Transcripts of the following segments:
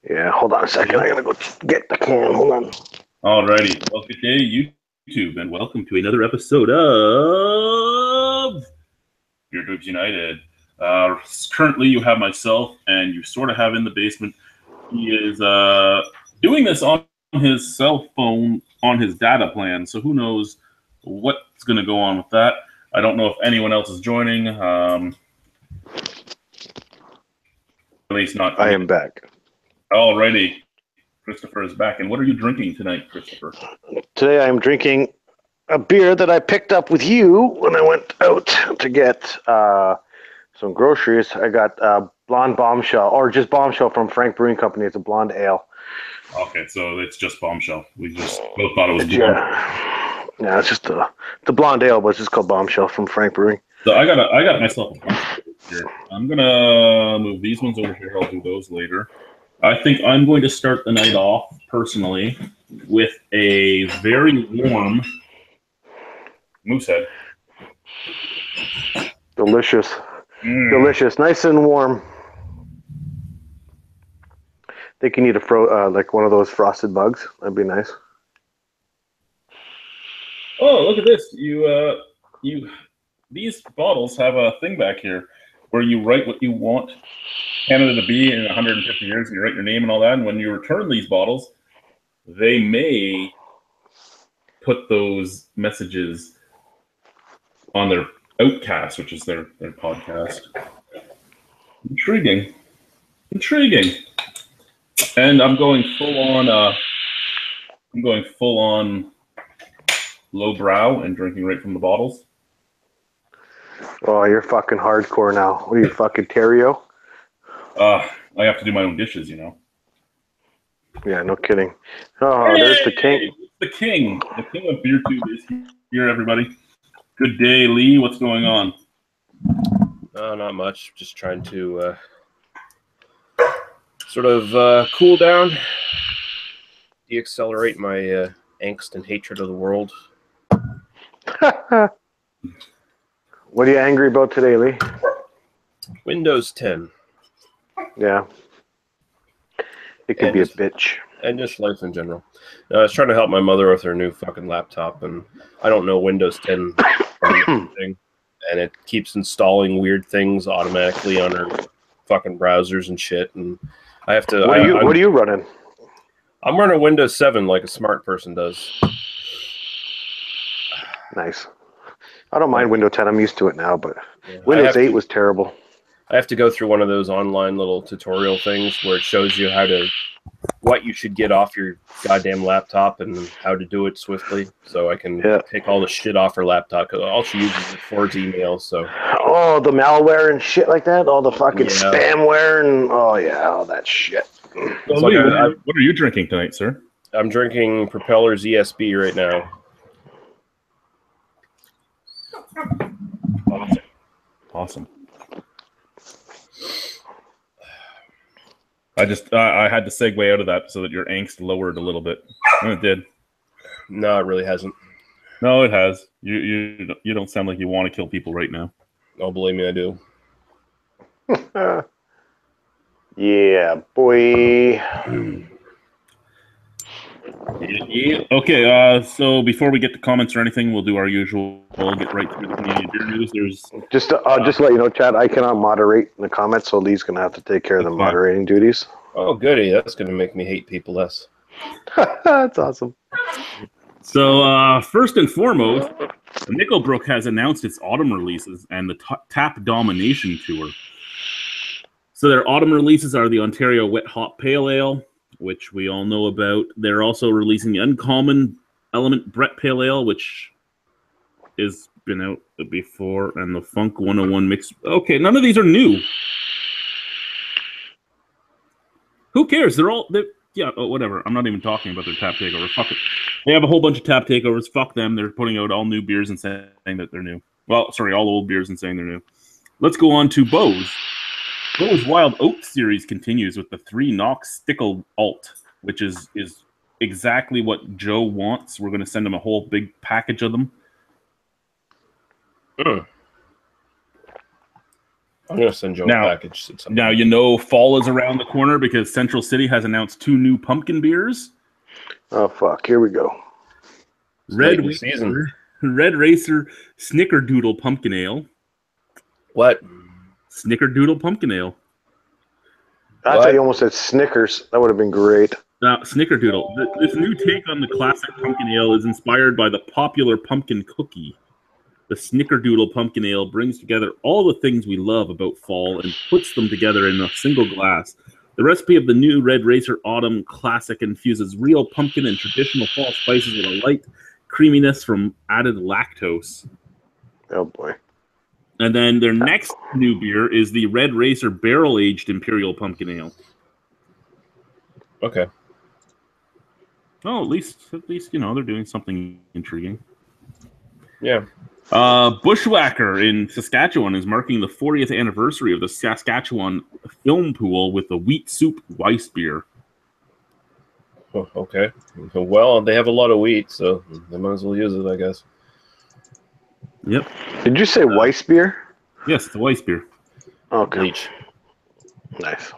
Yeah, hold on a second. I gotta go get the can. Hold on. Alrighty. Well, good day, YouTube, and welcome to another episode of Beer Dubs United. Currently, you have myself, and you sort of have in the basement. He is doing this on his cell phone on his data plan, so who knows what's going to go on with that. I don't know if anyone else is joining. At least not. I am back. Alrighty. Christopher is back. And what are you drinking tonight, Christopher? Today I am drinking a beer that I picked up with you when I went out to get some groceries. I got Blonde Bombshell, or just Bombshell from Frank Brewing Company. It's a blonde ale. Okay, so it's just Bombshell. We just both thought it was blonde. Yeah, it's just the blonde ale, but it's just called Bombshell from Frank Brewing. So I got myself a bunch here. I'm gonna move these ones over here. I'll do those later. I think I'm going to start the night off personally with a very warm Moosehead. Delicious. Delicious. Nice and warm. I think you need like one of those frosted bugs. That'd be nice. Oh, look at this. These bottles have a thing back here where you write what you want Canada to be in 150 years, and you write your name and all that. And when you return these bottles, they may put those messages on their Outcast, which is their podcast. Intriguing. And I'm going full on lowbrow and drinking right from the bottles. Oh, you're fucking hardcore now. What are you, fucking Terrio? I have to do my own dishes, you know. Yeah, no kidding. Oh, hey, there's the king. The king of BeerTube is here, everybody. Good day, Lee. What's going on? Not much. Just trying to sort of cool down, deaccelerate my angst and hatred of the world. What are you angry about today, Lee? Windows 10. Yeah. It could be a bitch. And just life in general. I was trying to help my mother with her new fucking laptop, and I don't know Windows 10 or anything, and it keeps installing weird things automatically on her fucking browsers and shit, and I have to... What are you running? I'm running Windows 7 like a smart person does. Nice. I don't mind Windows 10. I'm used to it now, but yeah, Windows 8 was terrible. I have to go through one of those online little tutorial things where it shows you what you should get off your goddamn laptop and how to do it swiftly, so I can take all the shit off her laptop. Cause all she uses is Ford's emails. So the malware and shit like that, all the fucking spamware and all that shit. So Lee, what are you drinking tonight, sir? I'm drinking Propeller's ESB right now. Awesome. I had to segue out of that so that your angst lowered a little bit. And it did. No, it really hasn't. No, it has. You don't sound like you want to kill people right now. Oh, believe me, I do. Yeah, boy. Okay, so before we get to comments or anything, we'll do our usual. We'll get right through the Canadian beer news. There's just let you know, Chad, I cannot moderate in the comments, so Lee's going to have to take care of the moderating duties. Oh, goody. That's going to make me hate people less. That's awesome. So, first and foremost, Nickelbrook has announced its autumn releases and the Tap Domination Tour. So their autumn releases are the Ontario Wet Hop Pale Ale, which we all know about. They're also releasing the Uncommon Element Brett Pale Ale, which has been out before, and the Funk 101 Mix. Okay, none of these are new. Who cares? Whatever. I'm not even talking about their tap takeover. Fuck it. They have a whole bunch of tap takeovers. Fuck them. They're putting out all new beers and saying that they're new. Well, sorry, all old beers and saying they're new. Let's go on to Bose. Bose Wild Oat series continues with the 3 Knox Stickle Alt, which is exactly what Joe wants. We're going to send him a whole big package of them. I'm gonna send you a package. Now you know fall is around the corner because Central City has announced 2 new pumpkin beers. Oh fuck! Here we go. Red Racer Snickerdoodle Pumpkin Ale. What? Snickerdoodle Pumpkin Ale. I thought you almost said Snickers. That would have been great. Snickerdoodle. This new take on the classic pumpkin ale is inspired by the popular pumpkin cookie. The Snickerdoodle Pumpkin Ale brings together all the things we love about fall and puts them together in a single glass. The recipe of the new Red Racer Autumn Classic infuses real pumpkin and traditional fall spices with a light creaminess from added lactose. Oh boy. And then their next new beer is the Red Racer Barrel Aged Imperial Pumpkin Ale. Okay. Oh, at least you know they're doing something intriguing. Yeah. Bushwhacker in Saskatchewan is marking the 40th anniversary of the Saskatchewan Film Pool with the Wheat Soup Weiss beer. Oh, okay. Well, they have a lot of wheat, so they might as well use it, I guess. Yep. Did you say Weiss beer? Yes, it's a Weiss beer. Okay. Bleach. Nice.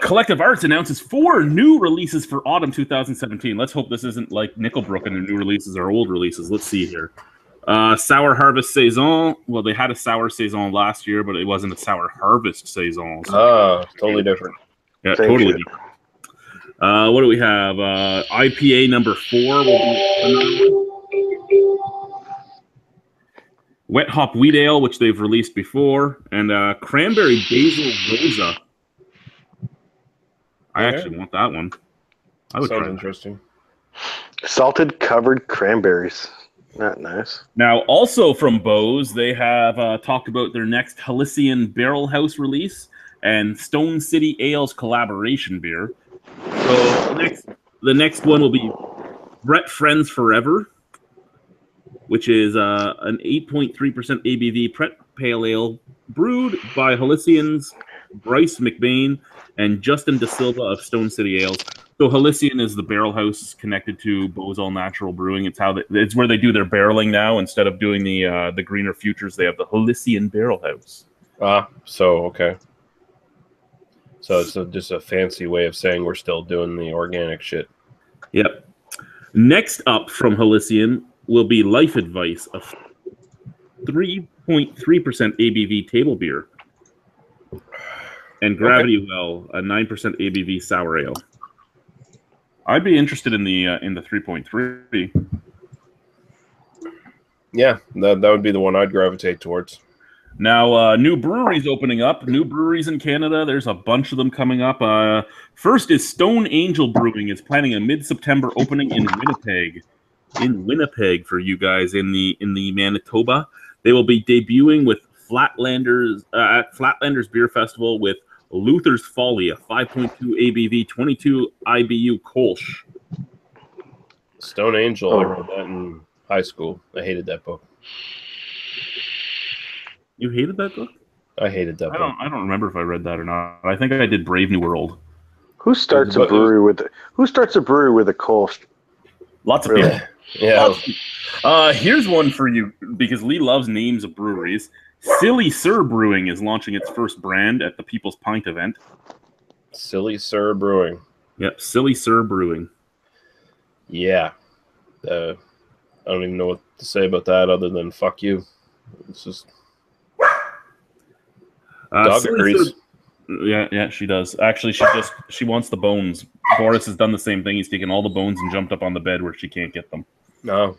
Collective Arts announces 4 new releases for autumn 2017. Let's hope this isn't like Nickelbrook and their new releases are old releases. Let's see here. Sour Harvest Saison. Well, they had a Sour Saison last year, but it wasn't a Sour Harvest Saison. So totally different. Yeah, totally different. What do we have? IPA number 4 will be Wet Hop Wheat Ale, which they've released before, and Cranberry Basil Rosa. I actually want that one. I would try that. Interesting. Salted covered cranberries. Not nice. Now, also from Bose, they have talked about their next Halcyon Barrel House release and Stone City Ales collaboration beer. So the next one will be Brett Friends Forever, which is an 8.3% ABV Pret Pale Ale brewed by Halcyon's Bryce McBain and Justin De Silva of Stone City Ales. So Halcyon is the barrel house connected to Bose All Natural Brewing. It's where they do their barreling now. Instead of doing the greener futures, they have the Halcyon Barrel House. Okay. So it's just a fancy way of saying we're still doing the organic shit. Yep. Next up from Halcyon will be Life Advice, a 3.3% ABV table beer. And Gravity Well, a 9% ABV sour ale. I'd be interested in the 3.3. Yeah, that would be the one I'd gravitate towards. Now, new breweries opening up. New breweries in Canada. There's a bunch of them coming up. First is Stone Angel Brewing is planning a mid-September opening in Winnipeg. In Winnipeg for you guys in the Manitoba. They will be debuting with Flatlanders at Flatlanders Beer Festival with Luther's Folly, a 5.2 ABV, 22 IBU Kolsch. Stone Angel, I read that in high school. I hated that book. You hated that book? I hated that book. I don't remember if I read that or not. I think I did Brave New World. Who starts a brewery with a Kolsch? Lots of people. Yeah. Here's one for you because Lee loves names of breweries. Silly Sir Brewing is launching its first brand at the People's Pint event. Silly Sir Brewing. Yep, Silly Sir Brewing. Yeah. I don't even know what to say about that other than fuck you. It's just... Dog agrees. Yeah, she does. Actually, she wants the bones. Boris has done the same thing. He's taken all the bones and jumped up on the bed where she can't get them. No.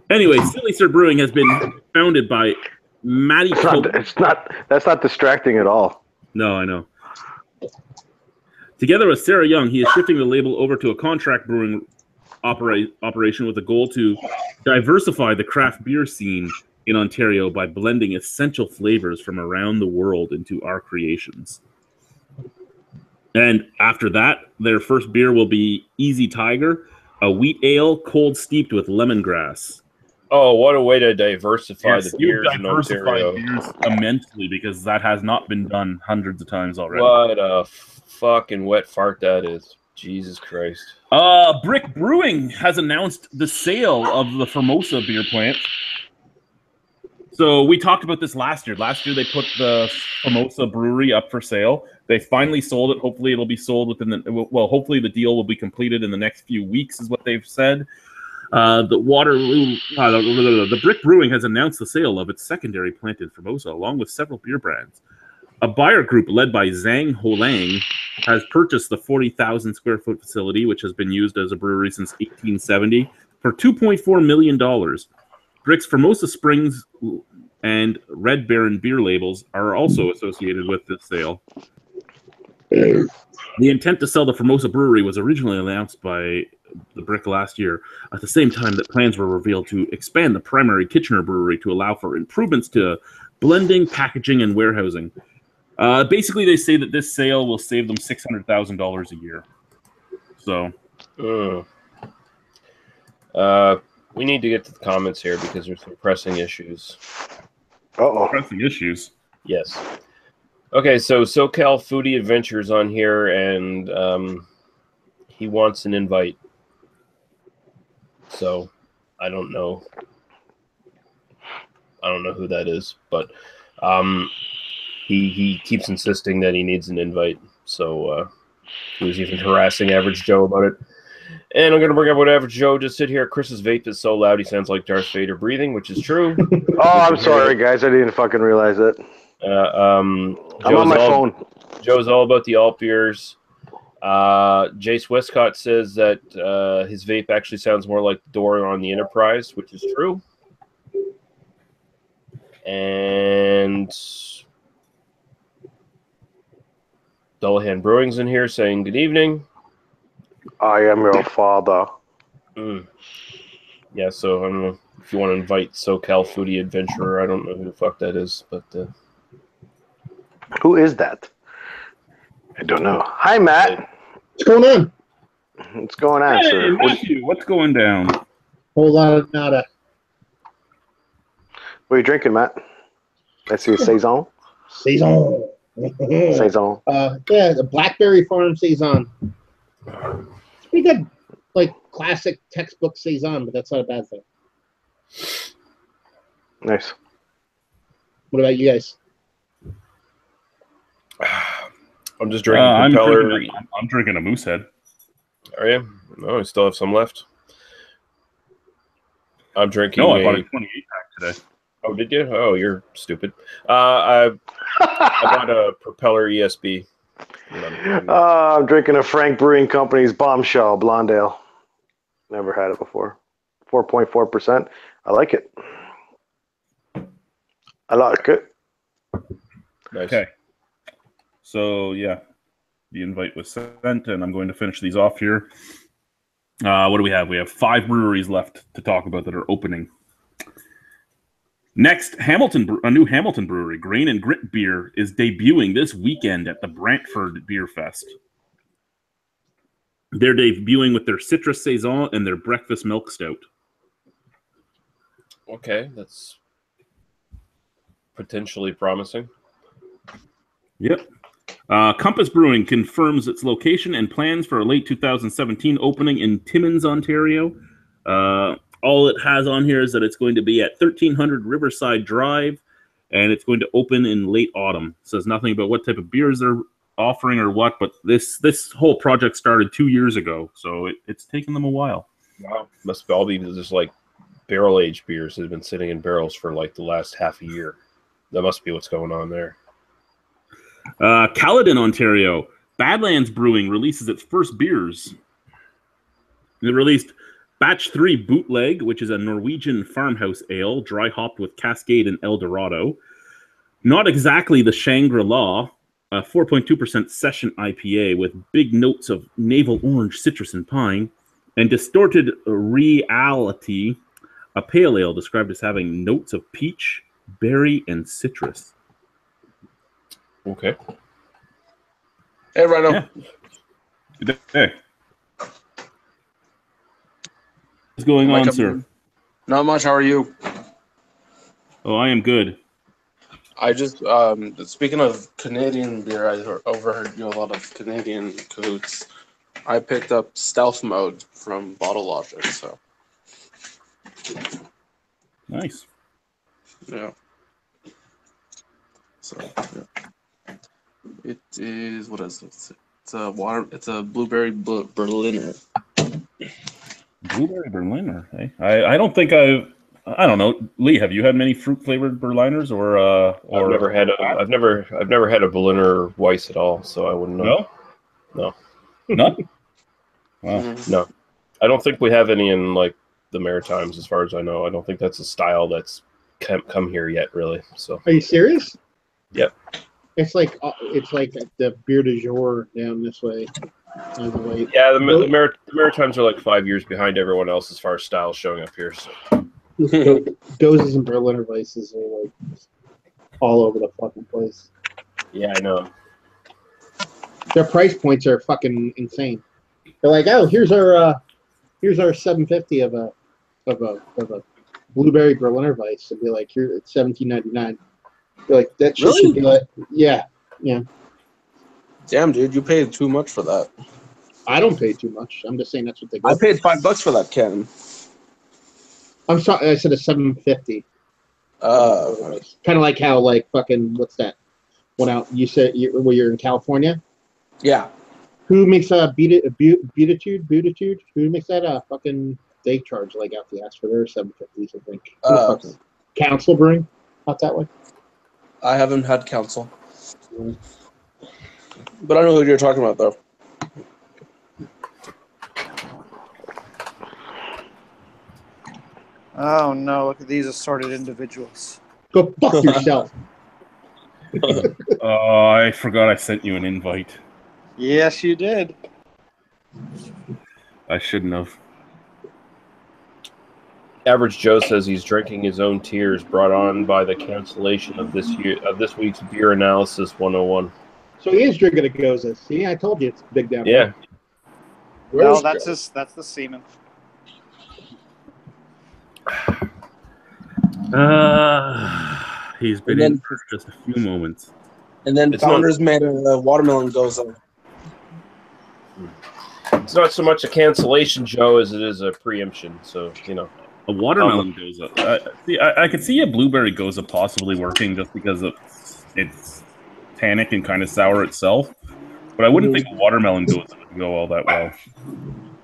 Anyway, Silly Sir Brewing has been founded by Matty. That's not distracting at all. No, I know. Together with Sarah Young, he is shifting the label over to a contract brewing operation with a goal to diversify the craft beer scene in Ontario by blending essential flavors from around the world into our creations. And after that, their first beer will be Easy Tiger, a wheat ale cold steeped with lemongrass. Oh, what a way to diversify the beers in Ontario. Beers immensely because that has not been done hundreds of times already. What a fucking wet fart that is. Jesus Christ. Brick Brewing has announced the sale of the Formosa beer plant. So we talked about this last year. Last year they put the Formosa Brewery up for sale. They finally sold it. Hopefully it'll be sold within hopefully the deal will be completed in the next few weeks, is what they've said. The Brick Brewing has announced the sale of its secondary plant in Formosa, along with several beer brands. A buyer group led by Zhang Holang has purchased the 40,000 square foot facility, which has been used as a brewery since 1870, for $2.4 million. Brick's Formosa Springs and Red Baron beer labels are also associated with this sale. The intent to sell the Formosa Brewery was originally announced by the Brick last year, at the same time that plans were revealed to expand the primary Kitchener Brewery to allow for improvements to blending, packaging, and warehousing. Basically, they say that this sale will save them $600,000 a year. So, we need to get to the comments here because there's some pressing issues. Pressing issues? Yes. Okay, so SoCal Foodie Adventures on here, and he wants an invite. So, I don't know who that is, but he keeps insisting that he needs an invite. So he was even harassing Average Joe about it. And I'm going to bring up what Average Joe just said here. Chris's vape is so loud he sounds like Darth Vader breathing, which is true. I'm sorry, guys. I didn't fucking realize it. I'm on my phone. Joe's all about the alt beers. Jace Westcott says that his vape actually sounds more like the door on the Enterprise, which is true. And Dullahan Brewing's in here saying good evening. I am your father. Yeah, so I don't know if you want to invite SoCal Foodie Adventurer. I don't know who the fuck that is, but who is that? I don't know. Hi, Matt. What's going on? What's going on, hey, sir? Matthew, what's going down? Whole lot of nada. What are you drinking, Matt? I see a Saison. Saison. Saison. Yeah, the Blackberry Farm Saison. It's pretty good. Like classic textbook Saison, but that's not a bad thing. Nice. What about you guys? I'm just drinking Propeller. I'm drinking a Moosehead. Are you? No, I still have some left. I'm drinking. No, I bought a 28 pack today. Oh, did you? Oh, you're stupid. I bought a Propeller ESB. I'm drinking a Frank Brewing Company's Bombshell Blonde Ale. Never had it before. 4.4%. I like it. I like it. Nice. Okay. So, yeah, the invite was sent, and I'm going to finish these off here. What do we have? We have 5 breweries left to talk about that are opening. Next, a new Hamilton brewery, Grain and Grit Beer, is debuting this weekend at the Brantford Beer Fest. They're debuting with their Citrus Saison and their Breakfast Milk Stout. Okay, that's potentially promising. Yep. Compass Brewing confirms its location and plans for a late 2017 opening in Timmins, Ontario. All it has on here is that it's going to be at 1300 Riverside Drive, and it's going to open in late autumn. It says nothing about what type of beers they're offering or what, but this whole project started 2 years ago, so it's taken them a while. Wow. Must all be just like barrel-aged beers that have been sitting in barrels for like the last half a year. That must be what's going on there. Caledon, Ontario. Badlands Brewing releases its first beers. It released Batch 3 Bootleg, which is a Norwegian farmhouse ale, dry hopped with Cascade and El Dorado. Not exactly the Shangri-La, a 4.2% session IPA with big notes of navel orange, citrus, and pine. And Distorted Reality, a pale ale described as having notes of peach, berry, and citrus. Okay. Hey, Rhino. Yeah. Good day. What's going on, sir? Not much. How are you? Oh, I am good. I just, speaking of Canadian beer, I overheard you a lot of Canadian cahoots. I picked up Stealth Mode from Bottle Logic, so. Nice. Yeah. So yeah. It is, what is it? It's a blueberry Berliner. Blueberry Berliner. Hey, I don't think I don't know. Lee, have you had many fruit flavored Berliners or I've never had a Berliner Weiss at all, so I wouldn't know. No. None? Wow. Mhm. No, I don't think we have any in like the Maritimes, as far as I know. I don't think that's a style that's come here yet, really. So. Are you serious? Yep. It's like the beer du jour down this way. Yeah, the Maritimes are like 5 years behind everyone else as far as styles showing up here. So. Gozes and Berliner Weisses are like all over the fucking place. Yeah, I know. Their price points are fucking insane. They're like, oh, here's our $7.50 of a blueberry Berliner Weiss. It'd be like, here it's $17.99. You're like, that shit Really? should be like, yeah. Damn, dude, you paid too much for that. I don't pay too much. I'm just saying that's what they go. I paid $5 for that can. I'm sorry, I said a $7.50. Kind of like how fucking what's that one out? You said you're in California. Yeah. Who makes a Beatitude? Who makes that fucking? They charge like out the ass for their $7.50s, I think. Council Brewing, out that way. I haven't had Council, but I know who you're talking about though. Oh no! Look at these assorted individuals. Go fuck yourself. Oh, I forgot I sent you an invite. Yes, you did. I shouldn't have. Average Joe says he's drinking his own tears brought on by the cancellation of this week's Beer Analysis 101. So he is drinking a Goza. See, I told you it's big down Yeah. there. No, that's the semen. He's been in for just a few moments. And then Founders made a watermelon Goza. It's not so much a cancellation, Joe, as it is a preemption. So, A watermelon Goza. I could see a blueberry Goza possibly working just because it's tannic and kind of sour itself. But I wouldn't think a watermelon Goza would go all that well.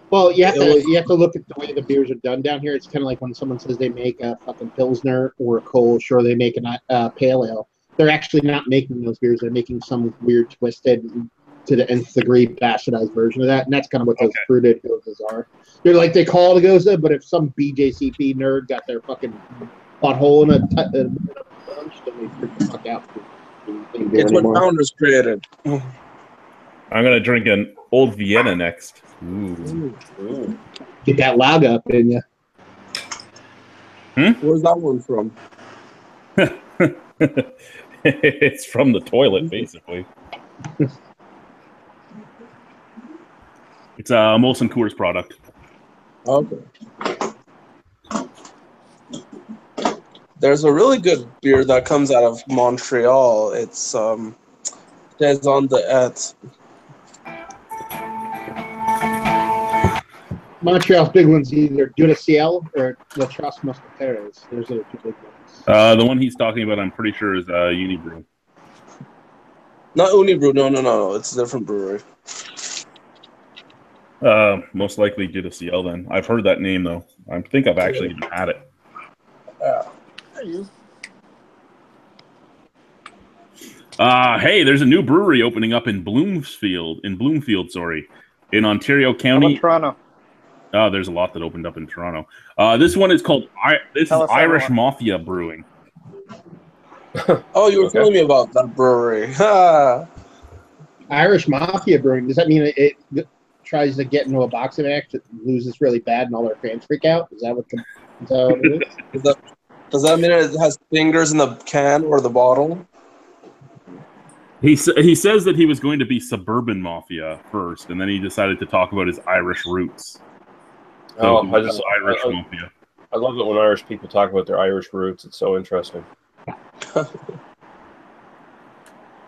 Well, you have to look at the way the beers are done down here. It's kind of like when someone says they make a fucking Pilsner or a Kolsch, or they make a pale ale. They're actually not making those beers. They're making some weird twisted to the nth degree bastardized version of that, and that's kind of what those fruited Gozas are. They're like, they call it a Goza, but if some BJCP nerd got their fucking butthole in a bunch, then they freak the fuck out. It's what Founders created. I'm going to drink an Old Vienna next. Ooh. Get that lager up in you. Where's that one from? It's from the toilet, basically. It's a Molson Coors product. Okay. There's a really good beer that comes out of Montreal. It's says on the Montreal's big ones either Ciel or La Trace Muscateres. Those are the two big ones. The one he's talking about, I'm pretty sure, is Unibrew. Not Unibrew. No. It's a different brewery. Most likely Ciel then. I've heard that name, though. I think I've actually even had it. Hey, there's a new brewery opening up in Bloomfield, in Ontario County. Toronto. Oh, there's a lot that opened up in Toronto. This one is called Irish Mafia Brewing. Oh, you were telling me about that brewery. Irish Mafia Brewing. Does that mean it tries to get into a boxing match that loses really bad and all their fans freak out? Is that what it is? Does that mean it has fingers in the can or the bottle? He says that he was going to be Suburban Mafia first, and then he decided to talk about his Irish roots. So Irish Mafia. I love it when Irish people talk about their Irish roots. It's so interesting.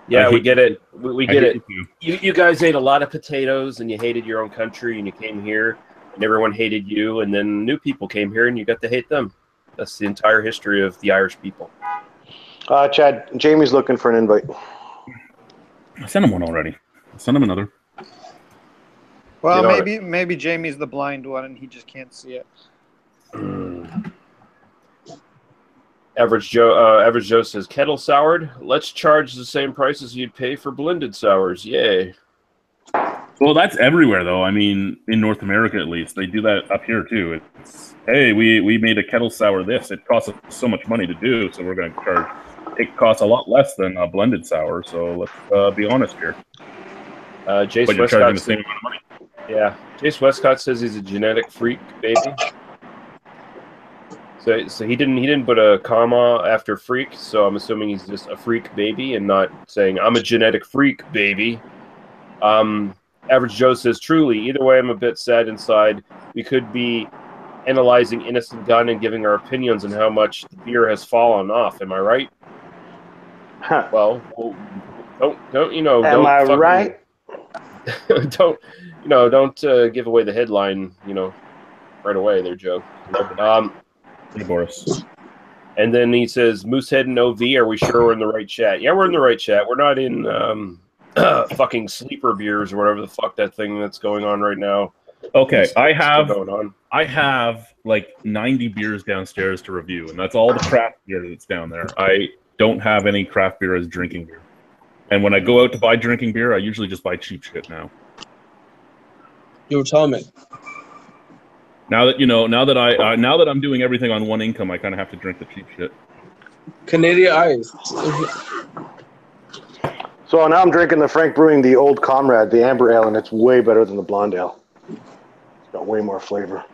Yeah, we get it. We get it. You guys ate a lot of potatoes, and you hated your own country, and you came here, and everyone hated you, and then new people came here, and you got to hate them. That's the entire history of the Irish people. Chad, Jamie's looking for an invite. I sent him one already. I'll send him another. Well, Get on maybe Jamie's the blind one and he just can't see it. Average Joe says kettle soured. Let's charge the same price as you'd pay for blended sours. Yay! Well, that's everywhere, though. I mean, in North America, at least, they do that up here too. It's hey, we made a kettle sour. This it costs us so much money to do, so we're going to charge. It costs a lot less than a blended sour. So let's be honest here. Jace But you're charging the same amount of money. Yeah, Jace Westcott says he's a genetic freak, baby. So he didn't put a comma after freak, so I'm assuming he's just a freak baby and not saying I'm a genetic freak baby. Average Joe says truly, either way I'm a bit sad inside. We could be analyzing Innocent Gun and giving our opinions on how much the beer has fallen off. Am I right? Huh. Well, don't you know? Am don't I fucking- right? don't give away the headline, right away there, Joe. Hey, Boris. And then he says, Moosehead and OV, are we sure we're in the right chat? Yeah, we're in the right chat. We're not in fucking sleeper beers or whatever the fuck that thing that's going on right now. Okay, I Going on. have like 90 beers downstairs to review, and that's all the craft beer that's down there. I don't have any craft beer as drinking beer. And when I go out to buy drinking beer, I usually just buy cheap shit now. You were telling me. Now that I'm doing everything on one income, I kind of have to drink the cheap shit. Canadian Ice. So now I'm drinking the Frank Brewing, the Old Comrade, the Amber Ale, and it's way better than the Blonde Ale. It's got way more flavor.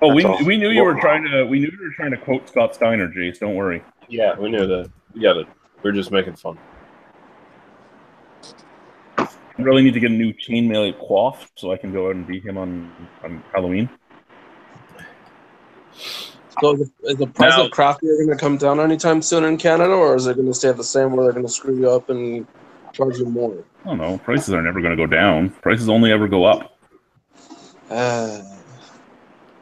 Oh, That's all. we knew you were trying to quote Scott Steiner, Jace. Don't worry. Yeah, we knew that. We got it. We're just making fun. I really need to get a new chainmail coif so I can go out and beat him on Halloween. So is the price Now- of craft beer going to come down anytime soon in Canada, or is it going to stay the same where they're going to screw you up and charge you more? I don't know. Prices are never going to go down. Prices only ever go up.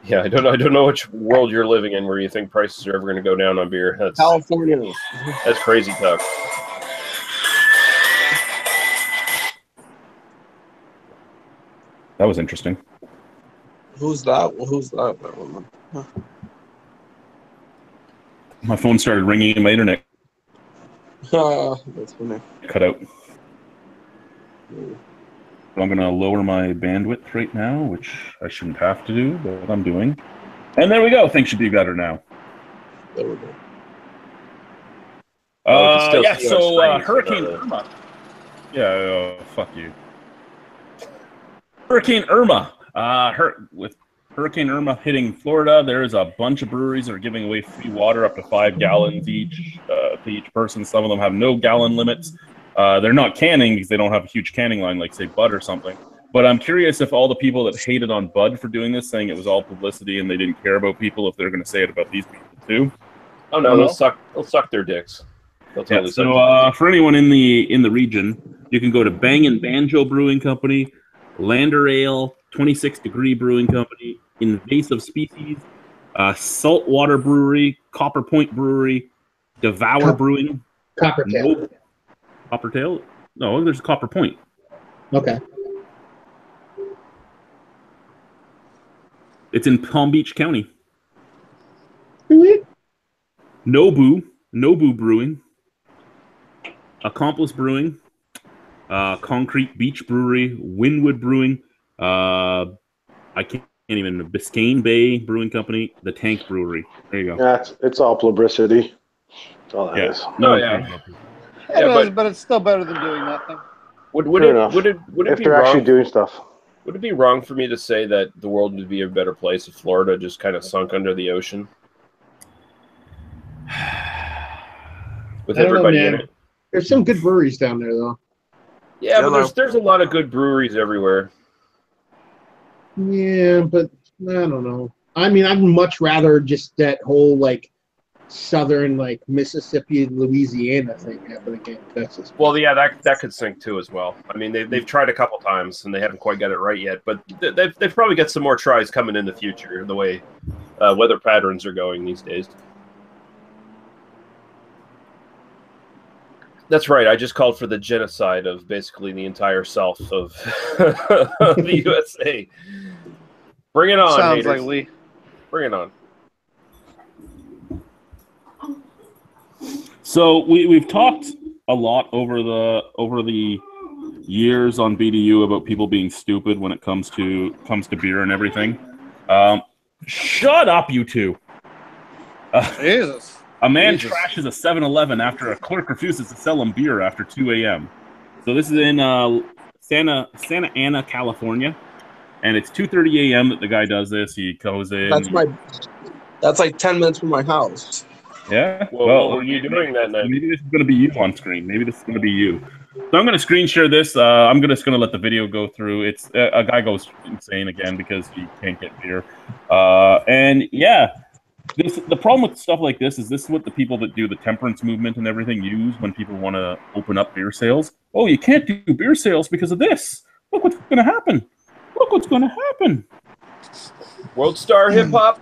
Yeah, I don't know which world you're living in where you think prices are ever going to go down on beer. California. That's crazy talk. That was interesting. Who's that? Who's that? My phone started ringing and my internet That's funny. cut out. I'm going to lower my bandwidth right now, which I shouldn't have to do, but I'm doing. And there we go. Things should be better now. There we go. Oh, it's still Yeah, still so on screen, Hurricane Irma. Yeah, fuck you. Hurricane Irma. With Hurricane Irma hitting Florida, there's a bunch of breweries that are giving away free water up to 5 gallons each to each person. Some of them have no gallon limits. They're not canning because they don't have a huge canning line like, say, Bud or something. But I'm curious if all the people that hated on Bud for doing this, saying it was all publicity and they didn't care about people, if they're going to say it about these people too. Oh no, they'll suck their dicks. They'll totally suck their dicks. For anyone in the region, you can go to Bang and Banjo Brewing Company, Lander Ale, 26 Degree Brewing Company, Invasive Species, Saltwater Brewery, Copper Point Brewery, Devour Brewing. Coppertail. Coppertail? No, there's Copper Point. Okay. It's in Palm Beach County. Really? Nobu Brewing, Accomplice Brewing, Concrete Beach Brewery, Wynwood Brewing, I can't even, Biscayne Bay Brewing Company, the Tank Brewery. There you go. Yeah, it's all publicity. That's all that is. No, yeah. But it's still better than doing nothing. Would Fair enough. it If be they're wrong? actually doing stuff. Would it be wrong for me to say that the world would be a better place if Florida just kind of sunk under the ocean? With I don't know, everybody in man. it. There's some good breweries down there, though. Yeah, but there's a lot of good breweries everywhere. Yeah, but I don't know. I mean, I'd much rather just that whole southern Mississippi, Louisiana thing happen again. That's just Well, yeah, that could sink too as well. I mean, they've tried a couple times and they haven't quite got it right yet, but they've probably got some more tries coming in the future. The way weather patterns are going these days. That's right. I just called for the genocide of basically the entire south of the USA. Bring it on, Sounds haters. like Lee. Bring it on. So we've talked a lot over the years on BDU about people being stupid when it comes to beer and everything. Shut up, you two. Jesus. A man Jesus. trashes a 7-Eleven after a clerk refuses to sell him beer after 2 a.m. So this is in Santa Ana, California, and it's 2:30 a.m. that the guy does this. He goes in. That's like 10 minutes from my house. Yeah. Well, what were you doing that night? Maybe this is going to be you on screen. Maybe this is going to be you. So I'm going to screen share this. I'm just going to let the video go through. It's a guy goes insane again because he can't get beer. And yeah. The problem with stuff like this is what the people that do the temperance movement and everything use when people want to open up beer sales. Oh, you can't do beer sales because of this. Look what's going to happen. Look what's going to happen. World Star Hip Hop.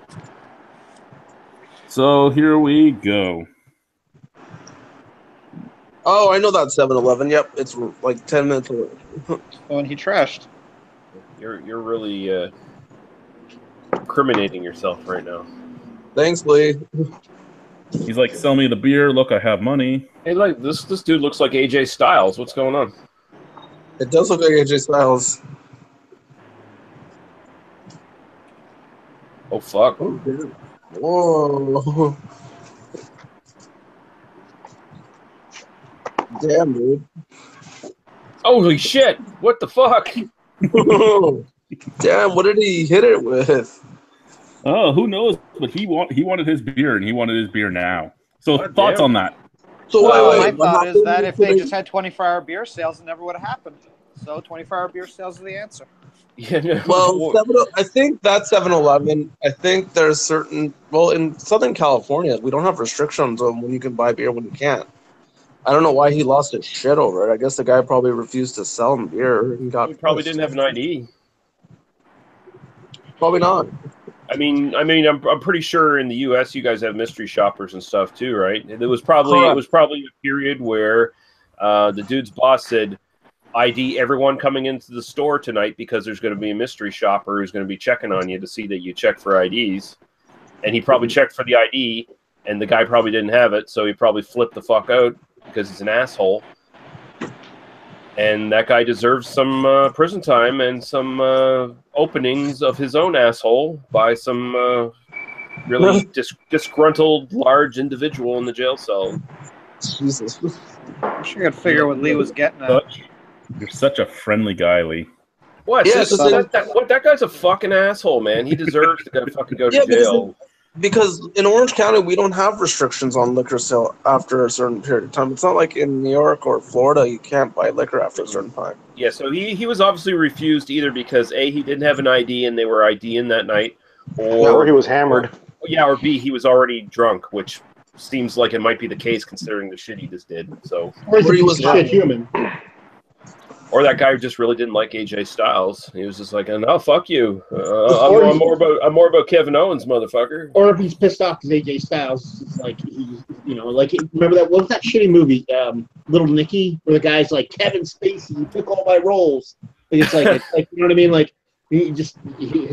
So here we go. Oh, I know that 7-Eleven. Yep, it's like 10 minutes away. Oh, and he trashed. You're really incriminating yourself right now. Thanks, Lee. He's like, sell me the beer. Look, I have money. Hey, like this dude looks like AJ Styles. What's going on? It does look like AJ Styles. Oh fuck! Oh, damn. Whoa. Damn, dude. Holy shit! What the fuck? Damn, what did he hit it with? Oh, who knows? But he wanted his beer, and he wanted his beer now. So God thoughts damn. on that? So My what thought is happened? that if they just had 24-hour beer sales, it never would have happened. So 24-hour beer sales are the answer. Yeah, no. Well, I think that 7-Eleven, I think there's certain, well, in Southern California, we don't have restrictions on when you can buy beer, when you can't. I don't know why he lost his shit over it. I guess the guy probably refused to sell him beer. And got He probably pissed. didn't have an ID. Probably not. I mean, I'm pretty sure in the U.S. you guys have mystery shoppers and stuff too, right? It was probably a period where the dude's boss said, ID everyone coming into the store tonight because there's going to be a mystery shopper who's going to be checking on you to see that you check for IDs. And he probably checked for the ID, and the guy probably didn't have it, so he probably flipped the fuck out because he's an asshole. And that guy deserves some prison time and some openings of his own asshole by some really disgruntled, large individual in the jail cell. Jesus. I'm sure you could figure what Lee was getting at. You're such a friendly guy, Lee. What? Yeah, That guy's a fucking asshole, man. He deserves to fucking go to jail. Because in Orange County, we don't have restrictions on liquor sale after a certain period of time. It's not like in New York or Florida, you can't buy liquor after a certain time. Yeah, so he was obviously refused either because A, he didn't have an ID and they were IDing that night, Or he was hammered. or B, he was already drunk, which seems like it might be the case considering the shit he just did. So, Or he was a human. or that guy just really didn't like AJ Styles. He was just like, "No, fuck you. I'm more about Kevin Owens, motherfucker." Or if he's pissed off because AJ Styles is like, remember that? What was that shitty movie, Little Nicky, where the guy's like, Kevin Spacey, you took all my roles. It's like, you know what I mean? Like, his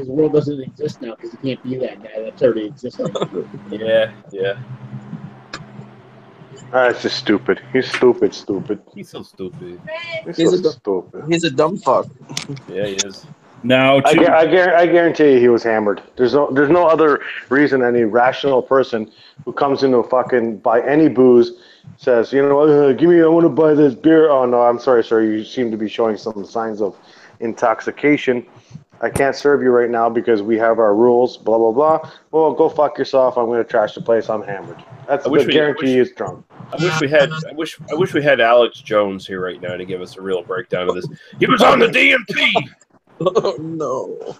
world doesn't exist now because he can't be that guy that's already existing. Yeah. That's just stupid. He's stupid. He's so stupid. He's so stupid. He's a dumb fuck. Yeah, he is. Now, I guarantee you he was hammered. There's no other reason any rational person who comes into buy any booze says, I want to buy this beer. Oh, no, I'm sorry, sir. You seem to be showing some signs of intoxication. I can't serve you right now because we have our rules, blah, blah, blah. Well, go fuck yourself. I'm going to trash the place. I'm hammered. That's the guarantee he is drunk. I wish we had Alex Jones here right now to give us a real breakdown of this. He was on the DMT. Oh, no.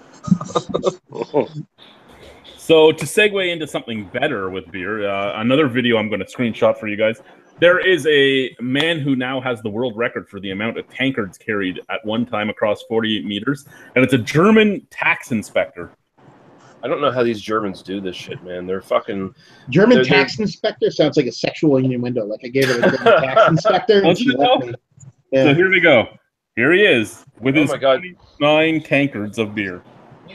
So to segue into something better with beer, another video I'm going to screenshot for you guys. There is a man who now has the world record for the amount of tankards carried at one time across 48 meters, and it's a German tax inspector. I don't know how these Germans do this shit, man. They're fucking German tax inspector sounds like a sexual innuendo. Like I gave it a German tax inspector and she left me. Yeah. So here we go. Here he is with his my God. 9 tankards of beer.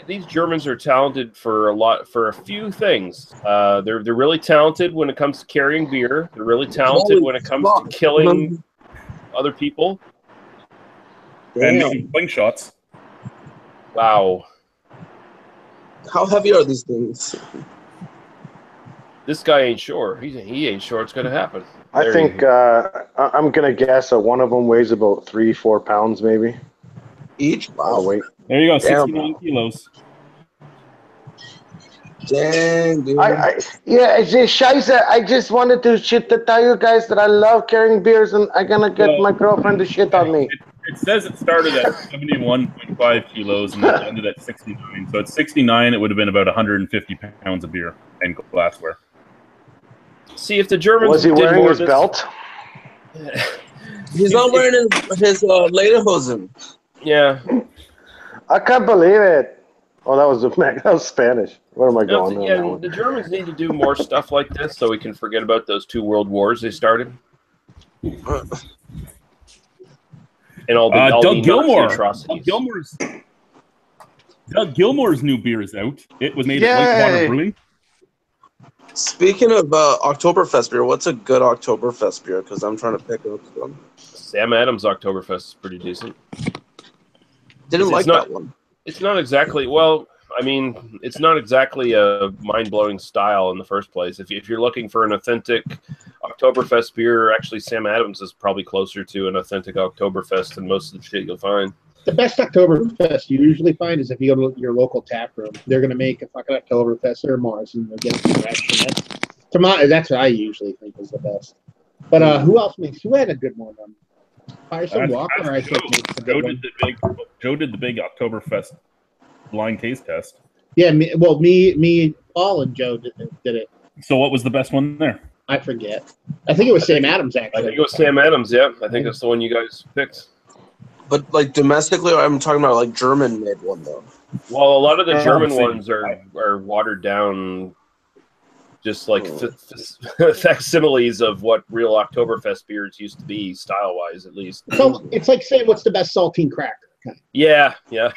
These Germans are talented for a few things. They're really talented when it comes to carrying beer. They're really talented when it comes to killing other people and making slingshots. Wow. How heavy are these things? This guy ain't sure. He ain't sure it's going to happen. I think I'm going to guess that one of them weighs about 3-4 pounds, maybe. Each? Wow. Weight. There you go, 69 kilos. Dang, dude. It's scheiße. I just wanted to tell you guys that I love carrying beers, and I'm going to get my girlfriend to shit on me. It says it started at 71.5 kilos and then ended at 69. So at 69, it would have been about 150 pounds of beer and glassware. See, if the Germans was he wearing his belt? He's not wearing his lederhosen. Yeah. I can't believe it. Oh, that was Spanish. Where am I going? Yeah, the Germans need to do more stuff like this so we can forget about those 2 world wars they started. And all the Doug Gilmore. atrocities. Doug Gilmore's new beer is out. It was made at Whitewater Brewing. Speaking of Oktoberfest beer, what's a good Oktoberfest beer? Because I'm trying to pick up one. Sam Adams Oktoberfest is pretty decent. Didn't like that one. It's not exactly, well, I mean, it's not exactly a mind-blowing style in the first place. If you're looking for an authentic Oktoberfest beer, actually Sam Adams is probably closer to an authentic Oktoberfest than most of the shit you'll find. The best Oktoberfest you usually find is if you go to your local tap room. They're going to make a fucking Oktoberfest or Mars, and they'll get some action. That's what I usually think is the best. But who else makes? Who had a good one? Firestone Walker, I think, makes a good one. Joe did the big Oktoberfest blind taste test. Yeah, me, Paul, and Joe did it. So what was the best one there? I forget. I think it was Sam Adams, actually. I think it was Sam Adams, yeah. I think that's the one you guys picked. But like domestically, I'm talking about like German made one though. Well, a lot of the German ones are watered down, just like facsimiles of what real Oktoberfest beers used to be, style wise at least. So it's like saying what's the best saltine cracker. Yeah. Yeah.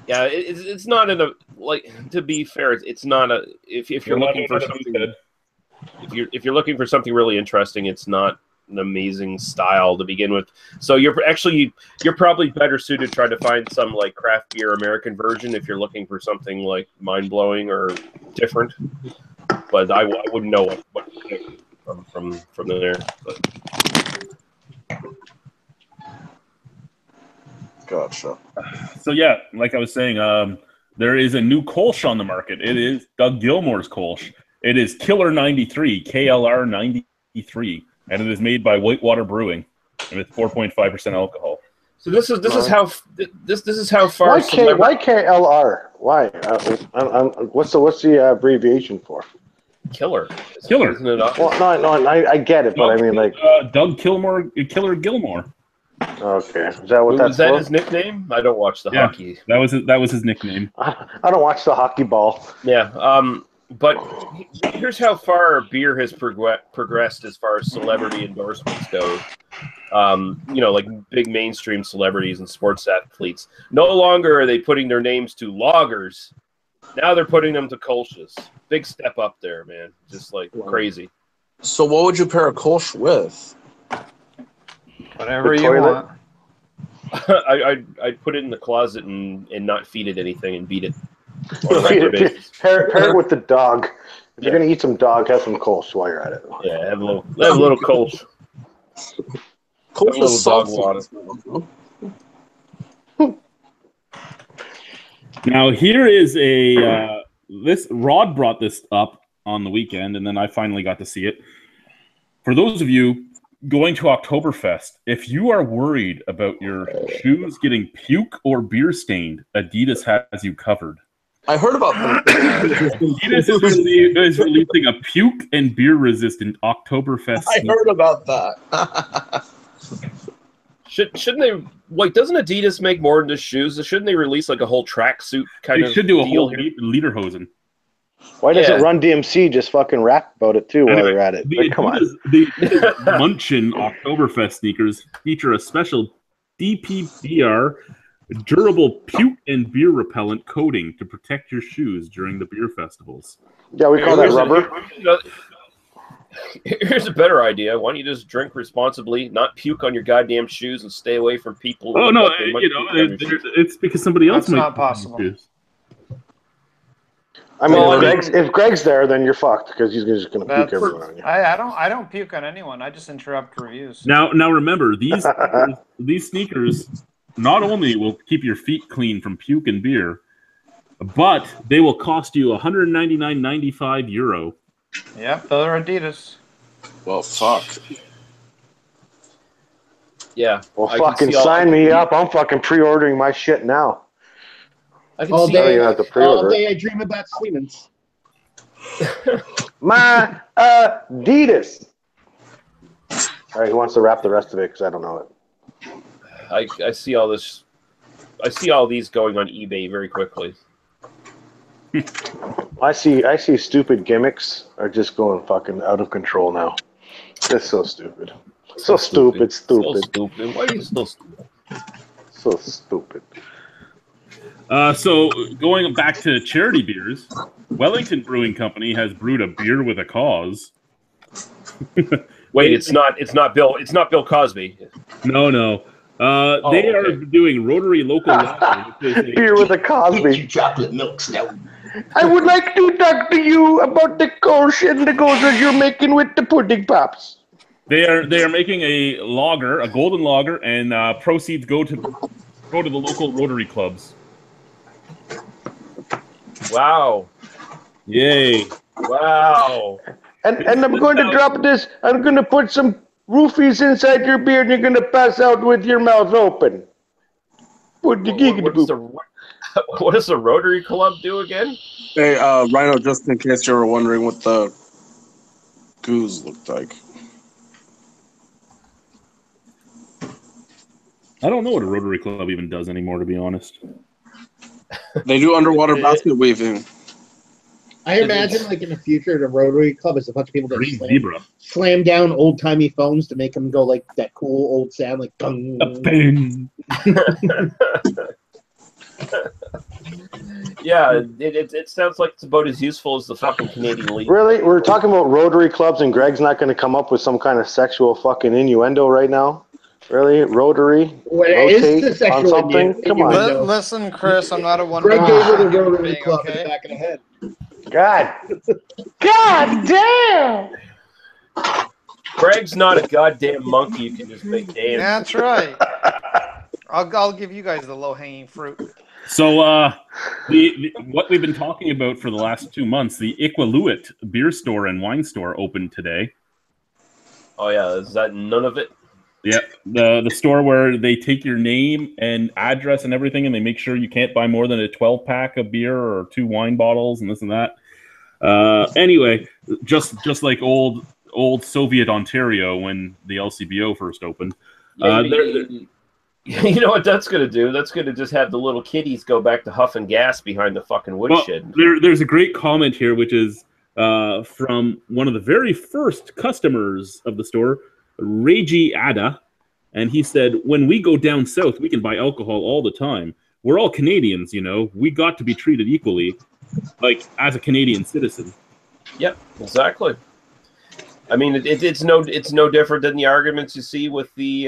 Yeah, it's not in a, like, to be fair, it's not a, if you're looking for something, if you're looking for something really interesting, it's not an amazing style to begin with. So you're probably better suited to try to find some like craft beer American version if you're looking for something like mind blowing or different. But I wouldn't know what to pick from there. But. Gotcha. So yeah, like I was saying, there is a new Kolsch on the market. It is Doug Gilmore's Kolsch. It is Killer 93, KLR 93, and it is made by Whitewater Brewing, and it's 4.5% alcohol. So this is how far. Why KLR? Why? What's the abbreviation for? Killer. Killer. Isn't it? Well, no, I get it, but I mean, like Doug Gilmore, Killer Gilmore. Okay, is that what that's was that for? his nickname? I don't watch the hockey. That was his nickname. I don't watch the hockey ball. Yeah. But here's how far beer has progressed as far as celebrity endorsements go. Like big mainstream celebrities and sports athletes. No longer are they putting their names to lagers. Now they're putting them to Kolsch's. Big step up there, man. Just like crazy. So what would you pair a Kolsch with? Whatever you want. I'd put it in the closet and not feed it anything and beat it. Pair it with the dog. If you're gonna eat some dog, have some Kolsch while you're at it. Yeah, have a little Kolsch. Kolsch is dog water. Now here is this Rod brought this up on the weekend, and then I finally got to see it. For those of you going to Oktoberfest, if you are worried about your shoes getting puke or beer stained, Adidas has you covered. I heard about that. Adidas is releasing a puke and beer resistant Oktoberfest. I heard about that. Shouldn't they, like, doesn't Adidas make more than just shoes? Shouldn't they release like a whole tracksuit kind They of should do a deal whole here? lederhosen. Why doesn't Yeah. Run DMC just fucking rap about it too while they're at it? The Like, come on. Adidas Munchin Oktoberfest sneakers feature a special DPBR durable puke and beer repellent coating to protect your shoes during the beer festivals. Yeah, we call that rubber. Here's a better idea. Why don't you just drink responsibly, not puke on your goddamn shoes, and stay away from people? Oh who no, look like they might puke on your shoes? it's because somebody else That's might not puke on your possible. shoes. I mean, Well, if Greg's there, then you're fucked because he's just going to puke That's- everyone on you. I don't puke on anyone. I just interrupt reviews. Now remember, these sneakers not only will keep your feet clean from puke and beer, but they will cost you €199.95. Yep, those are Adidas. Well, fuck. Yeah. Well, I can fucking see all- sign me up. I'm fucking pre-ordering my shit now. I can All see I don't day, even have to all pre-order it. day I dream about Siemens. My Adidas. All right, who wants to wrap the rest of it? Because I don't know it. I see all this. I see all these going on eBay very quickly. I see stupid gimmicks are just going fucking out of control now. It's so stupid. So stupid. So stupid. Why are you so stupid? So stupid. So going back to charity beers, Wellington Brewing Company has brewed a beer with a cause. Wait, it's not Bill Cosby. No. They are doing Rotary Local Lager, which is Beer with a Cosby. Chocolate milk stout. I would like to talk to you about the caution that goes as you're making with the pudding pops. they are making a lager, a golden lager, and proceeds go to the local Rotary Clubs. Wow. Yay! Wow. And I'm going to drop this. I'm going to put some roofies inside your beer, and you're going to pass out with your mouth open. What What does the Rotary Club do again? Hey, Rhino, just in case you were wondering what the goose looked like. I don't know what a Rotary Club even does anymore, to be honest. They do underwater basket weaving. I imagine, like in the future, the Rotary Club is a bunch of people that Green zebra. slam down old timey phones to make them go like that cool old sound, like gung. Bang. Yeah, it sounds like it's about as useful as the fucking Canadian League. Really? We're talking about Rotary Clubs, and Greg's not going to come up with some kind of sexual fucking innuendo right now? Really? Rotary? Where is the Rotate on sexual something? Come on. innuendo? Listen, Chris, I'm not a one. Greg gave her the Rotary being, Club in okay? the back of the head. God damn! Greg's not a goddamn monkey you can just make dance. That's right. I'll give you guys the low hanging fruit. So, what we've been talking about for the last 2 months, the Iqaluit beer store and wine store opened today. Oh yeah, is that none of it? Yeah, the store where they take your name and address and everything, and they make sure you can't buy more than a 12-pack of beer or 2 wine bottles and this and that. Anyway, just like old Soviet Ontario when the LCBO first opened. You know what that's going to do? That's going to just have the little kiddies go back to huffing gas behind the fucking woodshed. There's a great comment here, which is from one of the very first customers of the store, Reiji Ada, and he said, "When we go down south, we can buy alcohol all the time. We're all Canadians, you know. We got to be treated equally, like as a Canadian citizen." Yep, exactly. I mean, it's no different than the arguments you see with the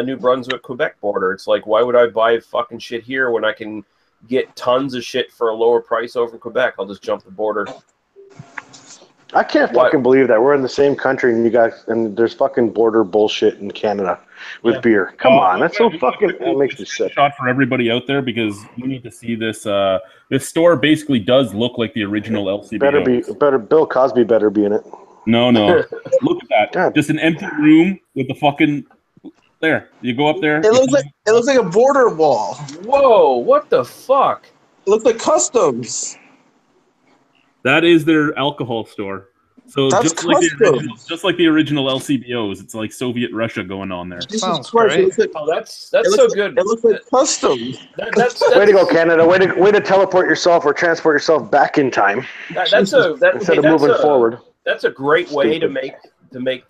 New Brunswick Quebec border. It's like, why would I buy fucking shit here when I can get tons of shit for a lower price over in Quebec? I'll just jump the border. I can't fucking believe that we're in the same country and there's fucking border bullshit in Canada with beer. Come on, that's so fucking. That makes me sick. Shot for everybody out there because you need to see this. This store basically does look like the original LCBO. Bill Cosby better be in it. No. Look at that. God. Just an empty room with the fucking. There, you go up there. It looks like a border wall. Whoa! What the fuck? It looks like customs. That is their alcohol store. So That's just like the original LCBOs, it's like Soviet Russia going on there. Jesus Sounds Christ! great. It looks like, Oh, that's so good. It looks like custom. That's Way to go, Canada. Way to teleport yourself or transport yourself back in time instead of moving forward. That's a great way to make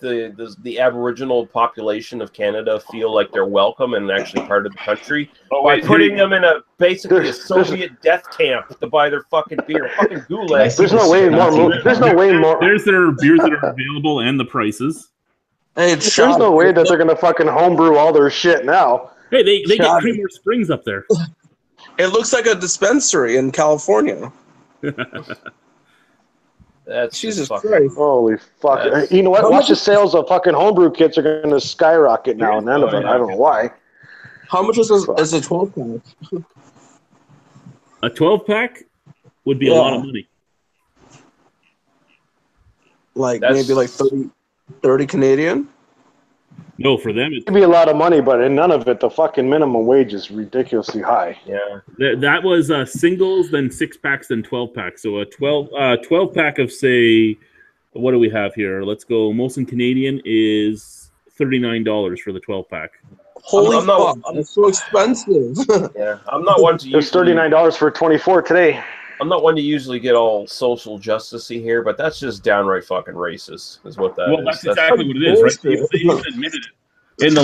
the Aboriginal population of Canada feel like they're welcome and actually part of the country by putting them in basically a Soviet death camp to buy their fucking beer, fucking gulag. There's no way more. There's their beers that are available and the prices. Hey, There's no way that they're gonna fucking homebrew all their shit now. Hey, they get Creamer Springs up there. It looks like a dispensary in California. That's Jesus fucking, Christ! Holy fuck! You know what? Watch the sales of fucking homebrew kits are gonna skyrocket now and then. I don't know why. How much is a 12-pack? A 12-pack would be a lot of money. Like maybe like 30 Canadian. No, for them It'd be a lot of money, but in none of it, the fucking minimum wage is ridiculously high. Yeah. that was singles, then 6-packs, then 12-packs. So a 12-pack of, say, what do we have here? Let's go. Molson Canadian is $39 for the 12-pack. Holy fuck! That's so expensive. Yeah, I'm not one to. There's $39 for 24 today. I'm not one to usually get all social justice-y here, but that's just downright fucking racist, is what that is. Well, that's exactly what it is, right? They even admitted it. In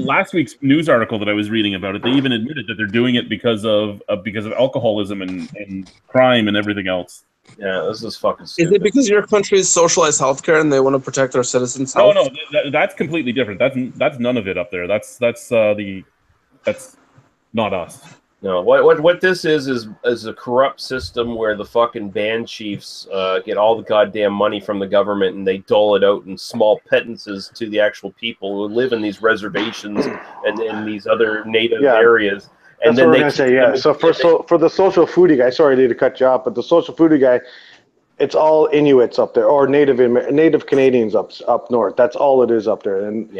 last week's news article that I was reading about it, they even admitted that they're doing it because of alcoholism and crime and everything else. Yeah, this is fucking stupid. Is it because your country is socialized healthcare and they want to protect their citizens' health? No, that's completely different. That's none of it up there. That's not us. No, what this is a corrupt system where the fucking band chiefs get all the goddamn money from the government and they dole it out in small pittances to the actual people who live in these reservations and in these other native areas. And that's what we're gonna say. Yeah. So for the social foodie guy, sorry to cut you off, but the social foodie guy, it's all Inuits up there or native Canadians up north. That's all it is up there. And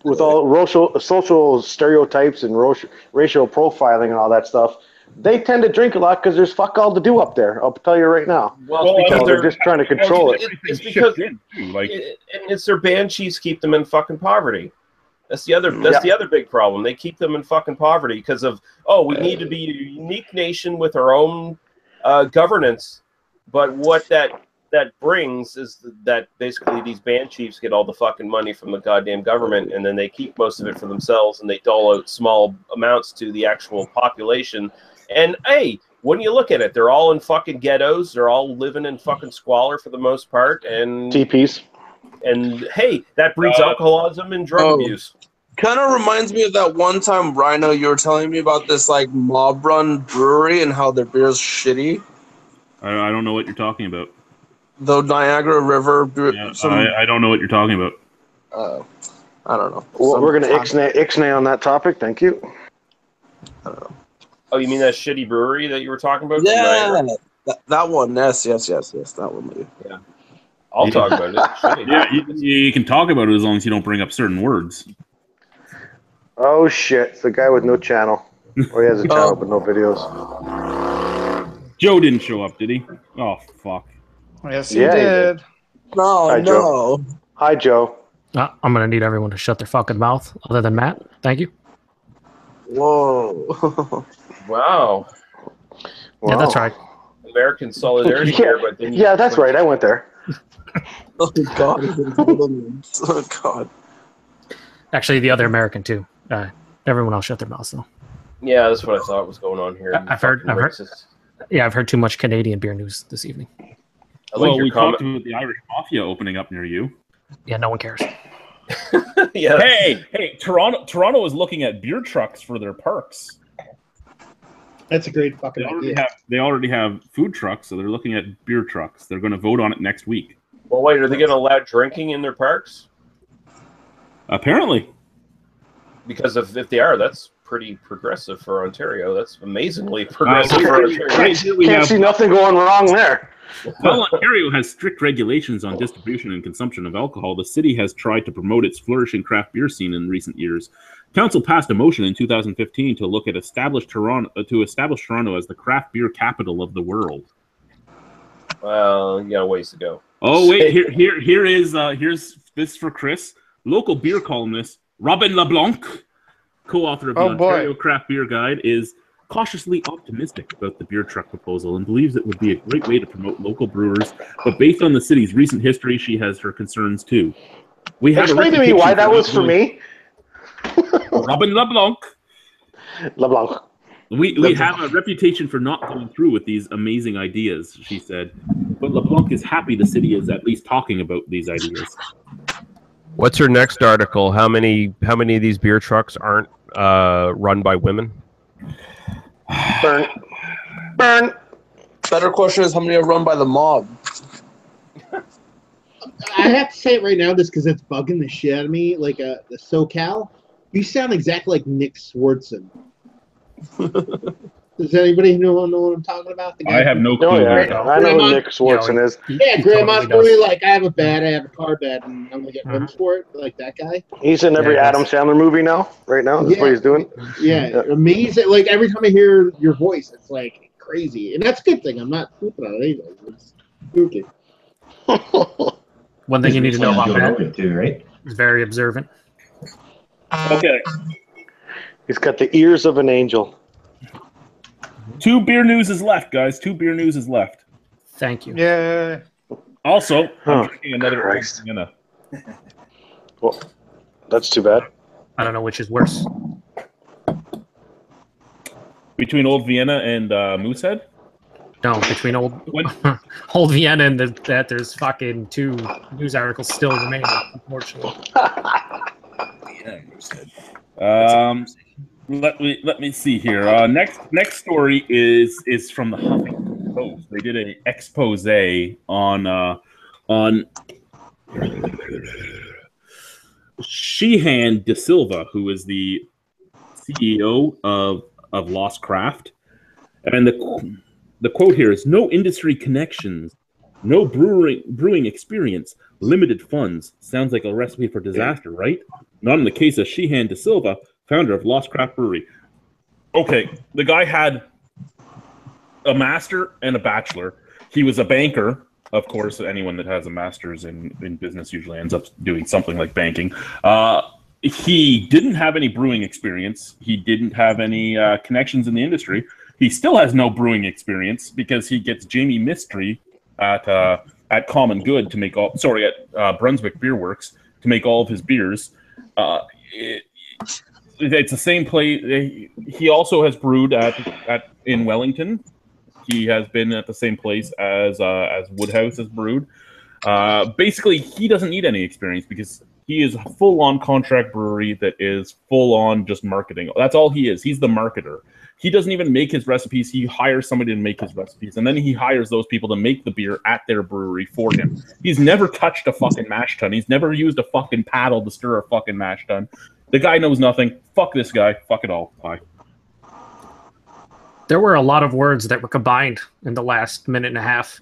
with all social stereotypes and racial profiling and all that stuff, they tend to drink a lot because there's fuck all to do up there. I'll tell you right now. Well, it's because they're just trying to control it. It's because it's their band chiefs keep them in fucking poverty. That's the other big problem. They keep them in fucking poverty because of we need to be a unique nation with our own governance. But what that brings is that basically these band chiefs get all the fucking money from the goddamn government, and then they keep most of it for themselves, and they dole out small amounts to the actual population. And hey, when you look at it, they're all in fucking ghettos. They're all living in fucking squalor for the most part, and TPs. And hey, that breeds alcoholism and drug abuse. Kind of reminds me of that one time, Rhino, you were telling me about this like mob run brewery and how their beer's shitty. I don't know what you're talking about. The Niagara River. I don't know what you're talking about. I don't know. Well, we're going to ixnay on that topic. Thank you. I don't know. Oh, you mean that shitty brewery that you were talking about? Yeah, that one. Yes. That one, maybe. Yeah. I'll talk about it. Yeah, you can talk about it as long as you don't bring up certain words. Oh, shit. It's the guy with no channel. Or he has a channel but no videos. Joe didn't show up, did he? Oh, fuck. Yes, he did. Hi, No. Joe. Hi, Joe. I'm going to need everyone to shut their fucking mouth, other than Matt. Thank you. Whoa. Wow. Yeah, that's right. American solidarity here, but then that's right. I went there. Oh, God. Oh, God. Actually, the other American, too. Everyone else shut their mouths, though. Yeah, that's what I thought was going on here. I've heard too much Canadian beer news this evening. We talked about the Irish Mafia opening up near you. Yeah, no one cares. Yeah. Hey, Toronto is looking at beer trucks for their parks. That's a great fucking idea. They already have food trucks, so they're looking at beer trucks. They're going to vote on it next week. Well, wait, are they going to allow drinking in their parks? Apparently. Because if they are, that's pretty progressive for Ontario. That's amazingly progressive for Ontario. Can't see nothing going wrong there. While Ontario has strict regulations on distribution and consumption of alcohol, the city has tried to promote its flourishing craft beer scene in recent years. Council passed a motion in 2015 to look at establish Toronto as the craft beer capital of the world. Well, you got a ways to go. Oh wait, here's this for Chris. Local beer columnist Robin LeBlanc, co-author of the Ontario Craft Beer Guide, is cautiously optimistic about the beer truck proposal and believes it would be a great way to promote local brewers. But based on the city's recent history, she has her concerns too. Explain to me why that was for me. Robin LeBlanc. LeBlanc. We have a reputation for not going through with these amazing ideas, she said. But LeBlanc is happy the city is at least talking about these ideas. What's her next article? How many of these beer trucks aren't run by women? Burn. Better question is how many are run by the mob? I have to say it right now, just because it's bugging the shit out of me. Like the SoCal, you sound exactly like Nick Swardson. Does anybody know what I'm talking about? The guy I have no clue. Oh, yeah. I know who Nick Swardson is. Yeah, Grandma's totally like, I have a car bed, and I'm gonna get rims for it. Like that guy. He's in every Adam Sandler movie now. Right now, that's what he's doing. Yeah, amazing. Like every time I hear your voice, it's like crazy, and that's a good thing. I'm not pooping on it either. It's spooky. One thing you need to know about Matt too, right? is very observant. Okay. He's got the ears of an angel. 2 beer news is left, guys. 2 beer news is left. Thank you. Yeah. Also, I'm drinking another Old Vienna. Well, that's too bad. I don't know which is worse. Between Old Vienna and Moosehead? No, between Old Vienna and that, there's fucking 2 news articles still remaining, unfortunately. Let me see here. Next story is from the Huffington Post. They did an expose on Sheehan De Silva, who is the CEO of Lost Craft, and the quote here is: "No industry connections, no brewing experience, limited funds. Sounds like a recipe for disaster, right? Not in the case of Sheehan De Silva, founder of Lost Craft Brewery." Okay, the guy had a master and a bachelor. He was a banker. Of course, anyone that has a master's in business usually ends up doing something like banking. He didn't have any brewing experience. He didn't have any connections in the industry. He still has no brewing experience because he gets Jamie Mystery at Common Good to make all. Sorry, at Brunswick Beer Works to make all of his beers. It's the same place. He also has brewed in Wellington. He has been at the same place as Woodhouse has brewed. Basically, he doesn't need any experience because he is a full-on contract brewery that is full-on just marketing. That's all he is. He's the marketer. He doesn't even make his recipes. He hires somebody to make his recipes, and then he hires those people to make the beer at their brewery for him. He's never touched a fucking mash tun. He's never used a fucking paddle to stir a fucking mash tun. The guy knows nothing. Fuck this guy. Fuck it all. Bye. There were a lot of words that were combined in the last minute and a half,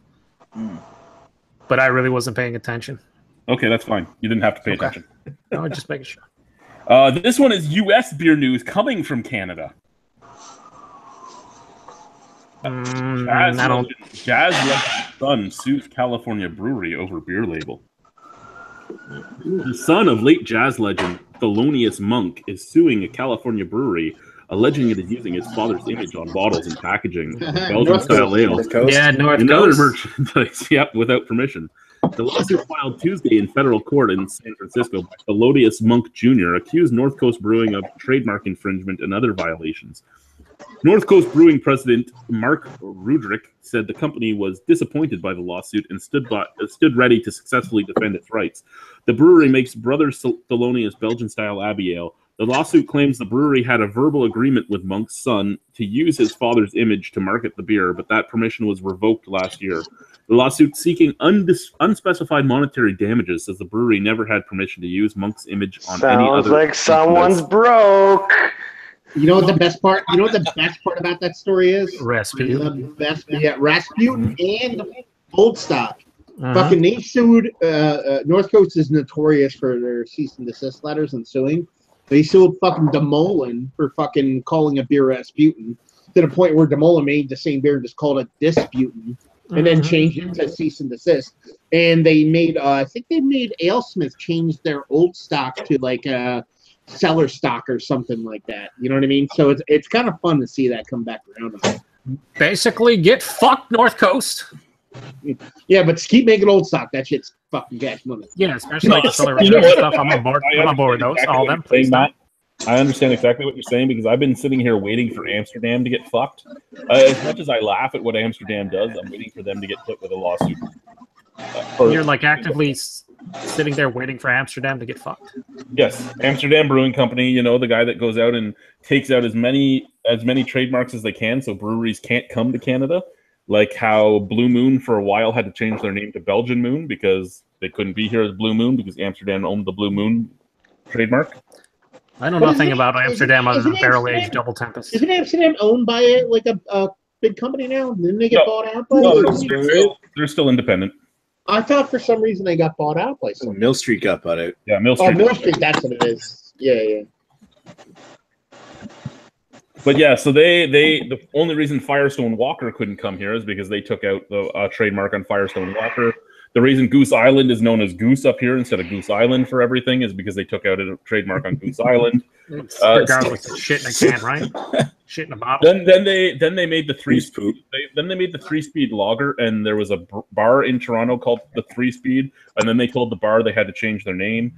but I really wasn't paying attention. Okay, that's fine. You didn't have to pay attention. No, just making sure. This one is U.S. beer news coming from Canada. Jazz Legend's son sues California brewery over beer label. The son of late jazz legend Thelonious Monk is suing a California brewery, alleging it is using his father's image on bottles and packaging Belgian-style ales and other merchandise, without permission. The lawsuit filed Tuesday in federal court in San Francisco by Thelonious Monk Jr. accused North Coast Brewing of trademark infringement and other violations. North Coast Brewing president Mark Rudrick said the company was disappointed by the lawsuit and stood ready to successfully defend its rights. The brewery makes Brothers Thelonious Belgian-style Abbey Ale. The lawsuit claims the brewery had a verbal agreement with Monk's son to use his father's image to market the beer, but that permission was revoked last year. The lawsuit seeking unspecified monetary damages says the brewery never had permission to use Monk's image on any other. Sounds like someone's broke. You know what the best part? You know what the best part about that story is? Rasputin. Rasputin and Old Stock. Fucking they sued. North Coast is notorious for their cease and desist letters and suing. They sued fucking Demolin for fucking calling a beer Rasputin to the point where Demolin made the same beer and just called it Disputin. and then changed it to cease and desist. And they made, I think they made AleSmith change their old stock to like a cellar stock or something like that. You know what I mean? So it's kind of fun to see that come back around. Basically, get fucked, North Coast. Yeah, but keep making old stock. That shit's fucking cash money. Yeah, especially like the cellar reserve stuff. I'm on board. I'm on board with those. All them, please. Matt. I understand exactly what you're saying because I've been sitting here waiting for Amsterdam to get fucked. As much as I laugh at what Amsterdam does, I'm waiting for them to get hit with a lawsuit. You're like actively sitting there waiting for Amsterdam to get fucked. Yes, Amsterdam Brewing Company. You know, the guy that goes out and takes out as many trademarks as they can, so breweries can't come to Canada. Like how Blue Moon for a while had to change their name to Belgian Moon because they couldn't be here as Blue Moon because Amsterdam owned the Blue Moon trademark. I know nothing about Amsterdam other than barrel-aged double tempest. Isn't Amsterdam owned by like a big company now? Didn't they get bought out by? They're still independent. I thought for some reason they got bought out by something. Mill Street got bought out. Yeah, Mill Street. Oh, Mill Street, that's what it is. Yeah. But yeah, so the only reason Firestone Walker couldn't come here is because they took out the trademark on Firestone Walker. The reason Goose Island is known as Goose up here instead of Goose Island for everything is because they took out a trademark on Goose Island. Regardless of shit in a can, right? Shit in a bottle. Then they made the three-speed. Then they made the 3-speed lager, and there was a bar in Toronto called the 3-speed, and then they told the bar they had to change their name.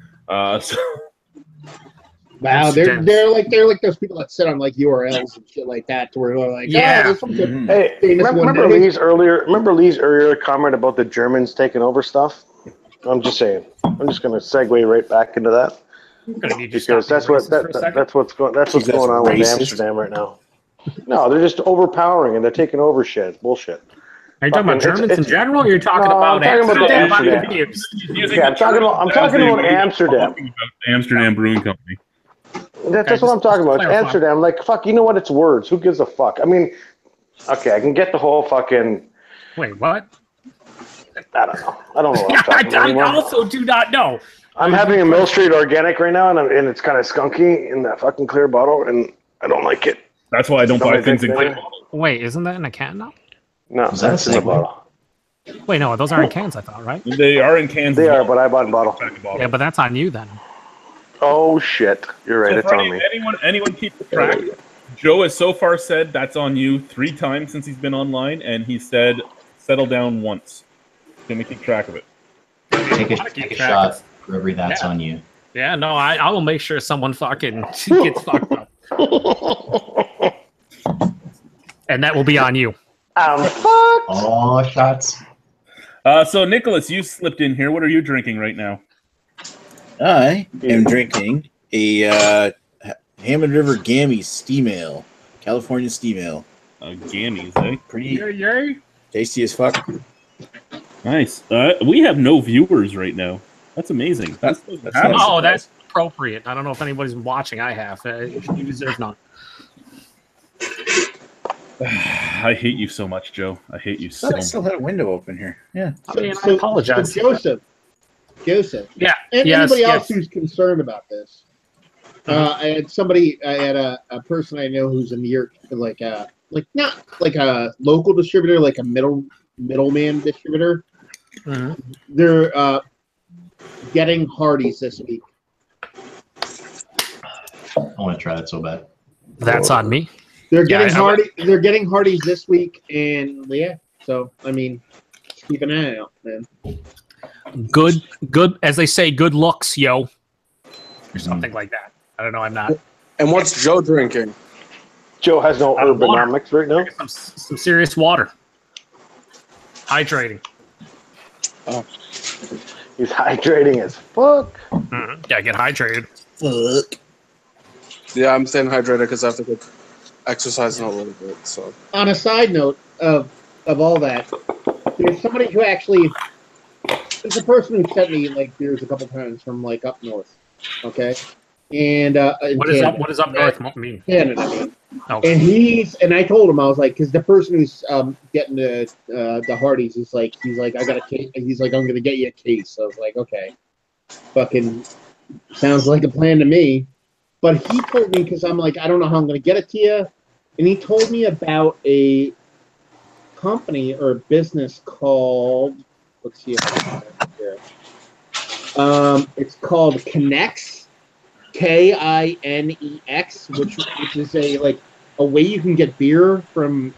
Wow, they're like those people that sit on like URLs and shit like that, to where they're like, yeah. Hey, remember Lee's earlier comment about the Germans taking over stuff? I'm just saying. I'm just going to segue right back into that because that's what's going on with Amsterdam right now. No, they're just overpowering and they're taking over shit. Bullshit. Are you talking about Germans in general? Or you're talking about Amsterdam? Yeah, I'm talking about Amsterdam. Amsterdam Brewing Company. That's what I'm talking about. It's Amsterdam. Like, fuck, you know what? It's words. Who gives a fuck? I mean, okay, I can get the whole fucking... Wait, what? I don't know. I don't know what I'm talking about anymore. I also do not know. I'm having a Mill Street Organic right now, and it's kind of skunky in that fucking clear bottle, and I don't like it. That's why I don't buy things in clear bottles. Wait, isn't that in a can now? No, that's in the bottle. Wait, no, those are in cans, I thought, right? They are in cans. They are, but I bought a bottle. Yeah, but that's on you then. Oh shit! You're right. It's on me. Anyone keep the track? Joe has so far said that's on you 3 times since he's been online, and he said settle down once. Gonna keep track of it. Take a shot for every that's on you. Yeah, no, I will make sure someone fucking gets fucked up, and that will be on you. I'm fucked. All shots. So Nikolas, you slipped in here. What are you drinking right now? I am drinking a Hammond River Gammy Steam Ale, California Steam Ale. Gammies, eh? Pretty tasty as fuck. Nice. We have no viewers right now. That's amazing. That's appropriate. I don't know if anybody's watching. I have. You deserve none. I hate you so much, Joe. I hate you so much. I still had a window open here. Yeah. I apologize. So Joseph. Yeah. And anybody else who's concerned about this. I had a person I know who's a near not like a local distributor, like a middleman distributor. Mm-hmm. They're getting Hardee's this week. I want to try that so bad. That's on me. They're getting They're getting Hardee's this week, and yeah. So I mean, keep an eye out, man. Good, as they say, good looks, yo. Or something like that. I don't know. I'm not. And what's Joe drinking? Joe has no Urbanomics right now. Some serious water. Hydrating. Oh. He's hydrating as fuck. Mm-hmm. Yeah, get hydrated. Fuck. Yeah, I'm staying hydrated because I have to go exercising a little bit. So. On a side note of all that, there's somebody who actually. There's a person who sent me like beers a couple times from like up north. Okay. And what does up north mean? Canada. Okay. And I told him, I was like, because the person who's getting the Hardee's is like, he's like, I got a case. He's like, I'm gonna get you a case. So I was like, okay, fucking sounds like a plan to me. But he told me, because I'm like, I don't know how I'm gonna get it to you, and he told me about a company or a business called, let's see if I can find it here. It's called Kinex, Kinex, which is a way you can get beer from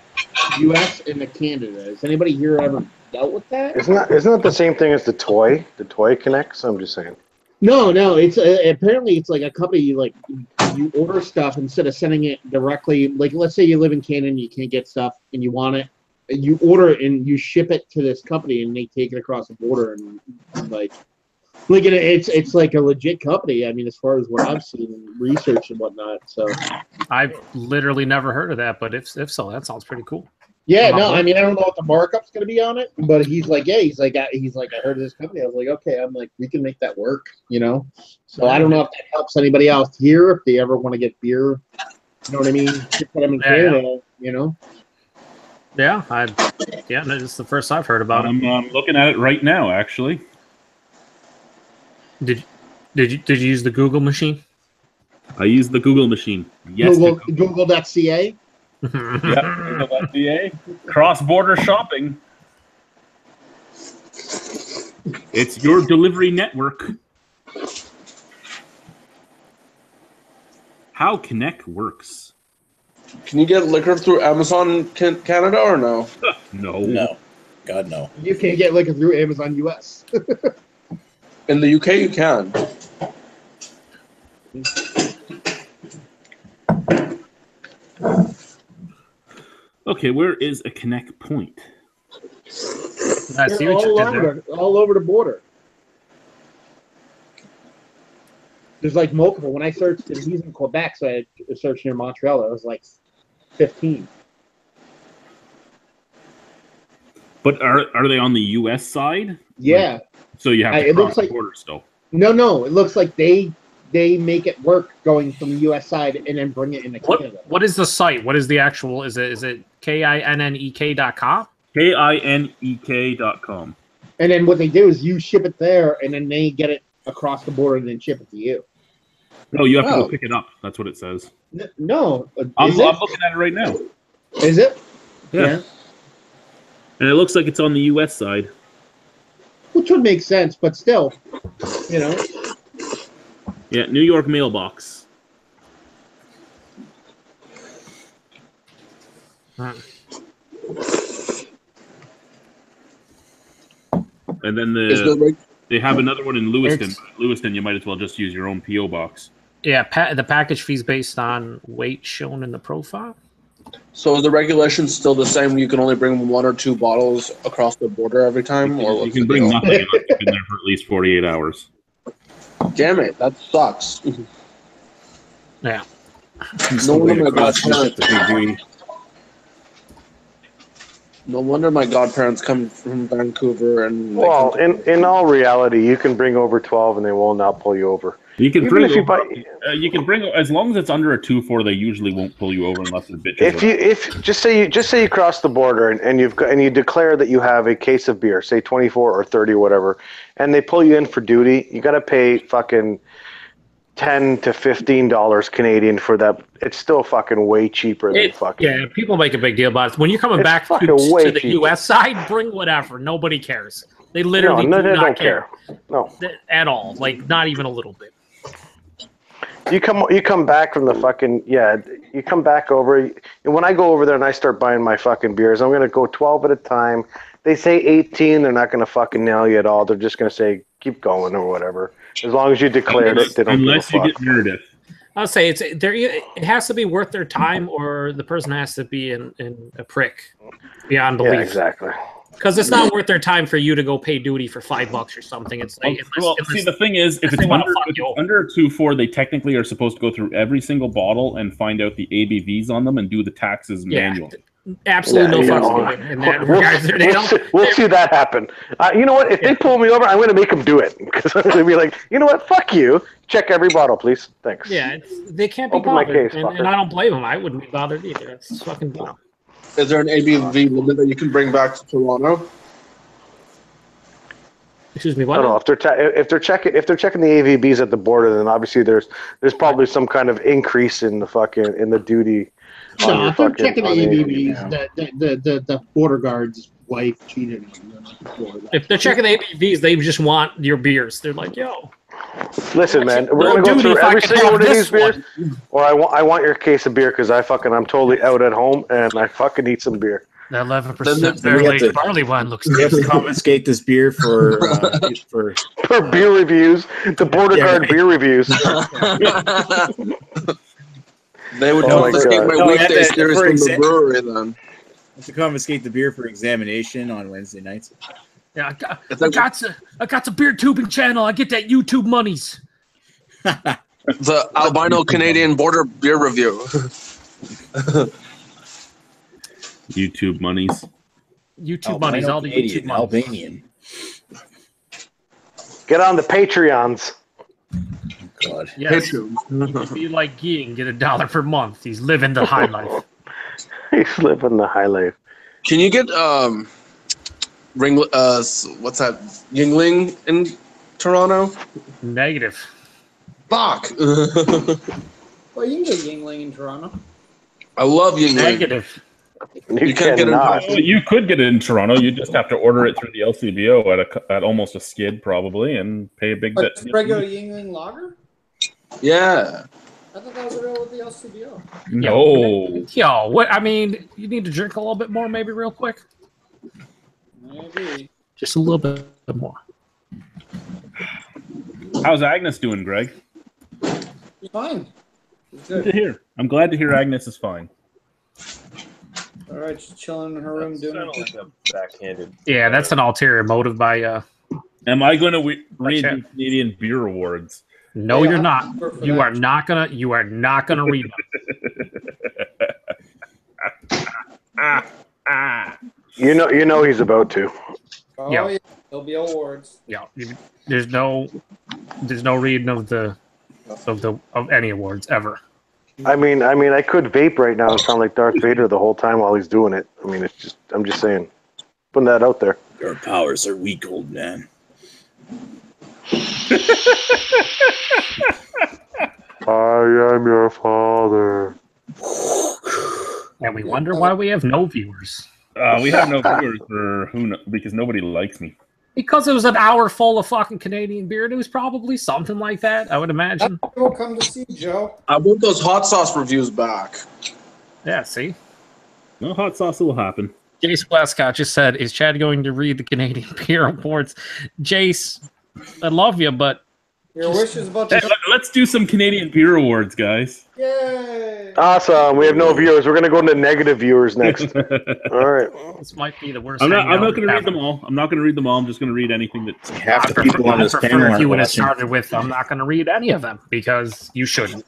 U.S. into Canada. Has anybody here ever dealt with that? Isn't that the same thing as the toy? The toy connects. I'm just saying. No. It's apparently it's like a company. You order stuff instead of sending it directly. Like, let's say you live in Canada and you can't get stuff and you want it. You order it and you ship it to this company and they take it across the border and it's like a legit company. I mean, as far as what I've seen in research and whatnot. So I've literally never heard of that, but if so, that sounds pretty cool. Yeah, no, I mean, I don't know what the markup's going to be on it, but he's like, I heard of this company. I was like, okay, I'm like, we can make that work, you know? So I don't know if that helps anybody else here, if they ever want to get beer, you know what I mean? Put them in Canada, you know? Yeah, this is the first I've heard about it. I'm looking at it right now, actually. Did you use the Google machine? I used the Google machine. Yes. Google.ca? Yeah, Google.ca. Cross-border shopping. It's your delivery network. How Connect works. Can you get liquor through Amazon Canada or no? No. God, no. You can't get liquor through Amazon US. In the UK, you can. Okay, where is a Connect point? I see what you did there. All over the border. There's like multiple. When I searched, and he's in Quebec, so I searched near Montreal. It was like 15. But are they on the U.S. side? Yeah. So you have to cross the border still. No. It looks like they make it work going from the U.S. side and then bring it into Canada. What is the site? What is the actual? Is it KINNEK.com? KINEK.com. And then what they do is you ship it there, and then they get it across the border and then ship it to you. No, you have to go pick it up. That's what it says. No. I'm looking at it right now. Is it? Yeah. And it looks like it's on the U.S. side. Which would make sense, but still, you know. Yeah, New York mailbox. And then they have another one in Lewiston. Lewiston, you might as well just use your own P.O. box. Yeah, the package fee is based on weight shown in the profile. So are the regulations still the same? You can only bring 1 or 2 bottles across the border every time? You can bring nothing unless you've been there for at least 48 hours. Damn it, that sucks. Yeah. No wonder my godparents come from Vancouver and. Well, in all reality, you can bring over 12 and they will not pull you over. You can bring as long as it's under a 2.4, they usually won't pull you over unless it's bitches. Just say you cross the border and you declare that you have a case of beer, say 24 or 30 or whatever, and they pull you in for duty, you got to pay fucking $10 to $15 Canadian for that. It's still fucking way cheaper than fucking. Yeah, people make a big deal about it. When you're coming back to the U.S. side, bring whatever. Nobody cares. They literally do not care. No, at all. Like not even a little bit. You come back from the fucking you come back over, and when I go over there and I start buying my fucking beers, I'm gonna go 12 at a time. They say 18, they're not gonna fucking nail you at all. They're just gonna say keep going or whatever. As long as you declared it, they don't unless you get Meredith. I'll say it has to be worth their time, or the person has to be in a prick beyond belief. Yeah, exactly. Because it's not worth their time for you to go pay duty for $5 or something. It's like see, the thing is, if it's under a 2.4, they technically are supposed to go through every single bottle and find out the ABVs on them and do the taxes manually. Absolutely no fucks in that regard. We'll see that happen. You know what? If they pull me over, I'm going to make them do it because I'm going to be like, you know what? Fuck you. Check every bottle, please. Thanks. Yeah, they can't be Open bothered, my case, and I don't blame them. I wouldn't be bothered either. It's fucking dumb. Is there an ABV limit that you can bring back to Toronto? Excuse me, I what? don't know if they're checking the AVBs at the border, then obviously there's probably some kind of increase in the duty. No, if they're checking the ABVs, the border guard's wife cheated on them before. If they're checking the ABVs, they just want your beers. They're like, yo. Listen, man, we're gonna go through every single one of these beers, or I want your case of beer because I'm totally out at home and I fucking need some beer. The 11% barrel barley wine looks. We have to confiscate this beer for beer reviews. The border guard beer reviews. They would confiscate my weekday series from the brewery then. To confiscate the beer for examination on Wednesday nights. Yeah, I got the beer tubing channel. I get that YouTube monies. The Albino Canadian border beer review. YouTube monies. YouTube monies. All the YouTube monies. Albanian. Get on the Patreons. God. Yes. If you like geeing, get $1 per month. He's living the high life. He's living the high life. Can you get what's that? Yingling in Toronto? Negative. Fuck. Well, you can get Yingling in Toronto. I love Yingling. Negative. You can't get it. You could get it in Toronto. You just have to order it through the LCBO at almost a skid probably, and pay a big. Regular Yingling lager. Yeah. I thought that was real with the LCBO. No. Yo, what? I mean, you need to drink a little bit more, maybe real quick. Maybe. Just a little bit more. How's Agnes doing, Greg? She's fine. She's Good to hear. I'm glad to hear Agnes is fine. All right, she's chilling in her room doing like a backhanded. Yeah, that's an ulterior motive by. Am I going to read the Canadian Beer Awards? No, you're not. You are not gonna. You are not gonna read them. You know he's about to. Oh yeah, there'll be awards. Yeah, there's no reading of any awards ever. I mean, I could vape right now and sound like Darth Vader the whole time while he's doing it. I mean, I'm just saying, putting that out there. Your powers are weak, old man. I am your father. And we wonder why we have no viewers. We have no viewers because nobody likes me. Because it was an hour full of fucking Canadian beer. It was probably something like that, I would imagine. People come to see Joe. I want those hot sauce reviews back. Yeah, see? No hot sauce will happen. Jace Westcott just said, is Chad going to read the Canadian Beer Awards? Jace, I love you, but... Your wish is about to... Hey, let's do some Canadian Beer Awards, guys. Yay! Awesome. We have no viewers. We're going to go into negative viewers next. All right. This might be the worst. I'm not going to read them all. I'm not going to read them all. I'm just going to read anything that... Half the people on this panel if you would have watching. started with, I'm not going to read any of them, because you shouldn't.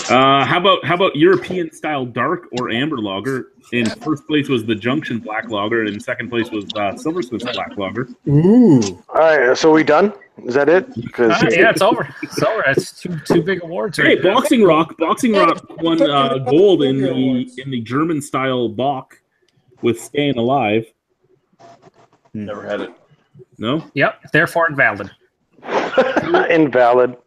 How about European style dark or amber lager? In first place was the Junction Black Lager, and in second place was Silversmith's Black Lager. Ooh. All right. So we done? Is that it? Yeah, it's over. It's over. It's two big awards. Hey, Boxing Rock won gold in the German style Bock with Staying Alive. Never had it. No. Yep. Therefore invalid. Invalid.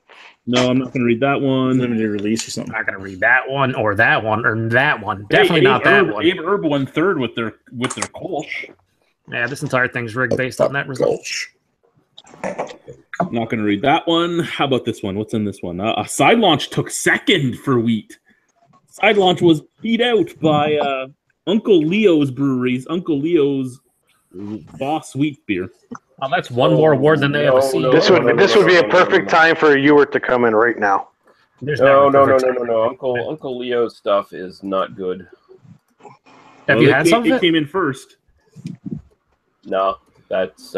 No, I'm not going to read that one. Limited release or something. I'm not going to read that one or that one or that one. Definitely not that one. Abe Herb won third with their Kolsch. Yeah, this entire thing's rigged based on that result. I'm not going to read that one. How about this one? What's in this one? Side Launch took second for wheat. Side Launch was beat out by Uncle Leo's Breweries, Uncle Leo's Boss Wheat Beer. Oh, that's one more award than they ever seen. This would be a perfect time for a Ewart to come in right now. No. Uncle Leo's stuff is not good. Have you had some of it? it? It came in first. No, that's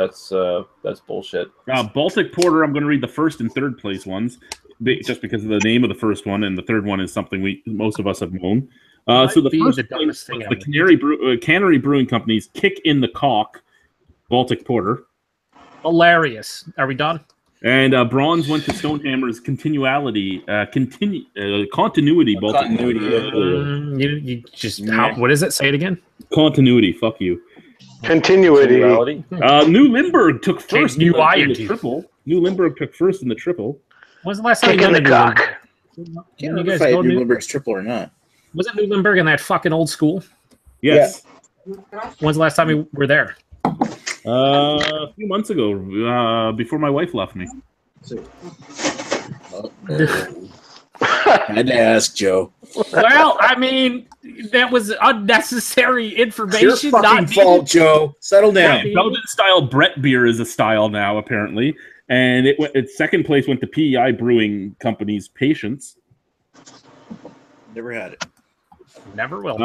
bullshit. Baltic Porter, I'm going to read the first and third place ones, just because of the name of the first one, and the third one is something most of us have known. So the first thing was the Cannery Brewing Company's Kick in the Cock Baltic Porter. Hilarious. Are we done? And bronze went to Stonehammer's Continuity Baltic. You just what is it? Say it again. Continuity. Fuck you. Continuity. New Limburg took first in the T. triple. New Limburg took first in the triple. When's the last time Kick you in been the to New cock. Limburg? Can't remember if I had New Limburg's triple or not. Was it New Limburg in that fucking old school? Yes. When's the last time you were there? A few months ago, before my wife left me. Had to ask Joe. Well, I mean, that was unnecessary information. It's your fucking fault, Joe. Settle down. Belgian style Brett beer is a style now, apparently, and its second place went to PEI Brewing Company's Patience. Never had it. Never will.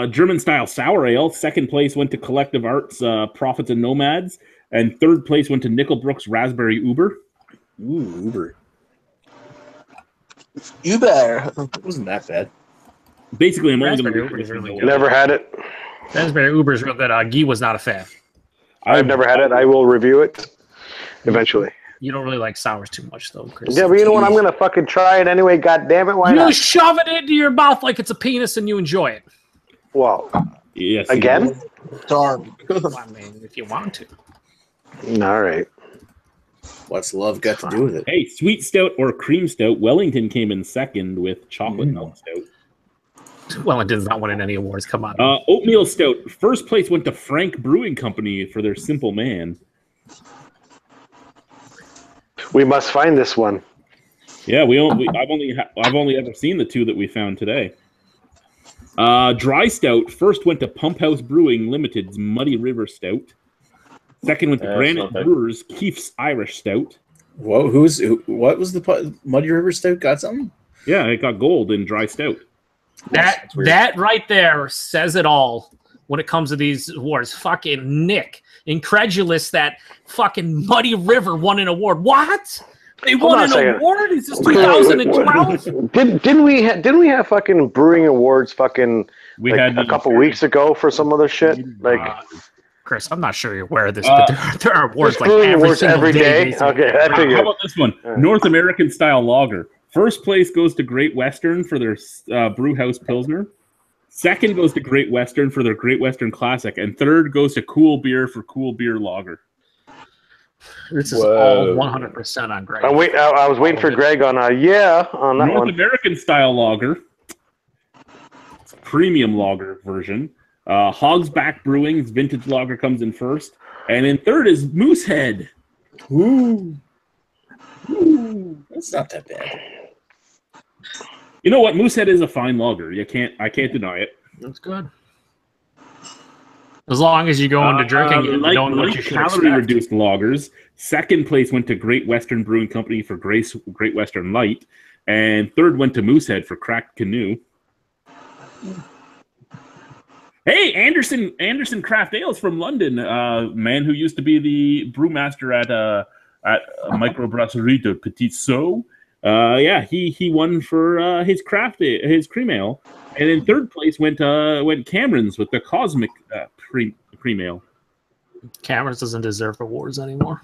German style sour ale. Second place went to Collective Arts Prophets and Nomads, and third place went to Nickelbrook's Raspberry Uber. Ooh, Uber. Uber. It wasn't that bad. Basically, I'm only Raspberry going Uber is really to good. Never had it. Raspberry Uber is real good. Guy was not a fan. I've never had it. I will review it eventually. You don't really like sours too much, though, Chris. Yeah, but you know what? I'm gonna fucking try it anyway. God damn it! Why You not? shove it into your mouth like it's a penis and you enjoy it. Well, yes. again? Darn. I mean, if you want to. All right. What's love got to do with it? Hey, sweet stout or cream stout. Wellington came in second with chocolate milk stout. Wellington's not winning any awards. Come on. Oatmeal stout. First place went to Frank Brewing Company for their Simple Man. We must find this one. Yeah, I've only ever seen the two that we found today. Dry stout. First went to Pump House Brewing Limited's Muddy River Stout. Second went to Granite Brewers Keefe's Irish Stout. Whoa, what was the Muddy River Stout? Got something? Yeah, it got gold in dry stout. That right there says it all when it comes to these awards. Fucking Nick, incredulous that fucking Muddy River won an award. What? They won an award? Is this 2012? Didn't we have fucking brewing awards fucking had a couple weeks ago for some other shit? Chris, I'm not sure you're aware of this, but there are awards like every day. Okay, that's how about this one? North American style lager. First place goes to Great Western for their Brew House Pilsner. Second goes to Great Western for their Great Western Classic, and third goes to Cool Beer for Cool Beer Lager. This is all 100% on Greg. I was waiting for Greg on that North one. North American style lager. It's a premium lager version. Hogsback Brewing's vintage lager comes in first, and in third is Moosehead. Ooh, that's not that bad. You know what? Moosehead is a fine lager. I can't deny it. That's good. As long as you go into drinking, you don't know what you should calorie expect. reduced lagers. Second place went to Great Western Brewing Company for Great Western Light, and third went to Moosehead for Cracked Canoe. Hey, Anderson Craft Ales from London, man who used to be the brewmaster at Microbrasserie de Petit Sceau. He won for his cream ale, and in third place went Cameron's with the Cosmic cream ale. Cameron's doesn't deserve awards anymore.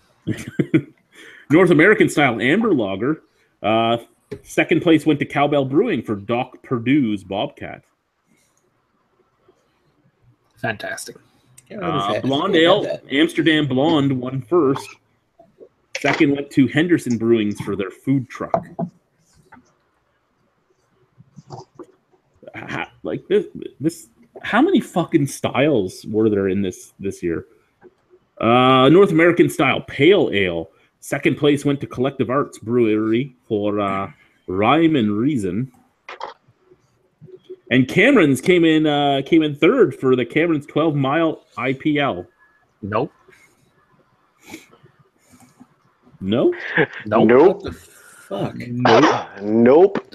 North American style amber lager. Second place went to Cowbell Brewing for Doc Perdue's Bobcat. Fantastic. Blonde ale, Amsterdam Blonde won first. Second went to Henderson Brewings for their food truck. Like this, how many fucking styles were there in this year? North American style pale ale. Second place went to Collective Arts Brewery for Rhyme and Reason. And Cameron's came in third for the Cameron's 12 Mile IPL. Nope. No? Nope. Fuck. Nope.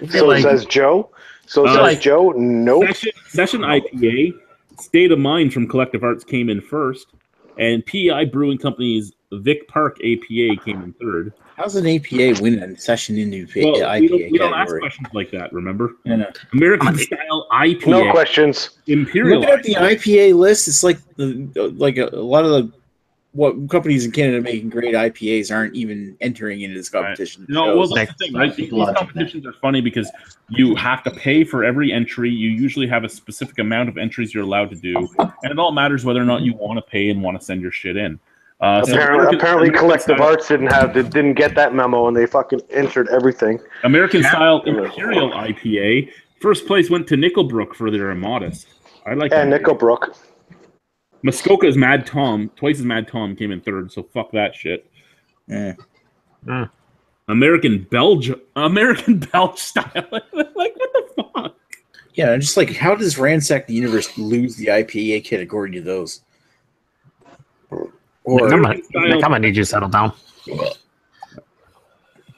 So says Joe. Joe. Nope. Session IPA. State of Mind from Collective Arts came in first. And PEI Brewing Company's Vic Park APA came in third. How's an APA win a session into IPA? We don't ask questions like that, remember? No. American style IPA. No questions. Imperial. Looking at the IPA list, it's like a lot of the what companies in Canada making great IPAs aren't even entering into this competition. Right. No, well, that's the thing, right? These competitions are funny because you have to pay for every entry. You usually have a specific amount of entries you're allowed to do, and it all matters whether or not you want to pay and want to send your shit in. Apparently, Collective Arts didn't get that memo, and they fucking entered everything. American Style Imperial IPA. First place went to Nickelbrook for their Immodest. I like that. Nickelbrook. Muskoka's Mad Tom, twice as Mad Tom, came in third, so fuck that shit. Yeah. American Belge style. Like, what the fuck? Yeah, I'm just like, how does Ransack the Universe lose the IPA category to those? Or I'm gonna need you to settle down.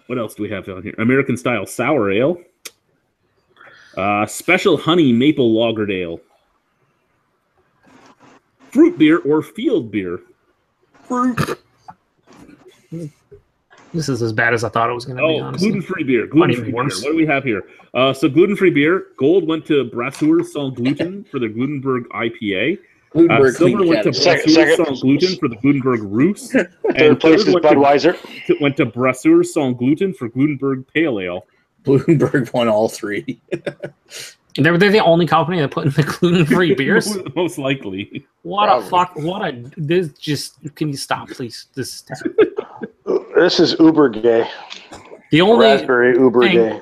What else do we have down here? American Style Sour Ale. Special Honey Maple Lagered Ale. Fruit beer or field beer? Fruit. This is as bad as I thought it was going to be. Honestly. Gluten-free beer. Gluten-free beer. What do we have here? So gluten-free beer. Gold went to Brasseur Sans Gluten for their Glutenberg IPA. Silver went to Brasseur Sans Gluten for the Glutenberg Roos. Third place is Budweiser. Went to Brasseur Sans Gluten for Glutenberg Pale Ale. Glutenberg won all three. They're the only company that put in the gluten-free beers? Most likely. What a fuck. This just, can you stop, please? This is uber gay. The only raspberry uber gay.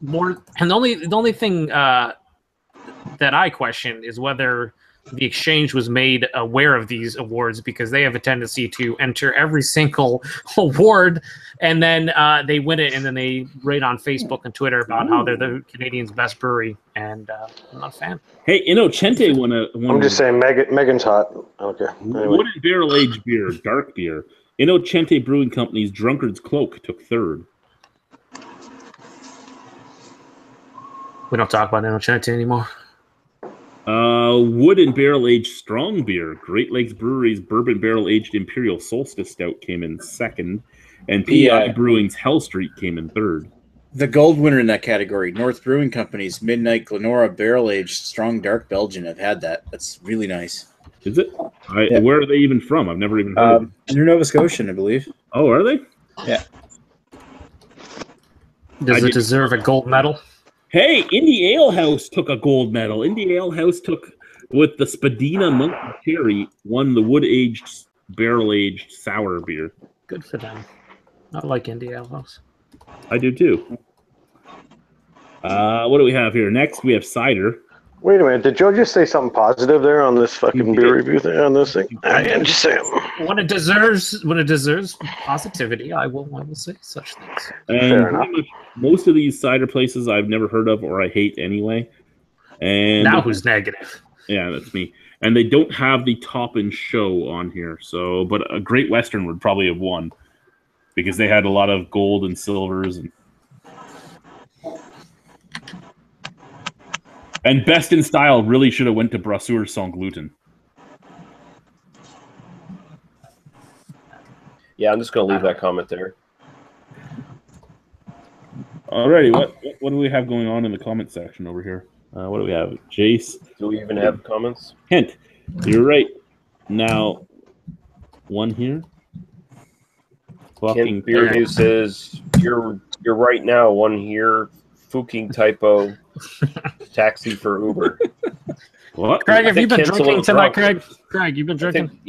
The only thing that I question is whether the exchange was made aware of these awards, because they have a tendency to enter every single award and then they win it, and then they write on Facebook and Twitter about how they're the Canadians' best brewery, and I'm not a fan. Hey, Innocente won I'm just saying Megan's hot. Okay. Anyway. Wooden barrel-aged beer, dark beer. Innocente Brewing Company's Drunkard's Cloak took third. We don't talk about Innocente anymore. Wood and barrel-aged strong beer. Great Lakes Brewery's Bourbon Barrel-Aged Imperial Solstice Stout came in second, and PI Brewing's Hell Street came in third. The gold winner in that category, North Brewing Company's Midnight Glenora Barrel-Aged Strong Dark Belgian. I've had that. That's really nice. Is it? Where are they even from? I've never even heard of them. They're Nova Scotian, I believe. Oh, are they? Yeah. Does it deserve a gold medal? Hey, Indie Ale House took a gold medal. Indie Ale House took, with the Spadina Monkey Cherry, won the wood-aged, barrel-aged sour beer. Good for them. I like Indie Ale House. I do too. What do we have here? Next, we have cider. Wait a minute. Did Joe just say something positive there on this fucking beer review thing on this thing? I'm just saying. When it deserves positivity, I will say such things. And pretty much most of these cider places I've never heard of or I hate anyway. And now who's negative? Yeah, that's me. And they don't have the top and show on here. So, but a Great Western would probably have won because they had a lot of gold and silvers and Best in Style really should have went to Brasseur Sans Gluten. Yeah, I'm just going to leave that comment there. Alrighty, what do we have going on in the comment section over here? What do we have? Jace. Do we even have comments? Hint. You're right. Now, one here. Kent Beer News says, you're right now, one here. Fuking typo. Taxi for Uber. What? Craig, have you been drinking tonight, Craig? Craig, you've been drinking?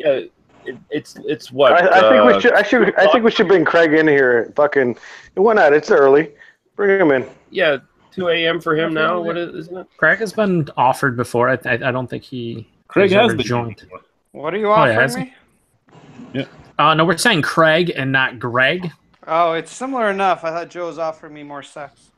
It's what? I think we should bring Craig in here. Fucking, why not? It's early. Bring him in. Yeah, 2 a.m. for him now. What isn't it? Craig has been offered before. I don't think he. Craig has been joined. What are you offering me? Yeah. No, we're saying Craig and not Greg. Oh, it's similar enough. I thought Joe was offering me more sex.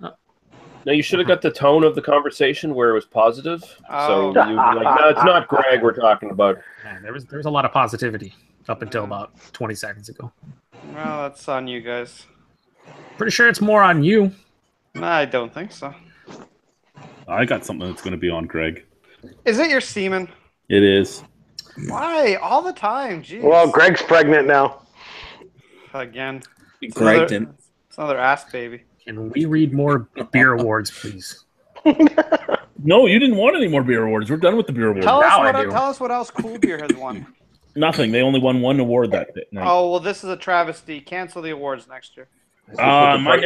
No, you should have got the tone of the conversation where it was positive. Oh. So you'd be like, no, it's not Greg we're talking about. Man, there was a lot of positivity up until about 20 seconds ago. Well, that's on you guys. Pretty sure it's more on you. No, I don't think so. I got something that's going to be on Greg. Is it your semen? It is. Why? All the time. Jeez. Well, Greg's pregnant now. Again. It's Another ass baby. Can we read more beer awards, please? No, you didn't want any more beer awards. We're done with the beer awards. Tell us what else cool beer has won. Nothing. They only won one award that night. Oh well, this is a travesty. Cancel the awards next year. My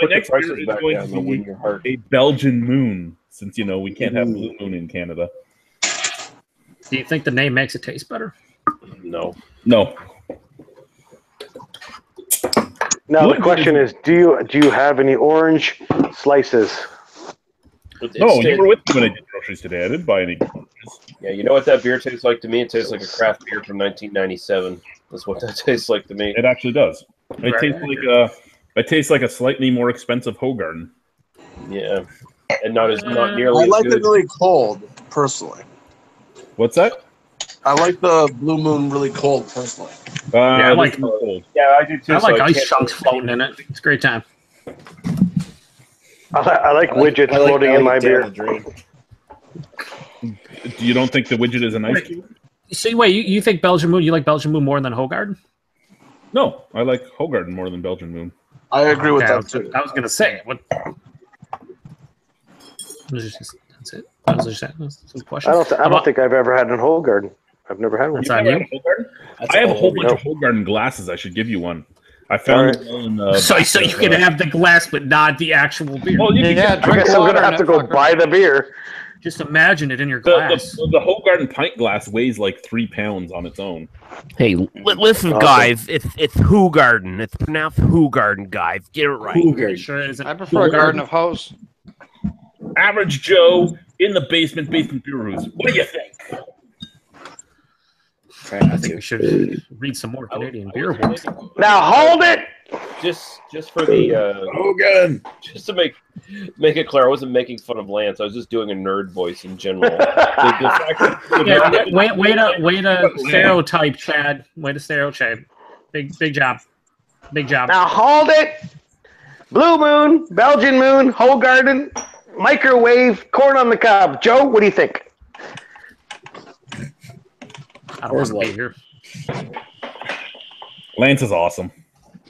next prices beer is back going down, to they'll win be your heart. a Belgian Moon, since we can't have Blue Moon in Canada. Do you think the name makes it taste better? No. No. Now the question is, do you have any orange slices? No, you were with me when I did groceries today. I didn't buy any oranges. Yeah, you know what that beer tastes like to me? It tastes like a craft beer from 1997. That's what that tastes like to me. It actually does. It tastes like a slightly more expensive Hoegaarden. Yeah, and not nearly. I like as good. it really cold, personally. What's that? I like the Blue Moon really cold, personally. I like cold. Yeah, I do too. I like so ice chunks floating in it. It's a great time. I like widgets floating in my beer. You don't think the widget is a nice cube? So wait, you think Belgian Moon? You like Belgian Moon more than Hoegaarden? No, I like Hoegaarden more than Belgian Moon. I agree with that too. I was gonna say what. That's it. That was just a question. I don't think I've ever had an Hoegaarden. I've never had one. That's on you. I have a whole bunch of Hoegaarden glasses. I should give you one. I found one. So you can have the glass, but not the actual beer. Well, I guess I'm gonna have to go buy the beer. Just imagine it in your glass. The Hoegaarden pint glass weighs like 3 pounds on its own. Hey, listen, guys. It's Hoegaarden. It's pronounced Hoegaarden, guys. Get it right. Sure isn't. I prefer a Garden of Hose. Average Joe in the basement beer rooms. What do you think? I think we should read some more Canadian beer awards. Now hold it. Just for the Hogan. Just to make it clear, I wasn't making fun of Lance. I was just doing a nerd voice in general. Way to stereotype, Chad. Way to stereotype. Big job. Big job. Now hold it. Blue Moon, Belgian Moon, Hoegaarden, microwave, corn on the cob. Joe, what do you think? I don't want to be here. Lance is awesome.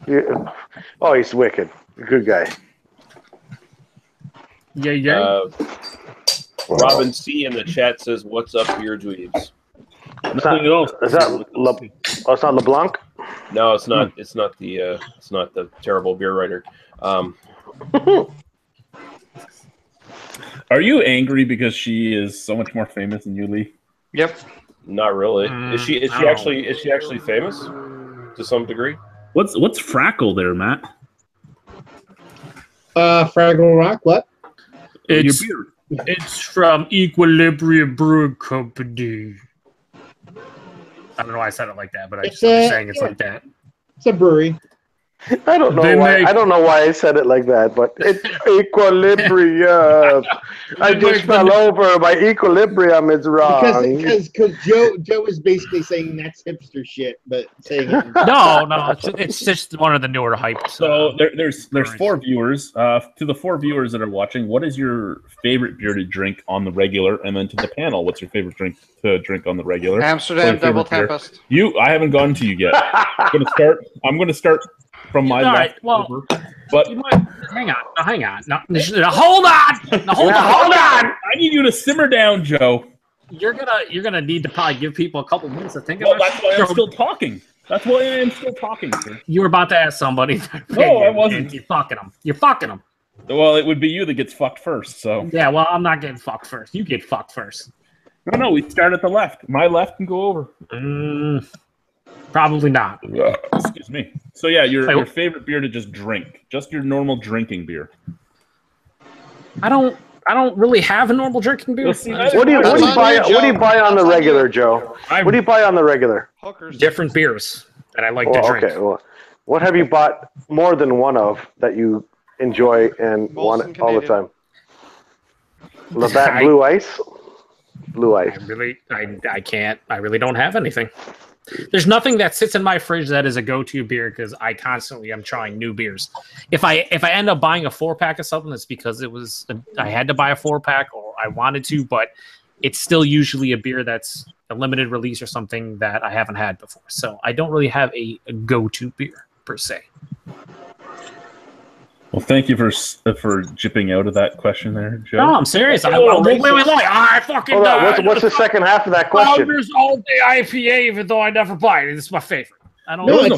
Yeah. Oh, he's wicked. Good guy. Yeah. Robin C in the chat says, "What's up, beer dweebs?" Nothing at all. Is that it's not LeBlanc? No, it's not. It's not the terrible beer writer. Are you angry because she is so much more famous than you, Lee? Yep. Not really. Is she actually famous to some degree? What's Frackle there, Matt? Fraggle Rock. What? It's from Equilibrium Brewing Company. I don't know why I said it like that, but I'm just saying it's like that. It's a brewery. I don't know why. I don't know why I said it like that, but it's equilibrium. I just fell over. My equilibrium is wrong. Because Joe is basically saying that's hipster shit, but saying it. No, it's just one of the newer hypes. So there's 4 viewers. To the 4 viewers that are watching, what is your favorite beer to drink on the regular? And then to the panel, what's your favorite drink to drink on the regular? Amsterdam Double Tempest. I haven't gone to you yet. I'm gonna start from my left. Well, but hang on. Hold on. I need you to simmer down, Joe. You're gonna need to probably give people a couple minutes to think about it. Well, that's why I'm still talking. That's why I'm still talking, sir. You were about to ask somebody. No, I wasn't. You're fucking them. Well, it would be you that gets fucked first. So yeah. Well, I'm not getting fucked first. You get fucked first. No. We start at the left. My left can go over. Probably not. Excuse me. So yeah, your favorite beer to just drink, just your normal drinking beer. I don't really have a normal drinking beer. What do you buy on the regular, Joe? What do you buy on the regular? Hookers. Different beers that I like to drink. Okay. Well, what have you bought more than one of that you enjoy and want all the time? Labatt Blue Ice. Blue Ice. I can't. I really don't have anything. There's nothing that sits in my fridge that is a go-to beer because I constantly am trying new beers. If I end up buying a 4-pack of something, it's because I had to buy a 4-pack or I wanted to, but it's still usually a beer that's a limited release or something that I haven't had before. So I don't really have a go-to beer per se. Well, thank you for jipping out of that question there, Joe. No, I'm serious. Wait. I fucking. Hold on. What's the second half of that question? Founders all day IPA, even though I never buy it. This is my favorite. I don't. No, know.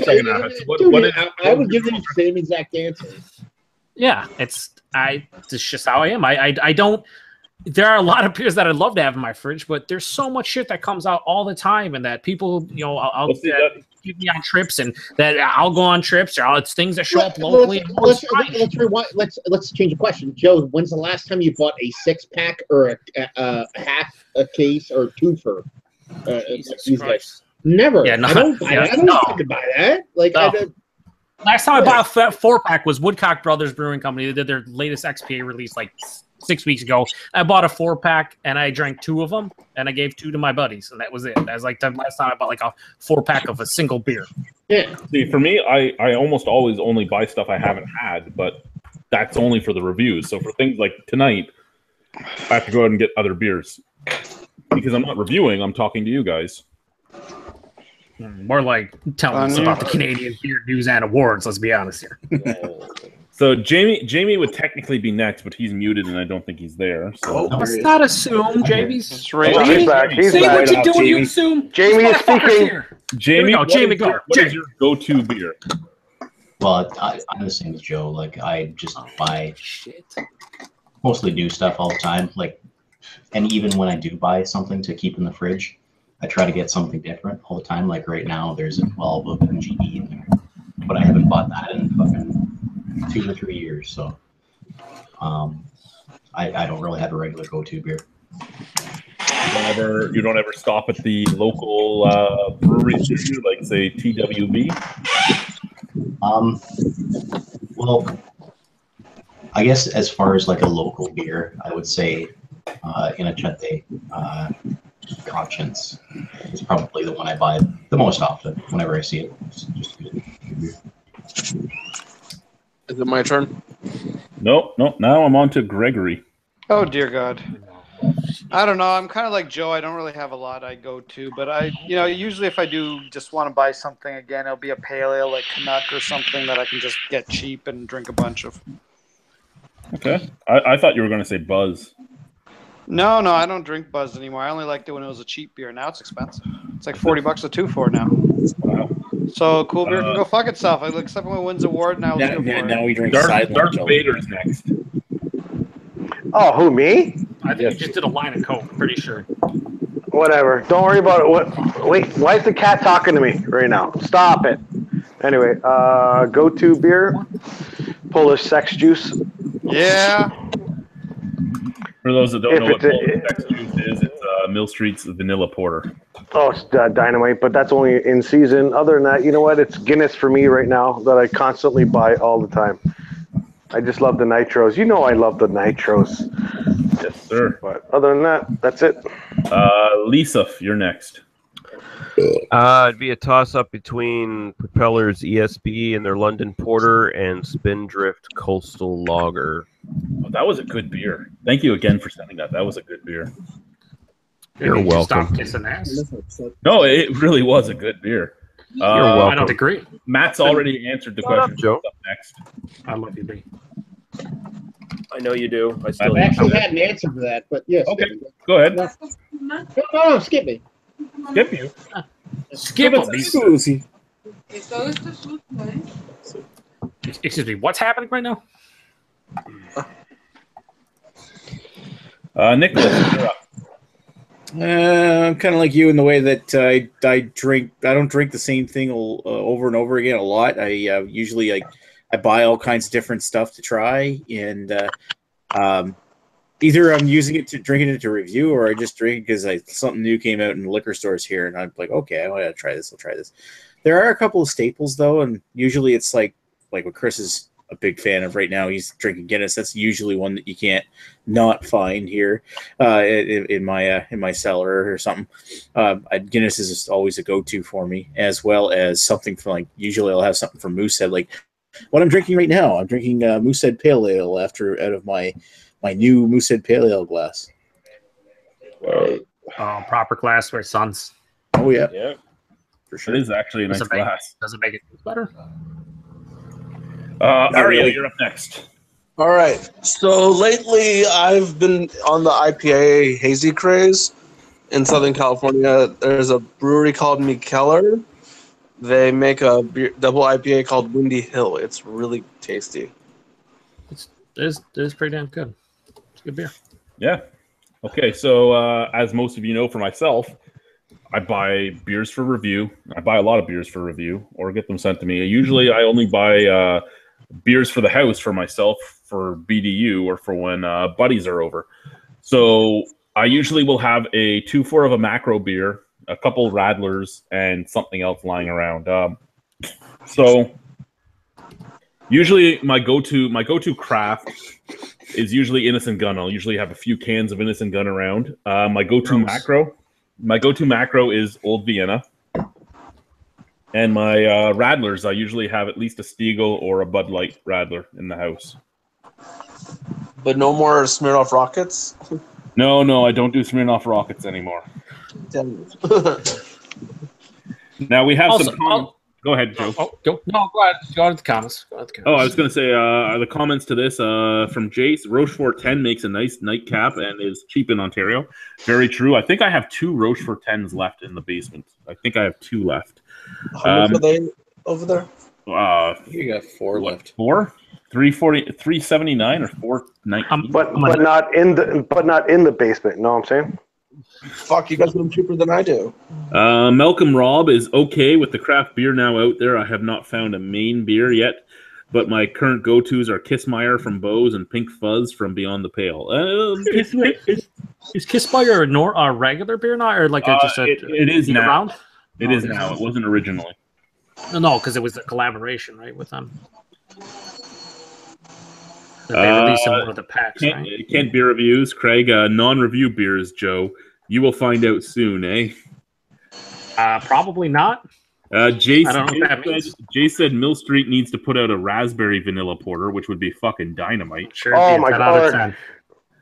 I would give them the same exact answer. Yeah, it's just how I am. I don't. There are a lot of beers that I'd love to have in my fridge, but there's so much shit that comes out all the time, and that people, I'll give me on trips, and that I'll go on trips, or it's things that show up locally. Let's rewind. Let's change the question, Joe. When's the last time you bought a 6-pack or a half a case or twofer? These guys? Never. Yeah, no, I don't fucking buy that. Like no. Last time I bought a 4-pack was Woodcock Brothers Brewing Company. They did their latest XPA release like 6 weeks ago. I bought a 4-pack and I drank 2 of them, and I gave 2 to my buddies, and that was it. That was like the last time I bought like a 4-pack of a single beer. Yeah. See, for me, I almost always only buy stuff I haven't had, but that's only for the reviews. So for things like tonight, I have to go out and get other beers because I'm not reviewing. I'm talking to you guys. More like telling us about the Canadian Beer News and Awards. Let's be honest here. So Jamie would technically be next, but he's muted, and I don't think he's there. So let's not assume Jamie's. He's back. Say what you're doing. You assume. Jamie is speaking. Jamie, Jamie, go. What is your go-to beer? Well, I'm the same as Joe. Like I just buy mostly new stuff all the time. Like, and even when I do buy something to keep in the fridge, I try to get something different all the time. Like right now, there's a 12 of MGB in there, but I haven't bought that in fucking 2 or 3 years. So, I don't really have a regular go-to beer. You don't ever stop at the local brewery, like say TWB. Well, I guess as far as like a local beer, I would say Inachete Conscience is probably the one I buy the most often whenever I see it. It's just good beer. Is it my turn? Nope. Now I'm on to Gregory. Oh, dear God. I don't know. I'm kind of like Joe. I don't really have a lot I go to, but usually if I do just want to buy something again, it'll be a pale ale like Canuck or something that I can just get cheap and drink a bunch of. Okay. I thought you were going to say Buzz. No, I don't drink Buzz anymore. I only liked it when it was a cheap beer. Now it's expensive. It's like $40 a 2 for now. Wow. So cool beer can go fuck itself. Except when it wins award. Now we drink Darth Vader's next. Oh, who, me? I think you just did a line of coke. I'm pretty sure. Whatever. Don't worry about it. Wait, why is the cat talking to me right now? Stop it. Anyway, go-to beer, Polish sex juice. Yeah. For those that don't know what Polish sex juice is, it's Mill Street's Vanilla Porter. Oh, it's dynamite, but that's only in season. Other than that, you know what? It's Guinness for me right now that I constantly buy all the time. I just love the nitros. You know I love the nitros. Yes, sir. But other than that, that's it. Lisa, you're next. It'd be a toss-up between Propeller's ESB and their London Porter and Spindrift Coastal Lager. Oh, that was a good beer. Thank you again for sending that. That was a good beer. You're welcome. Stop kissing ass. No, it really was a good beer. You're welcome. I don't agree. Matt's already answered the question. Joe. What's up next? I love you, B. I know you do. I actually had an answer for that, but yes. Okay, go ahead. No, skip me. Skip you. Skip it. Excuse me. What's happening right now? Nikolas, you're up. I'm kind of like you in the way that I drink. I don't drink the same thing over and over again a lot. I usually I buy all kinds of different stuff to try, and either I'm using it to drinking it to review, or I just drink because something new came out in the liquor stores here, and I'm like, okay, I want to try this. I'll try this. There are a couple of staples though, and usually it's like what Chris is a big fan of right now. He's drinking Guinness. That's usually one that you can't not find here in my cellar or something. Guinness is just always a go-to for me, as well as something from usually I'll have something from Moosehead. Like what I'm drinking right now, I'm drinking Moosehead Pale Ale out of my new Moosehead Pale Ale glass. Proper glass for Sons. Oh yeah, yeah, for sure. It is actually a nice glass. Does it make it better? Aria, you're up next. All right. So lately, I've been on the IPA hazy craze in Southern California. There's a brewery called Nikolas. They make a double IPA called Windy Hill. It's really tasty. It is pretty damn good. It's a good beer. Yeah. Okay, so as most of you know, for myself, I buy beers for review. I buy a lot of beers for review or get them sent to me. Usually I only buy beers for the house for myself for BDU or for when buddies are over. So I usually will have a 2-4 of a macro beer, a couple radlers, and something else lying around. So usually my go-to craft is usually Innocent Gun. I'll usually have a few cans of Innocent Gun around. My go-to macro is Old Vienna. And my radlers, I usually have at least a Stiegel or a Bud Light radler in the house. But no more Smirnoff Rockets? No, I don't do Smirnoff Rockets anymore. Now we have Also, some comments. Go ahead, Joe. Go ahead. Go to the comments. Oh, I was going to say the comments to this from Jace. Rochefort 10 makes a nice nightcap and is cheap in Ontario. Very true. I think I have 2 Rochefort 10s left in the basement. I think I have 2 left. How much are they over there? You got 4 left. 4? 340, 379 or 419. But not in the basement. You know what I'm saying? Fuck, you guys get them cheaper than I do. Malcolm Robb is okay with the craft beer now out there. I have not found a main beer yet, but my current go-tos are Kissmeyer from Bose and Pink Fuzz from Beyond the Pale. Is Kissmeyer a regular beer now, or like it is now? Around? It is now. It wasn't originally. No, because it was a collaboration, right, with them. That they released in one of the packs, right? Kent Beer Reviews. Craig, non-review beers, Joe. You will find out soon, eh? Probably not. Jay said Mill Street needs to put out a raspberry vanilla porter, which would be fucking dynamite. Sure. Oh my god.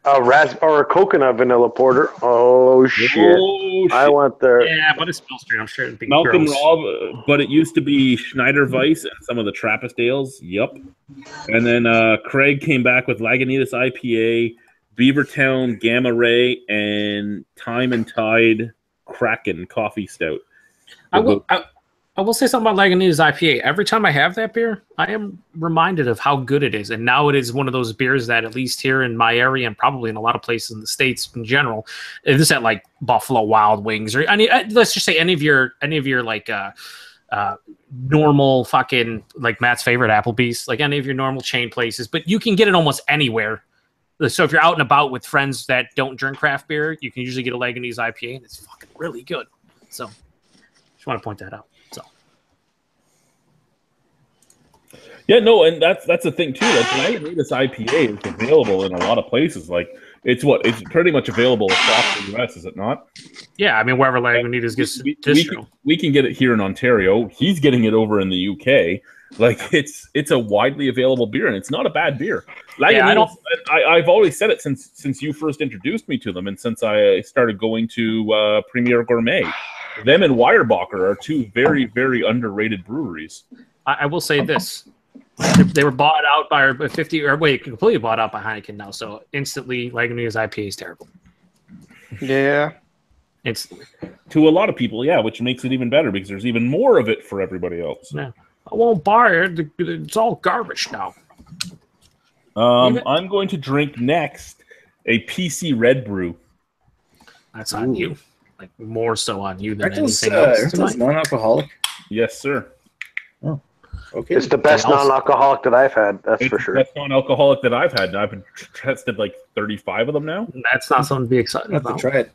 Or a coconut vanilla porter. Oh shit. I went there. Yeah, but it's Mill Street. I'm sure it'd be Malcolm gross. Robb, but it used to be Schneider Weiss and some of the Trappist ales. Yup. And then Craig came back with Lagunitas IPA, Beavertown Gamma Ray, and Time and Tide Kraken Coffee Stout. I will say something about Lagunitas IPA. Every time I have that beer, I am reminded of how good it is. And now it is one of those beers that, at least here in my area and probably in a lot of places in the States in general, this at like Buffalo Wild Wings or let's just say any of your like normal fucking, like Matt's favorite, Applebee's, like any of your normal chain places. But you can get it almost anywhere. So if you're out and about with friends that don't drink craft beer, you can usually get a Lagunitas IPA, and it's fucking really good. So just want to point that out. Yeah, no, and that's the thing too. Like Lagunitas IPA is available in a lot of places. Like it's pretty much available across the US, is it not? Yeah, I mean wherever Lagunitas gets distro. We can get it here in Ontario. He's getting it over in the UK. Like it's a widely available beer, and it's not a bad beer. Lagunitas, I've always said it since you first introduced me to them, and since I started going to Premier Gourmet. Them and Weyerbacher are 2 very, very underrated breweries. I will say this. They were bought out by 50, or wait, completely bought out by Heineken now. So instantly, Lagunitas IPA is terrible. Yeah. Instantly. To a lot of people, yeah, which makes it even better because there's even more of it for everybody else. Yeah. I won't buy it. It's all garbage now. I'm going to drink next a PC Red Brew. That's on you. Like more so on you than anything else. It's non-alcoholic. Yes, sir. Oh, okay. It's the best non-alcoholic that I've had. That's for sure. It's the best non-alcoholic that I've had. I've been tested like 35 of them now. That's not something to be excited about. I have to try it.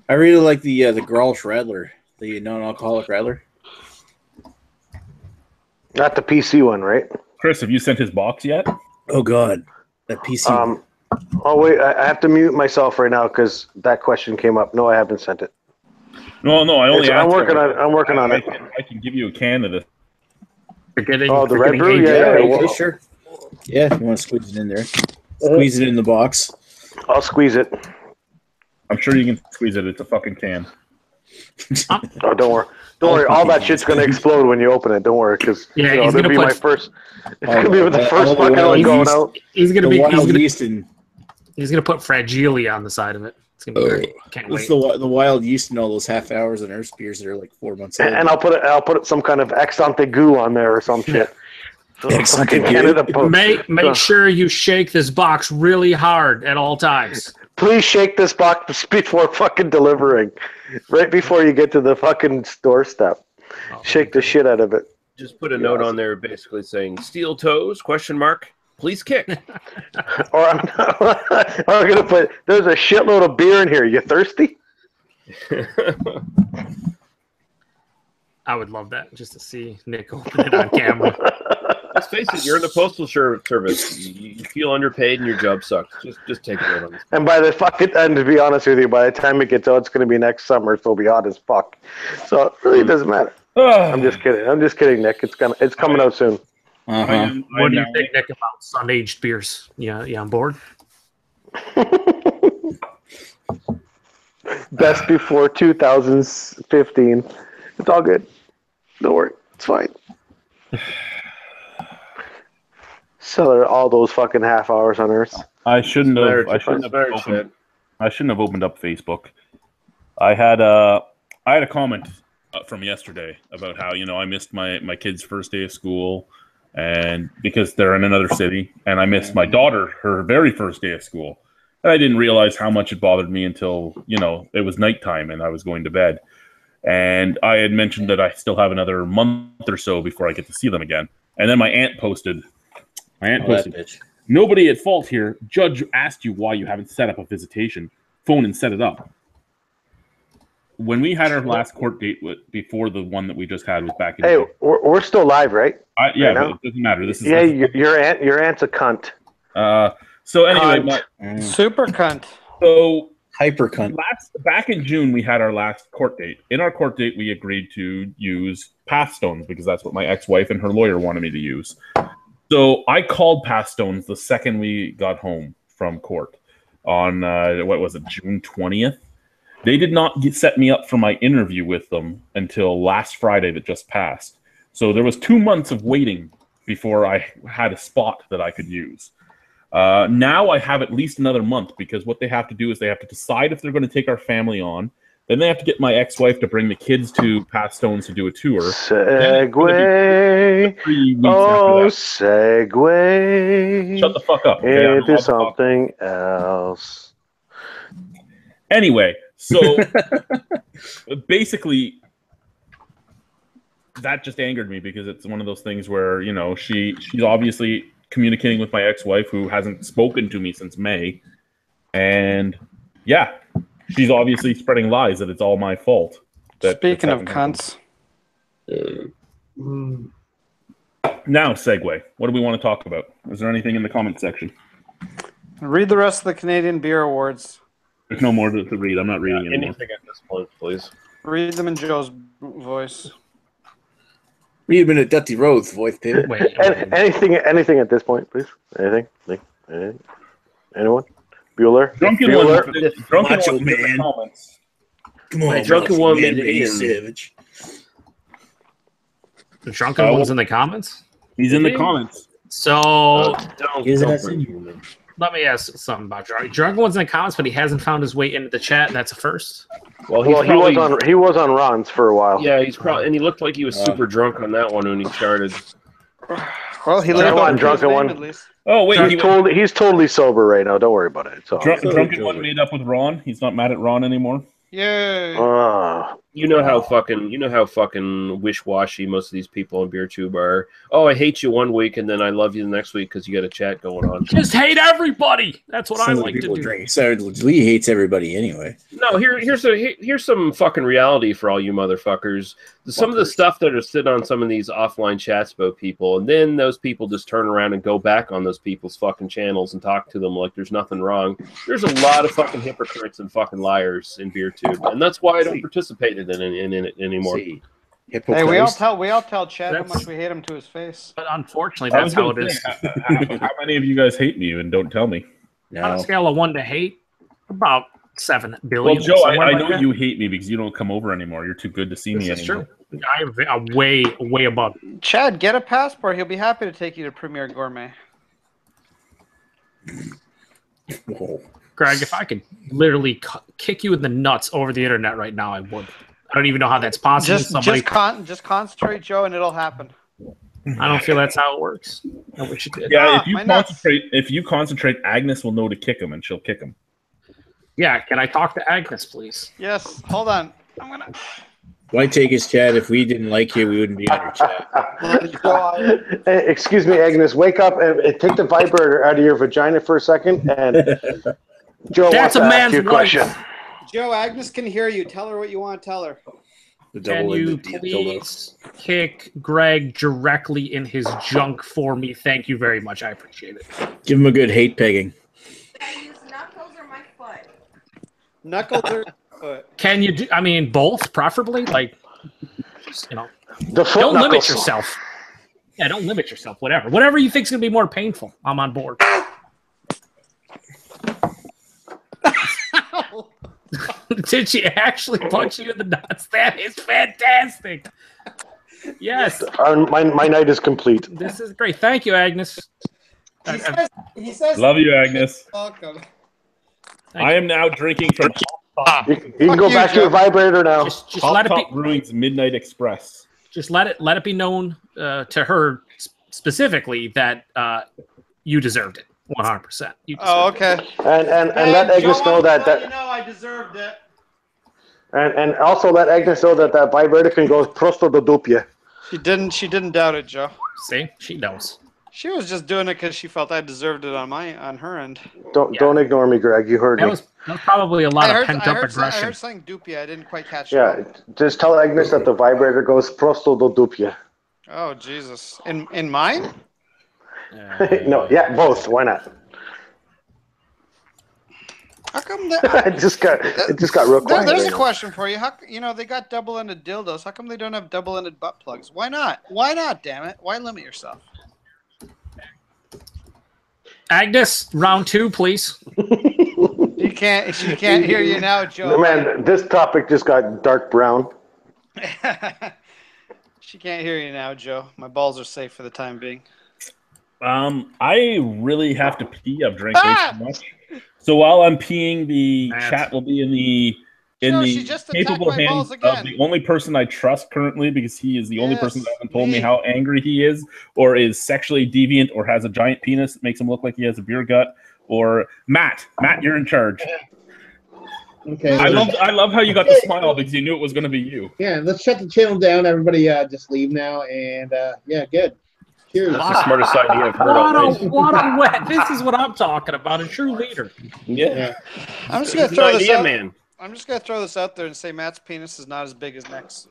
I really like the Grolsch Radler, the non-alcoholic Radler. Not the PC one, right? Chris, have you sent his box yet? Oh God, that PC. Oh wait, I have to mute myself right now because that question came up. No, I haven't sent it. No, I only. I'm working on it. I can give you a can of this. The Red Brew, yeah, sure. Yeah, if you want to squeeze it in there, squeeze it in the box. I'll squeeze it. I'm sure you can squeeze it. It's a fucking can. Oh, don't worry. Don't worry, all that shit's gonna explode when you open it. Don't worry, because Yeah, you know, he's that'll gonna be put- my first. It's gonna be the first all the fucking wild one going yeast- out. He's gonna The be. wild He's gonna, yeast and he's gonna put Fragilia on the side of it. It's gonna be great. Can't it's wait. the wild yeast and all those half hours and Earth beers that are like 4 months old. And I'll put some kind of ex ante goo on there or some shit. Ex ante Fucking goo? Canada Post. Make sure you shake this box really hard at all times. Please shake this box before fucking delivering. Right before you get to the fucking doorstep. Shake the shit out of it. Just put a note on there basically saying steel toes, ? Please kick. Or I'm gonna put there's a shitload of beer in here. You thirsty? I would love that just to see Nick open it on camera. Let's face it, you're in the postal service. You feel underpaid and your job sucks. Just take it out on this. And by the fucking and to be honest with you, by the time it gets out, it's gonna be next summer, so it'll be hot as fuck. So it really doesn't matter. I'm just kidding, Nick. It's coming out soon. What do you think, Nick, about sun-aged beers? Yeah, on board? Best before 2015. It's all good. Don't worry. It's fine. Sell all those fucking half hours on Earth. I shouldn't have opened up Facebook. I had a comment from yesterday about how I missed my kid's first day of school, and because they're in another city, and I missed my daughter her very first day of school, and I didn't realize how much it bothered me until it was nighttime and I was going to bed, and I had mentioned that I still have another month or so before I get to see them again, and then my aunt posted. Nobody at fault here. Judge asked you why you haven't set up a visitation. Phone and set it up. When we had our last court date before the one that we just had was back in. Hey, we're still live, right? Yeah, right but it doesn't matter. This is your aunt's a cunt. So anyway, super cunt. So hyper cunt. Back in June, we had our last court date. In our court date, we agreed to use Pathstones because that's what my ex-wife and her lawyer wanted me to use. So I called Pathstones the second we got home from court on June 20th. They did not set me up for my interview with them until last Friday that just passed. So there was 2 months of waiting before I had a spot that I could use. Now I have at least another month because what they have to do is they have to decide if they're going to take our family on. Then they have to get my ex-wife to bring the kids to Pathstones to do a tour. Segue. Oh, segue. Shut the fuck up. Okay? Into something else. Anyway, so basically, that just angered me because it's one of those things where she's obviously communicating with my ex-wife who hasn't spoken to me since May, and yeah. She's obviously spreading lies that it's all my fault. Speaking of cunts. Now, segue. What do we want to talk about? Is there anything in the comment section? Read the rest of the Canadian Beer Awards. There's no more to read. I'm not reading anymore. Anything at this point, please. Read them in Joe's voice. Read them in a Dutty Rhodes voice, Pip. Anything at this point, please? Anything? Anyone? Bueller? Drunken Macho one man. in the comments. Come on, Drunken one man, in savage. The drunken one's in the comments? He's in the comments. So Don't let me ask something about drunken one's in the comments, but he hasn't found his way into the chat. That's a first. Well, he was on Ron's for a while. Yeah, he's probably, and he looked like he was super drunk on that one when he started. Well, he lived on drunken one. at least. Oh wait, he's totally sober right now. Don't worry about it. Drunken one made up with Ron. He's not mad at Ron anymore. Yay! You know how fucking wish-washy most of these people in BeerTube are. Oh, I hate you one week and then I love you the next week because you got a chat going on. Just hate everybody. That's what I like to do. So Lee hates everybody anyway. No, here's some fucking reality for all you motherfuckers. Some of the stuff that are sitting on some of these offline chats about people, and then those people just turn around and go back on those people's fucking channels and talk to them like there's nothing wrong. There's a lot of fucking hypocrites and fucking liars in BeerTube, and that's why I don't participate in it anymore. Hey, we all tell Chad how much we hate him to his face. But unfortunately, that's how it is. How many of you guys hate me and don't tell me? On a scale of 1 to hate, about 7 billion. Well, Joe, I know you hate me because you don't come over anymore. You're too good to see me anymore. True. I'm way above. Chad, get a passport. He'll be happy to take you to Premier Gourmet. Whoa. Greg, if I could literally kick you in the nuts over the internet right now, I would. I don't even know how that's possible. Just concentrate, Joe, and it'll happen. I don't feel that's how it works. I wish it did. Yeah, if you concentrate, Agnes will know to kick him, and she'll kick him. Yeah, can I talk to Agnes, please? Yes. Hold on. I'm gonna. My take is, Chad, if we didn't like you, we wouldn't be on your chat. Hey, excuse me, Agnes. Wake up and take the vibrator out of your vagina for a second. And Joe wants to ask you a question. Joe, Agnes can hear you. Tell her what you want to tell her. Can you please kick Greg directly in his junk for me? Thank you very much. I appreciate it. Give him a good hate pegging. I use knuckles or my foot. Knuckles or foot. Can you do? I mean, both, preferably. Like, just, don't knuckles. limit yourself. Yeah, don't limit yourself. Whatever you think is gonna be more painful, I'm on board. Did she actually punch you in the nuts? That is fantastic. Yes. My night is complete. This is great. Thank you, Agnes. He says Love you, Agnes. Welcome. I am now drinking from You can go back to your vibrator now. Just let it be. Brewing's Midnight Express. Just let it be known to her specifically that you deserved it. 100%. Oh, okay. And let Agnes know that I deserved it. And also let Agnes know that vibrator can go prosto do dupia. She didn't doubt it, Joe. See, she knows. She was just doing it because she felt I deserved it on her end. Don't ignore me, Greg. You heard me. That was probably a lot of pent up aggression. I heard saying dupia. I didn't quite catch it. Just tell Agnes that the vibrator goes prosto do dupia. Oh Jesus! In mine? No, yeah, both. Why not? How come it just got real quiet. There's a question for you. How they got double-ended dildos? How come they don't have double-ended butt plugs? Why not? Why not? Damn it! Why limit yourself? Agnes, round 2, please. She can't hear you now, Joe. Man, this topic just got dark brown. She can't hear you now, Joe. My balls are safe for the time being. I really have to pee. I've drank way too much. So while I'm peeing, the chat will be in the capable hands of the only person I trust currently, because he is the only person that hasn't told me how angry he is, or is sexually deviant, or has a giant penis that makes him look like he has a beer gut. Or Matt, you're in charge. Okay. I love how you got the smile because you knew it was going to be you. Yeah, let's shut the channel down. Everybody, just leave now, and yeah, good. Cheers. That's the smartest idea I've heard all day. What a wet. This is what I'm talking about. A true leader. Yeah. I'm just gonna throw this idea, out. man. I'm just gonna throw this out there and say Matt's penis is not as big as Nick's.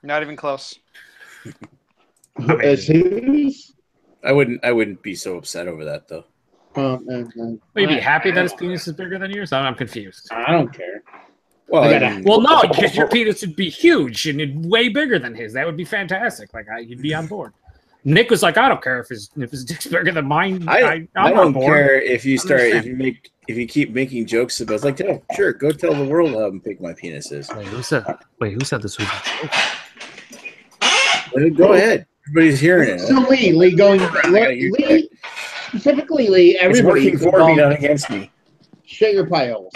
Not even close. I wouldn't be so upset over that though. Would you be happy that his penis is bigger than yours? I'm confused. I don't care. Well, no, because your penis would be huge and way bigger than his. That would be fantastic. Like you'd be on board. Nick was like, I don't care if his dick's bigger than mine. I don't care if you keep making jokes about. It's like, oh, sure, go tell the world how big my penis is. Wait, who said this was a joke? Go ahead. Everybody's hearing it. So Lee going. Lee, specifically Lee. Everybody it's working for me, not against me. Shut your pie holes.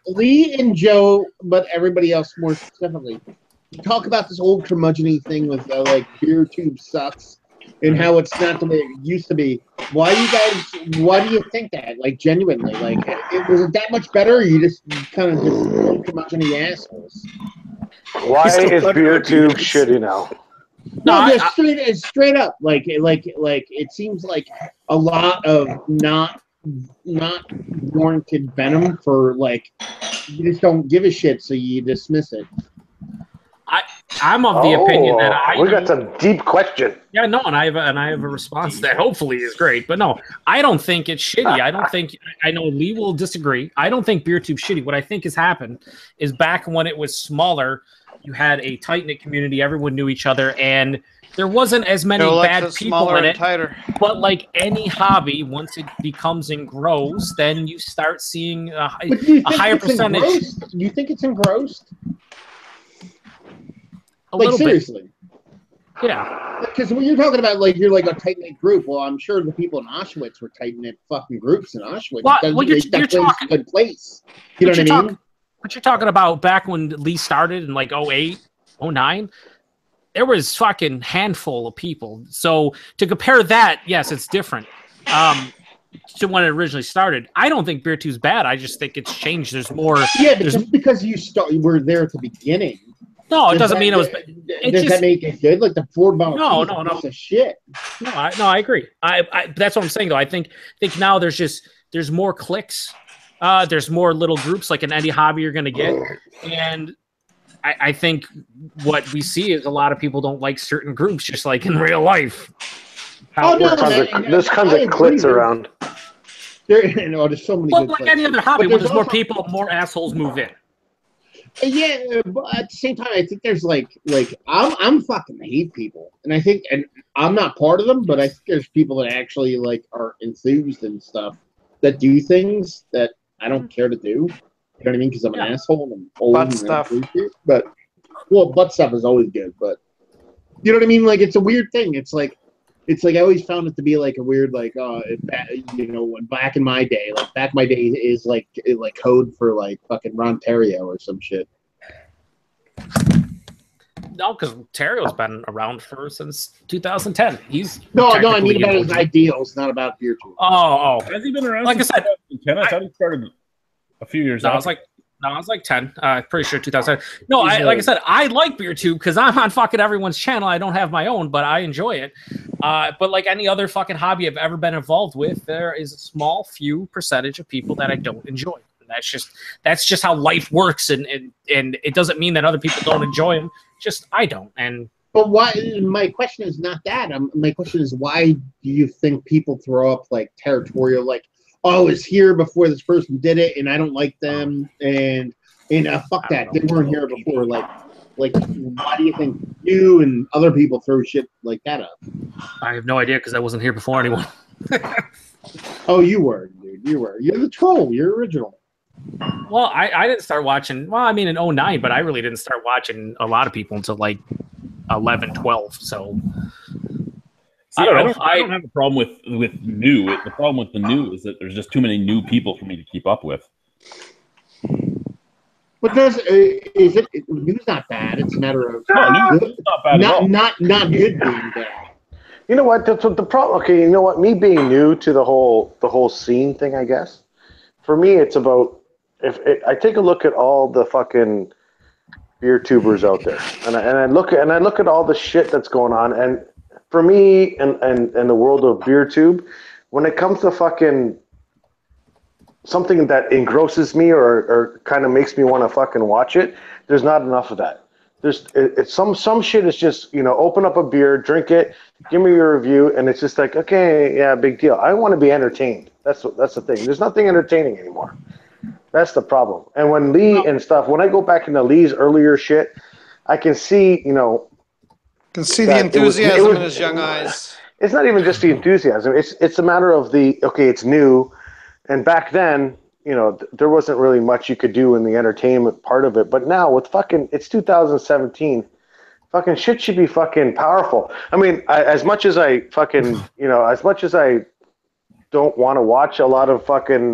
Lee and Joe, but everybody else more specifically. Talk about this old curmudgeon-y thing with like beer tube sucks and how it's not the way it used to be. Why do you think that? Like genuinely, like was it that much better? Or you just kind of just curmudgeon-y assholes. Why is beer tube shitty now? No, just straight up. Like it seems like a lot of not warranted venom for like you just don't give a shit, so you dismiss it. I'm of the opinion that we got some deep question. Yeah, no, and I have a response that hopefully is great. But no, I don't think it's shitty. I know Lee will disagree. I don't think beer tube's shitty. What I think has happened is back when it was smaller, you had a tight-knit community, everyone knew each other, and there wasn't as many bad people in it. Tighter. But like any hobby, once it becomes and grows, then you start seeing a higher percentage. Do you think it's engrossed? little seriously. bit. Yeah. Because when you're talking about like you're like a tight knit group, well, I'm sure the people in Auschwitz were tight knit fucking groups in Auschwitz. You're talking a good place. You know what I mean? But you're talking about back when Lee started in like 08, 09, there was fucking handful of people. So to compare that, yes, it's different. To when it originally started, I don't think Beer 2's bad. I just think it's changed. There's more. Yeah, because you were there at the beginning. No, it doesn't mean it was. Does that make it good? Like the Ford Model T is a piece of shit. No, I agree. I that's what I'm saying though. I think now there's more clicks. There's more little groups like an Any Hobby you're gonna get, and I think what we see is a lot of people don't like certain groups, just like in real life. There's tons of clits around. There's so many. Well, like any other hobby, when there's more people, more assholes move in. Yeah, but at the same time, I think there's like I'm fucking hate people, and I think, and I'm not part of them, but I think there's people that actually like are enthused and stuff that do things that I don't care to do. You know what I mean? Because I'm an asshole and I'm old. Butt stuff. But butt stuff is always good. But you know what I mean? Like it's a weird thing. It's like I always found it to be like a weird when back in my day, like back in my day is like code for like fucking Rontario or some shit. No, because Terio's been around since 2010. I mean about his ideals, not about Beer 2. Oh. Has he been around? Like I said, 2010? I thought he started a few years. I was like 10. Pretty sure 2000. No, like I said, I like Beer 2 because I'm on fucking everyone's channel. I don't have my own, but I enjoy it. But like any other fucking hobby I've ever been involved with, there is a small few percentage of people that I don't enjoy. That's just how life works, and it doesn't mean that other people don't enjoy them. Just I don't. But why? My question is not that. My question is why do you think people throw up like territorial, like, oh, it's here before this person did it, and I don't like them, and fuck that, they weren't here before. Like why do you think you and other people throw shit like that up? I have no idea because I wasn't here before anyone. Oh, you were, dude. You were. You're the troll. You're original. Well, I didn't start watching. Well, I mean in 09, but I really didn't start watching a lot of people until like 11, 12. So. See, I don't have a problem with new. The problem with the new is that there's just too many new people for me to keep up with. But new's not bad. It's a matter of new's not bad at all. Not good being bad. You know what? The problem. Okay, you know what? Me being new to the whole scene thing, I guess. For me, it's about I take a look at all the fucking beer tubers out there, and I look at all the shit that's going on, and for me and the world of beer tube, when it comes to fucking something that engrosses me or kind of makes me want to fucking watch it, there's not enough of that. It's some shit is just, open up a beer, drink it, give me your review, and it's just like, okay, yeah, big deal. I want to be entertained. That's the thing. There's nothing entertaining anymore. That's the problem. And when Lee and stuff, when I go back into Lee's earlier shit, I can see, can see the enthusiasm in his young eyes. It's not even just the enthusiasm. It's a matter of it's new, and back then, there wasn't really much you could do in the entertainment part of it. But now with it's 2017, fucking shit should be fucking powerful. I mean, as much as I fucking, as much as I don't want to watch a lot of fucking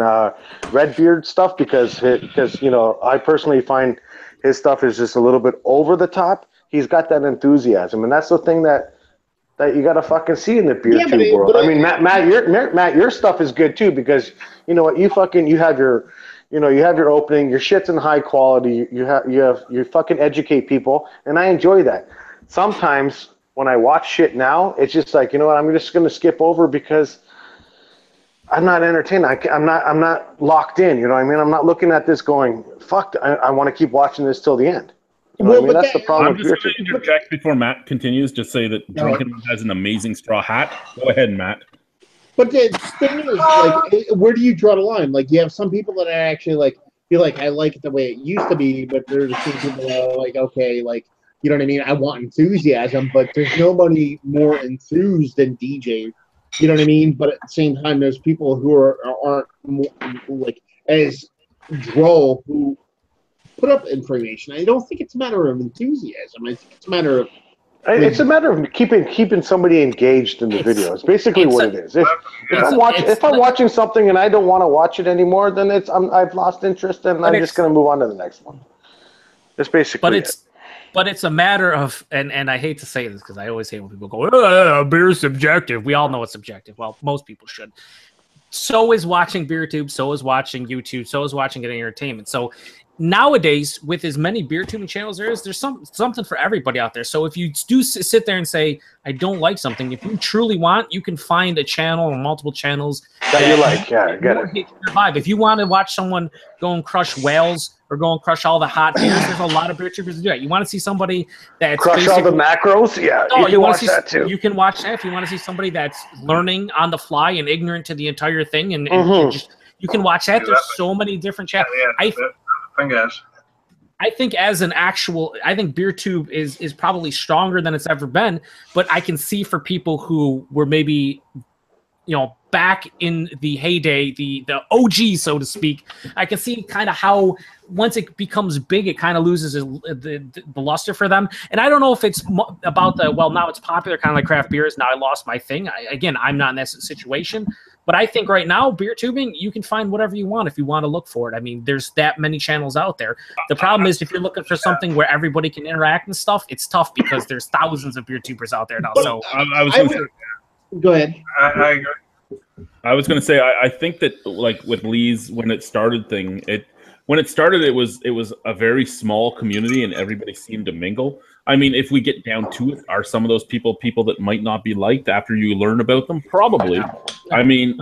Redbeard stuff because I personally find his stuff is just a little bit over the top. He's got that enthusiasm, and that's the thing that you got to fucking see in the beer tube world. I mean, Matt, your stuff is good too because you know what, you have your, you have your opening, your shit's in high quality. You fucking educate people, and I enjoy that. Sometimes when I watch shit now, it's just like, you know what, I'm just gonna skip over because I'm not entertained. I'm not locked in. You know what I mean? I'm not looking at this going, fuck. I want to keep watching this till the end. You know what I mean? That's the problem. I'm just going to interject before Matt continues. Just say that Drunken has an amazing straw hat. Go ahead, Matt. But the thing is, like, where do you draw the line? Like, you have some people that I actually feel like I like it the way it used to be, but there's some people that are like, okay, like, you know what I mean? I want enthusiasm, but there's nobody more enthused than DJ. You know what I mean? But at the same time, there's people who aren't like as droll who put up information. I don't think it's a matter of enthusiasm. I think it's a matter of it's a matter of keeping somebody engaged in the video. It's basically what it is. If I'm watching something and I don't want to watch it anymore, then I've lost interest and I'm just going to move on to the next one. It's basically But it's a matter of, and I hate to say this because I always hate when people go, beer's subjective. We all know it's subjective. Well, most people should. So is watching BeerTube, so is watching YouTube, so is watching getting entertainment. So nowadays, with as many beer tubing channels there's something for everybody out there. So if you do sit there and say, I don't like something, if you truly want, you can find a channel or multiple channels that you like. Yeah, get it. If you want to watch someone go and crush whales or go and crush all the hot beers, there's a lot of beer tubers to do that. You want to see somebody that's crush all the macros? Yeah, you can watch that too. You can watch that if you want to see somebody that's learning on the fly and ignorant to the entire thing, and you can watch that. There's so many different channels. I think I think BeerTube is probably stronger than it's ever been, but I can see for people who were maybe, back in the heyday, the OG, so to speak, I can see kind of how once it becomes big, it kind of loses the luster for them. And I don't know if it's about now it's popular, kind of like craft beers. Now I lost my thing. I'm not in that situation. But I think right now, beer tubing, you can find whatever you want if you want to look for it. I mean, there's that many channels out there. The problem is if you're looking for something where everybody can interact and stuff, it's tough because there's thousands of beer tubers out there now. So go ahead. I agree. I was going to say, I think that like with Lee's, when it started, it was a very small community and everybody seemed to mingle. I mean, if we get down to it, are some of those people that might not be liked after you learn about them? Probably. I mean,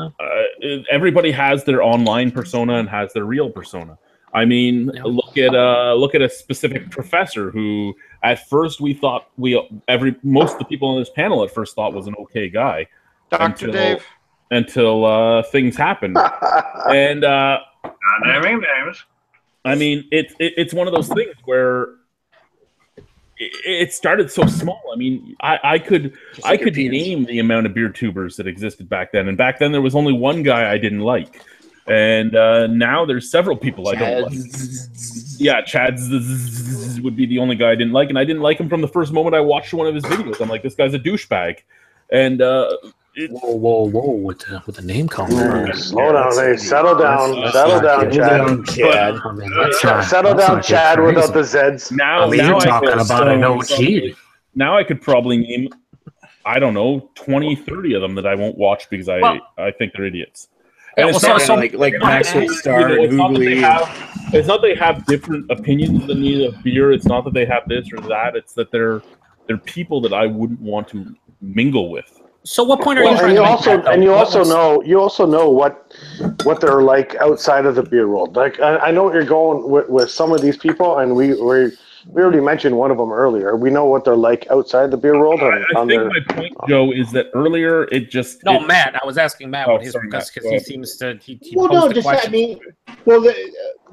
everybody has their online persona and has their real persona. I mean, look at a specific professor who at first we thought most of the people on this panel at first thought was an okay guy. Dr. Dave. Until things happened. And not naming names. I mean, it's one of those things where it started so small. I mean, I could name the amount of beer tubers that existed back then, and back then there was only one guy I didn't like, and now there's several people I don't like. Yeah, Chad would be the only guy I didn't like, and I didn't like him from the first moment I watched one of his videos. I'm like, this guy's a douchebag, and whoa! With the name call. Slow down, hey, settle down, Chad. Settle down, Chad, without the Zeds. Now you're talking about an OG. Now I could probably name, I don't know, 20, 30 of them that I won't watch because I think they're idiots. And it's not like Maxwell Star and Hoogly. It's not they have different opinions than me of beer. It's not that they have this or that. It's that they're people that I wouldn't want to mingle with. So what point are you trying to make? And you also know what they're like outside of the beer world. Like I know what you're going with some of these people, and we already mentioned one of them earlier. We know what they're like outside the beer world. I think my point, Joe, is that earlier Matt. I was asking Matt what his because he seems to.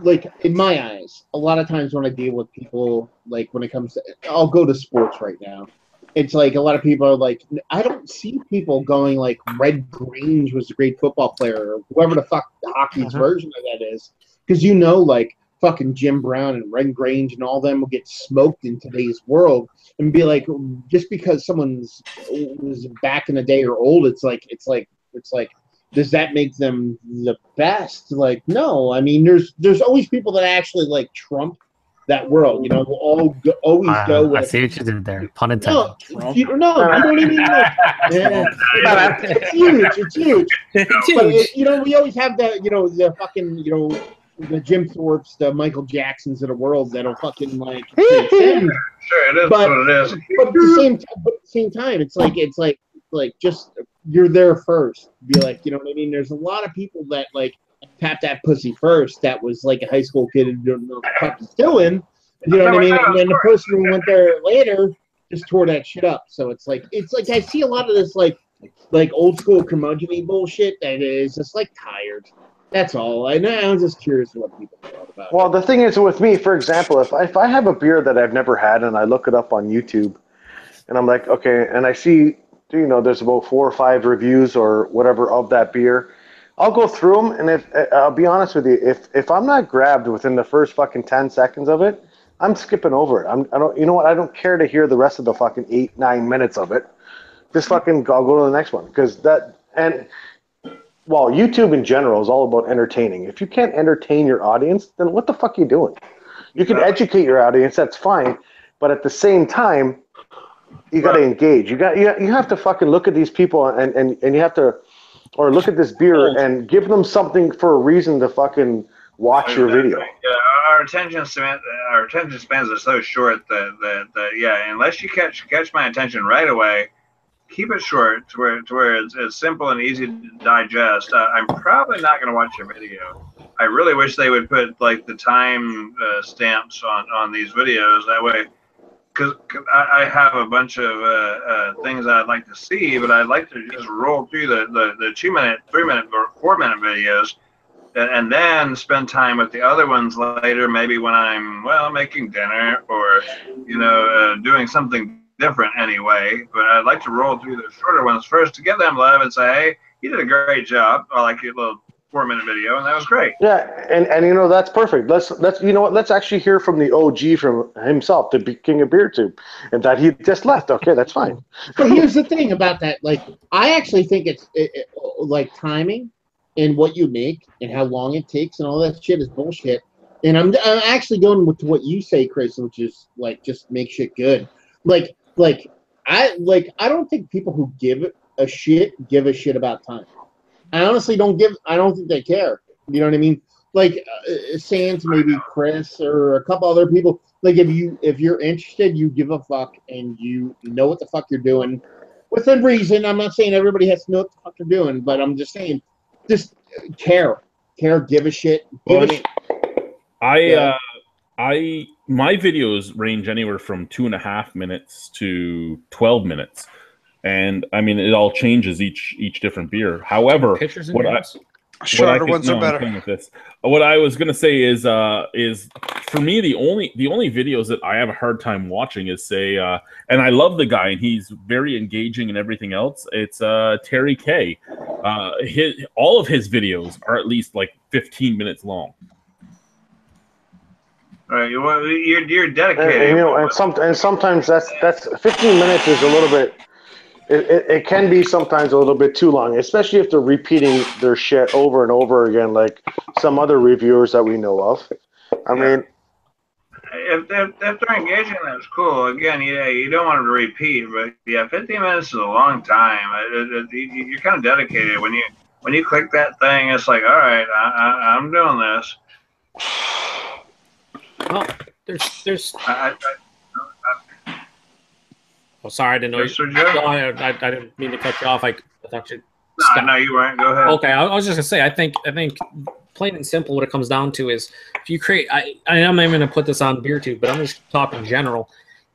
Like in my eyes, a lot of times when I deal with people, like when it comes to, I'll go to sports right now. It's like a lot of people are like, I don't see people going like Red Grange was a great football player or whoever the fuck the hockey's version of that is. Because like fucking Jim Brown and Red Grange and all them will get smoked in today's world and be like, just because someone's was back in the day or old, it's like, does that make them the best? Like, no. I mean, there's always people that actually like trump that world, we'll always go with. I see what you did there. Pun intended. You don't even know. It's huge. But, we always have that, the fucking, the Jim Thorpes, the Michael Jacksons of the world that'll fucking like. Sure, it is what it is. But at the same time, it's like just you're there first. Be like, you know what I mean? There's a lot of people that like tap that pussy first. That was like a high school kid who didn't know what the fuck he's doing. You know what I mean? And then the person who went there later just tore that shit up. So it's like I see a lot of this like old school curmudgeon-y bullshit that is just like tired. That's all. I'm just curious what people thought about. Well, the thing is with me, for example, if I have a beer that I've never had and I look it up on YouTube, and I'm like, okay, and I see there's about 4 or 5 reviews or whatever of that beer. I'll go through them, and if I'll be honest with you, if I'm not grabbed within the first fucking 10 seconds of it, I'm skipping over it. I don't. You know what? I don't care to hear the rest of the fucking 8-9 minutes of it. Just fucking I'll go to the next one because that and. Well, YouTube in general is all about entertaining. If you can't entertain your audience, then what the fuck are you doing? You can educate your audience, that's fine, but at the same time, you got to engage. You have to fucking look at these people and you have to, or look at this beer and give them something for a reason to fucking watch your video. Yeah, our attention spans are so short that yeah, unless you catch my attention right away. Keep it short to where it's simple and easy to digest. I'm probably not going to watch your video. I really wish they would put like the time stamps on these videos. That way, because I have a bunch of things I'd like to see, but I'd like to just roll through the 2 minute, 3 minute, or 4 minute videos, and then spend time with the other ones later. Maybe when I'm making dinner or doing something different anyway, but I'd like to roll through the shorter ones first to give them love and say, hey, you did a great job. I like your little 4 minute video, and that was great. Yeah, and that's perfect. Let's let's actually hear from the OG from himself, the King of Beer Tube, and that he just left. Okay, that's fine. But here's the thing about that. Like, I actually think it's like timing and what you make and how long it takes and all that shit is bullshit. And I'm actually going to what you say, Chris, which is like just make shit good. I don't think people who give a shit about time. I honestly don't think they care. You know what I mean? Like Sans, maybe Chris or a couple other people. Like if you're interested, you give a fuck and you know what the fuck you're doing within reason. I'm not saying everybody has to know what the fuck they're doing, but I'm just saying, just care, give a shit. My videos range anywhere from 2.5 minutes to 12 minutes, and I mean it all changes each different beer. However, shorter ones are better. What I was gonna say is for me the only videos that I have a hard time watching is and I love the guy and he's very engaging and everything else. It's Terry K. All of his videos are at least like 15 minutes long. All right, you're dedicated. And sometimes that's 15 minutes is a little bit. It can be sometimes a little bit too long, especially if they're repeating their shit over and over again, like some other reviewers that we know of. I mean, if they're engaging, that's cool. Again, you don't want them to repeat, but yeah, 15 minutes is a long time. You're kind of dedicated when you click that thing. It's like, all right, I'm doing this. Well, there's. Oh, sorry, I didn't know. No, I didn't mean to cut you off. I thought you. No, you weren't. Go ahead. Okay, I was just gonna say. I think plain and simple, what it comes down to is if you create. I'm not even gonna put this on BeerTube, but I'm just talking in general.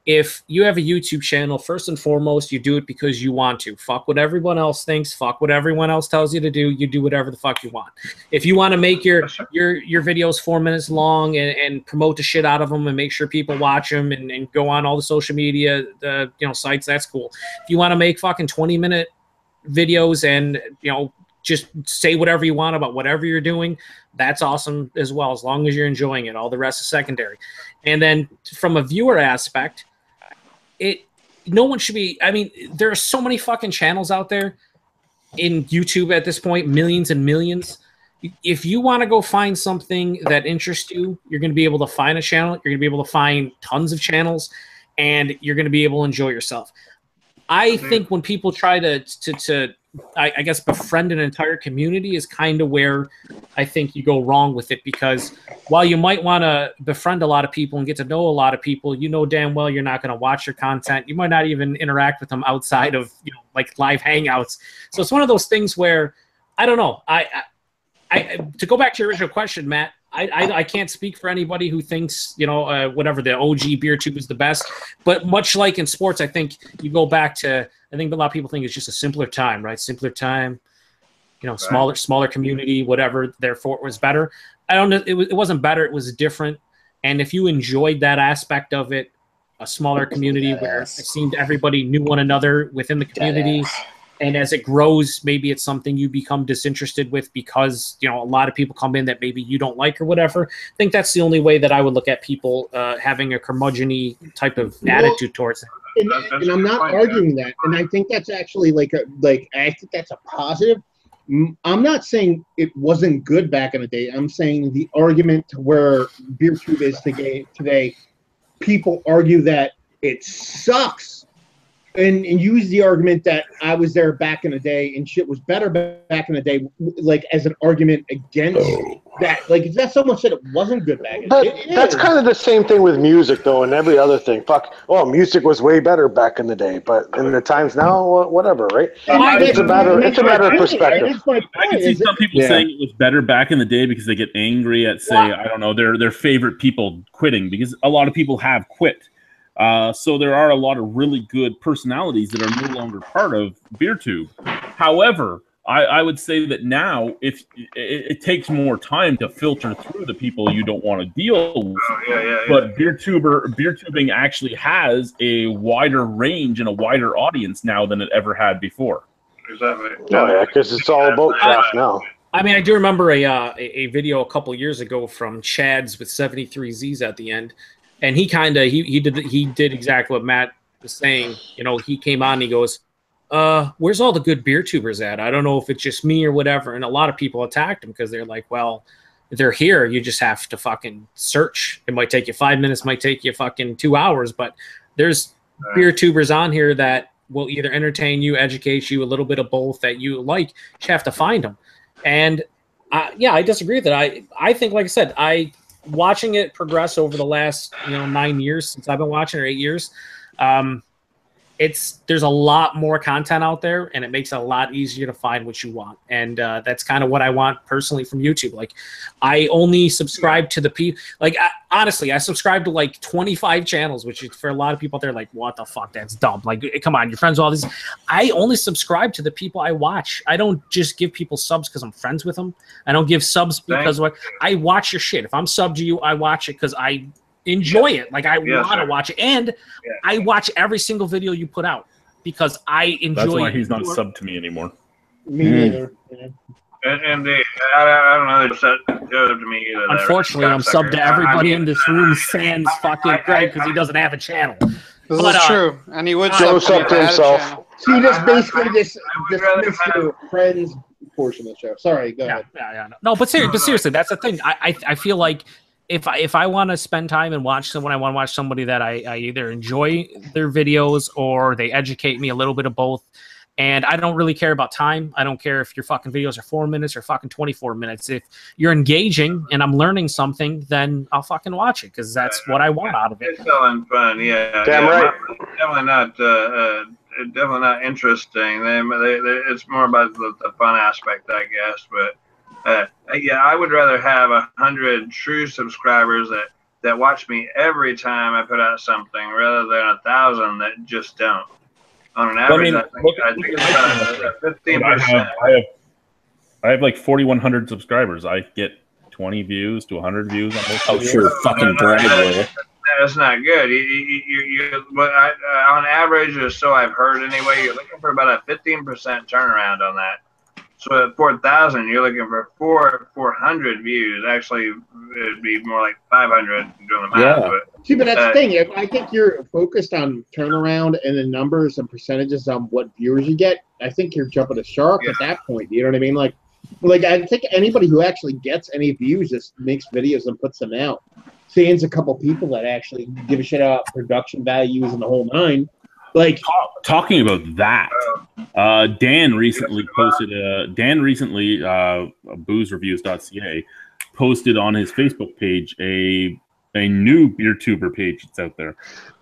If you have a YouTube channel, first and foremost, you do it because you want to. Fuck what everyone else thinks. Fuck what everyone else tells you to do. You do whatever the fuck you want. If you want to make your videos 4 minutes long and promote the shit out of them and make sure people watch them and go on all the social media sites, that's cool. If you want to make fucking 20-minute videos and just say whatever you want about whatever you're doing, that's awesome as well, as long as you're enjoying it. All the rest is secondary. And then from a viewer aspect, no one should be. I mean, there are so many fucking channels out there in YouTube at this point, millions and millions. If you want to go find something that interests you, you're going to be able to find a channel. You're going to be able to find tons of channels, and you're going to be able to enjoy yourself. I think when people try to I guess befriend an entire community is kind of where I think you go wrong with it, because while you might want to befriend a lot of people and get to know a lot of people, you know damn well you're not going to watch your content. You might not even interact with them outside of like live hangouts. So it's one of those things where I don't know. I to go back to your original question, Matt, I can't speak for anybody who thinks, whatever, the OG BeerTube is the best. But much like in sports, I think you go back to, I think a lot of people think it's just a simpler time, right? Simpler time, smaller community, whatever, therefore it was better. I don't know. It wasn't better. It was different. And if you enjoyed that aspect of it, a smaller community where it seemed everybody knew one another within the community, And as it grows, maybe it's something you become disinterested with because, you know, a lot of people come in that maybe you don't like or whatever. I think that's the only way that I would look at people having a curmudgeon-y type of attitude towards it. And I'm not arguing that. And I think that's actually I think that's a positive. I'm not saying it wasn't good back in the day. I'm saying the argument to where BeerTube is today, people argue that it sucks. And use the argument that I was there back in the day and shit was better back in the day, like as an argument against that. Like, it's not so much that it wasn't good back in the day. That's kind of the same thing with music, though, and every other thing. Music was way better back in the day, but in the times now, whatever, right? It's a matter of perspective. I can see some people saying it was better back in the day because they get angry at, say, I don't know, their favorite people quitting, because a lot of people have quit. So there are a lot of really good personalities that are no longer part of BeerTube. However, I would say that now, if it takes more time to filter through the people you don't want to deal with, but BeerTubing actually has a wider range and a wider audience now than it ever had before. Exactly. Oh yeah, because it's all about craft now. I mean, I do remember a video a couple years ago from Chad's with 73 Z's at the end. And he kind of he did exactly what Matt was saying. You know, he came on and he goes, where's all the good beer tubers at? I don't know if it's just me or whatever. And a lot of people attacked him because they're like, well, they're here. You just have to fucking search. It might take you 5 minutes, might take you fucking 2 hours, but there's beer tubers on here that will either entertain you, educate you, a little bit of both that you like. You just have to find them. And yeah, I disagree with that. I think, like I said, watching it progress over the last 9 years since I've been watching, or 8 years, there's a lot more content out there, and it makes it a lot easier to find what you want. And that's kind of what I want personally from YouTube. Like, I only subscribe to the people. Like, honestly, I subscribe to like 25 channels, which is, for a lot of people, they're like, "What the fuck? That's dumb." Like, come on, you're friends with all these. I only subscribe to the people I watch. I don't just give people subs because I'm friends with them. I don't give subs because I watch your shit. If I'm subbed to you, I watch it because I enjoy it. Like, I want to watch it, and I watch every single video you put out because I enjoy. That's why he's not subbed to me anymore. Me neither. Yeah. And I don't know, they go up to me either. Unfortunately, I'm subbed to everybody in this room sans fucking Greg because he doesn't have a channel. This is true, and he would Joe subbed to himself. So you just basically dismissed the friends portion of the show. Sorry, go ahead. Yeah. No, but seriously, that's the thing. I feel like if I want to spend time and watch someone, I want to watch somebody that I either enjoy their videos or they educate me, a little bit of both. And I don't really care about time. I don't care if your fucking videos are 4 minutes or fucking 24 minutes. If you're engaging and I'm learning something, then I'll fucking watch it because that's what I want out of it. It's still fun, yeah. Damn right. Definitely not interesting. It's more about the fun aspect, I guess. But yeah, I would rather have 100 true subscribers that watch me every time I put out something, rather than 1,000 that just don't. On an average, I think it's 15%. I have like 4,100 subscribers. I get 20 views to 100 views on most videos. Sure, fucking brag. That's not good. On average, or so I've heard anyway, you're looking for about a 15% turnaround on that. So at 4,000, you're looking for 400 views. Actually, it'd be more like 500 doing the math. Yeah. See, but that's the thing. I think you're focused on turnaround and the numbers and percentages on what viewers you get. I think you're jumping the shark at that point. You know what I mean? Like I think anybody who actually gets any views just makes videos and puts them out. Stands a couple people that actually give a shit about production values and the whole nine. Like, talking about that, Dan recently posted boozereviews.ca posted on his Facebook page a new BeerTuber page that's out there,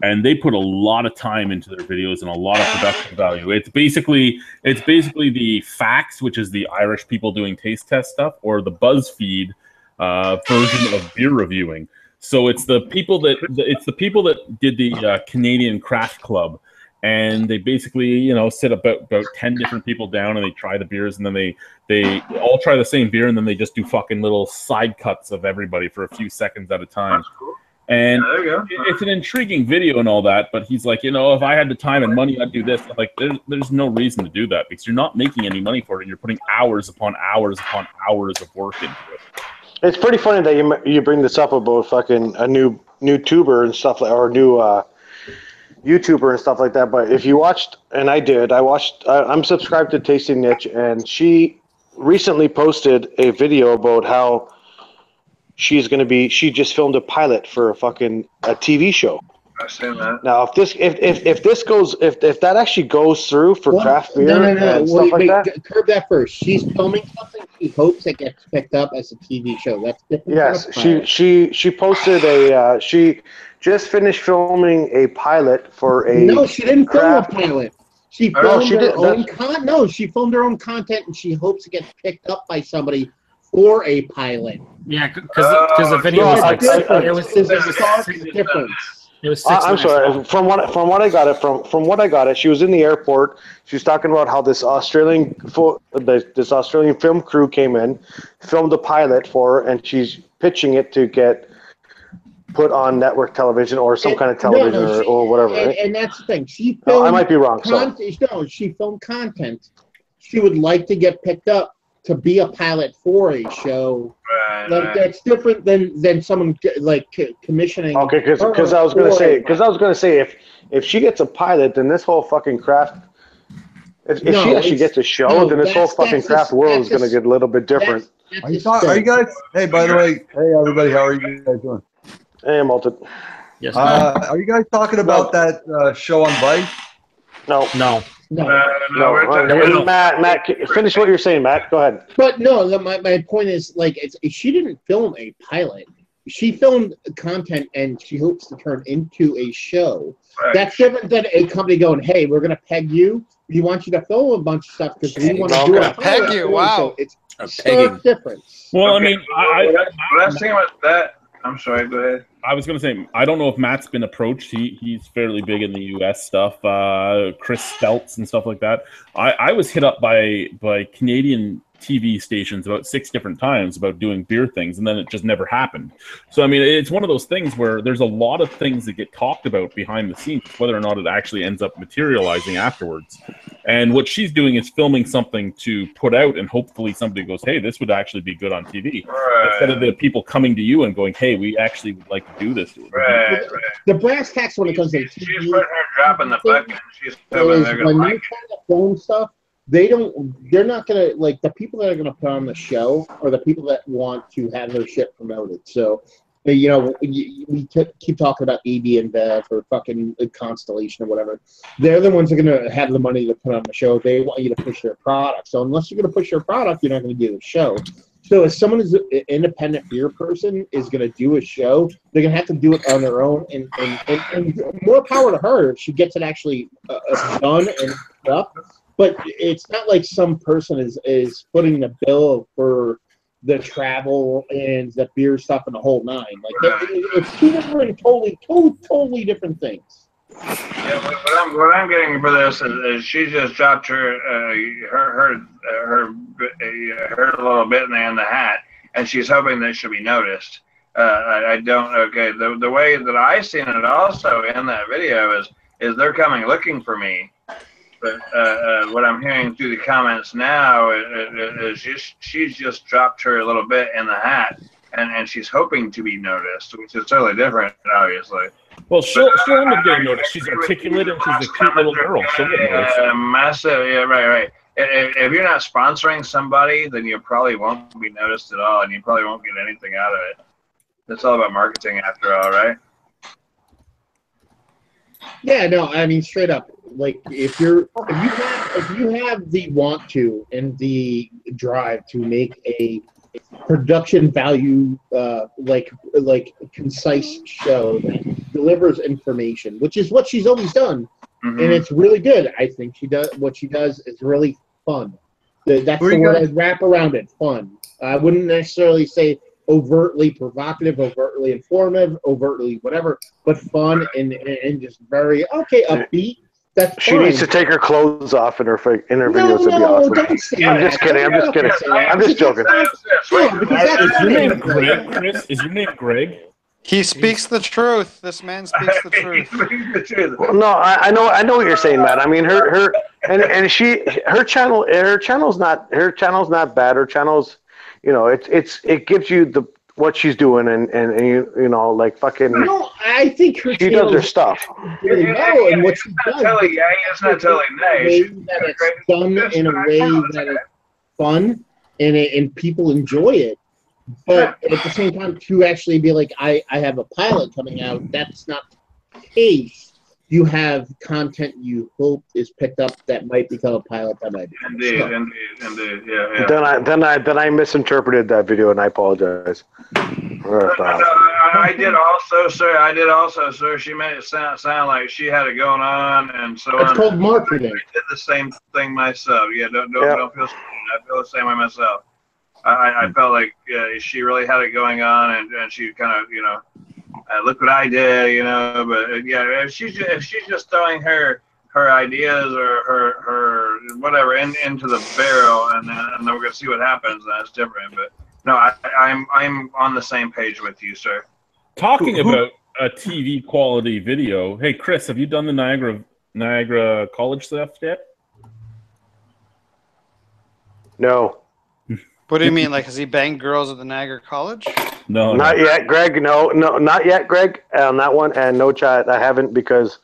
and they put a lot of time into their videos and a lot of production value. It's basically the Facts, which is the Irish people doing taste test stuff, or the BuzzFeed version of beer reviewing. So it's the people that did the Canadian Craft Club. And they basically, sit about 10 different people down and they try the beers, and then they all try the same beer, and then they just do fucking little side cuts of everybody for a few seconds at a time. And there you go. it's an intriguing video and all that, but he's like, if I had the time and money, I'd do this. I'm like, there's no reason to do that because you're not making any money for it. And you're putting hours upon hours upon hours of work into it. It's pretty funny that you bring this up about fucking a new tuber and stuff like, or new YouTuber and stuff like that. But if you watched, and I'm subscribed to Tasting Niche, and she recently posted a video about how she just filmed a pilot for a TV show. I've seen that. Now, if that actually goes through for craft beer and stuff like that. Curb that first. She's filming something. She hopes it gets picked up as a TV show. That's different. Yes, she posted she just finished filming a pilot for a. No, she didn't film a pilot. She filmed she filmed her own content, and she hopes it gets picked up by somebody for a pilot. Yeah, because the video was like different. It was I'm sorry. From what I got it, she was in the airport. She was talking about how this Australian film crew came in, filmed a pilot for her, and she's pitching it to get put on network television or some kind of television or whatever. Right? And that's the thing. She filmed I might be wrong. She filmed content. She would like to get picked up to be a pilot for a show. That's different than someone like commissioning. Okay, because I was going to say if she gets a pilot, then this whole fucking craft. If she actually gets a show, then this whole fucking craft world is going to get a little bit different. Are you guys? Hey, by the way, hey everybody, how are you guys doing? Hey, Malton. Yes. Are you guys talking about that show on Vice? No. No. Matt, finish what you're saying, Matt. Go ahead. But no, my point is, like, she didn't film a pilot. She filmed content, and she hopes to turn into a show. Right. That's different than a company going, "Hey, we're going to peg you. We want you to film a bunch of stuff because we want to do it." Peg you? Wow. It's a stark difference. Well, Okay. I mean, what I was saying about that. I'm sorry. Go ahead. I was going to say, I don't know if Matt's been approached. He's fairly big in the U.S. stuff, Chris Steltz and stuff like that. I was hit up by Canadian TV stations about 6 different times about doing beer things, and then it just never happened. So, I mean, it's one of those things where there's a lot of things that get talked about behind the scenes, whether or not it actually ends up materializing afterwards. And what she's doing is filming something to put out, and hopefully somebody goes, hey, this would actually be good on TV. Right. Instead of the people coming to you and going, hey, we actually would like to do this. Right. The brass tacks when it comes to TV, She's putting her drop in the bucket. And she's hoping they're going when to they're like trying to film stuff, they're not gonna, like, the people that are gonna put on the show are the people that want to have their shit promoted. So, we keep talking about AD and Bev or fucking Constellation or whatever. They're the ones that are gonna have the money to put on the show. They want you to push their product. So unless you're gonna push your product, you're not gonna do the show. So if someone is an independent beer person is going to do a show, they're going to have to do it on their own, and more power to her if she gets it actually done and up. But it's not like some person is footing the bill for the travel and the beer stuff and the whole nine. Like it's two different, totally different things. Yeah, what I'm getting for this is she just dropped her little bit in the hat, and she's hoping that she'll be noticed. I don't. Okay, the way that I seen it also in that video is they're coming looking for me. But what I'm hearing through the comments now is she's just dropped her little bit in the hat, and she's hoping to be noticed, which is totally different, obviously. Well, she'll end up getting noticed. She's articulate and she's a cute little girl. She'll get noticed. Massive, yeah, right. If you're not sponsoring somebody, then you probably won't be noticed at all, and you probably won't get anything out of it. It's all about marketing, after all, right? Yeah, no, I mean, straight up. Like, if you have the want to and the drive to make a production value like concise show that delivers information, which is what she's always done, and it's really good. I think what she does is really fun. That's the word I'd wrap around it. Fun. I wouldn't necessarily say overtly provocative, overtly informative, overtly whatever, but fun and just very upbeat. That's she needs to take her clothes off in her videos. It'd be awesome. Don't say I'm just kidding. I'm just joking. Is your name Greg, Chris? Is your name Greg? He speaks the truth. This man speaks the truth. Well, no, I know what you're saying, Matt. I mean, her channel's not bad. Her channel's, it gives you what she's doing and you know, like fucking. No, I think she does her stuff. Really well, and what she does. It's not telling nay. That it's done in a way that it's fun and people enjoy it. But at the same time, to actually be like, I have a pilot coming out, that's not the case. You have content you hope is picked up that might become a pilot that might become Indeed, yeah. Then I misinterpreted that video and I apologize. I did also, sir. She made it sound like she had it going on and so on. It's called marketing. I did the same thing myself. Yeah, don't feel stupid. I feel the same way myself. I felt like she really had it going on, and she kind of, look what I did, But if she's just throwing her ideas or her whatever into the barrel, and then we're gonna see what happens. That's different. But no, I'm on the same page with you, sir. Talking about a TV quality video. Hey, Chris, have you done the Niagara College stuff yet? No. What do you mean? Like, has he banged girls at the Niagara College? No, not yet, Greg. No, not yet, Greg. On that one, and no chat. I haven't because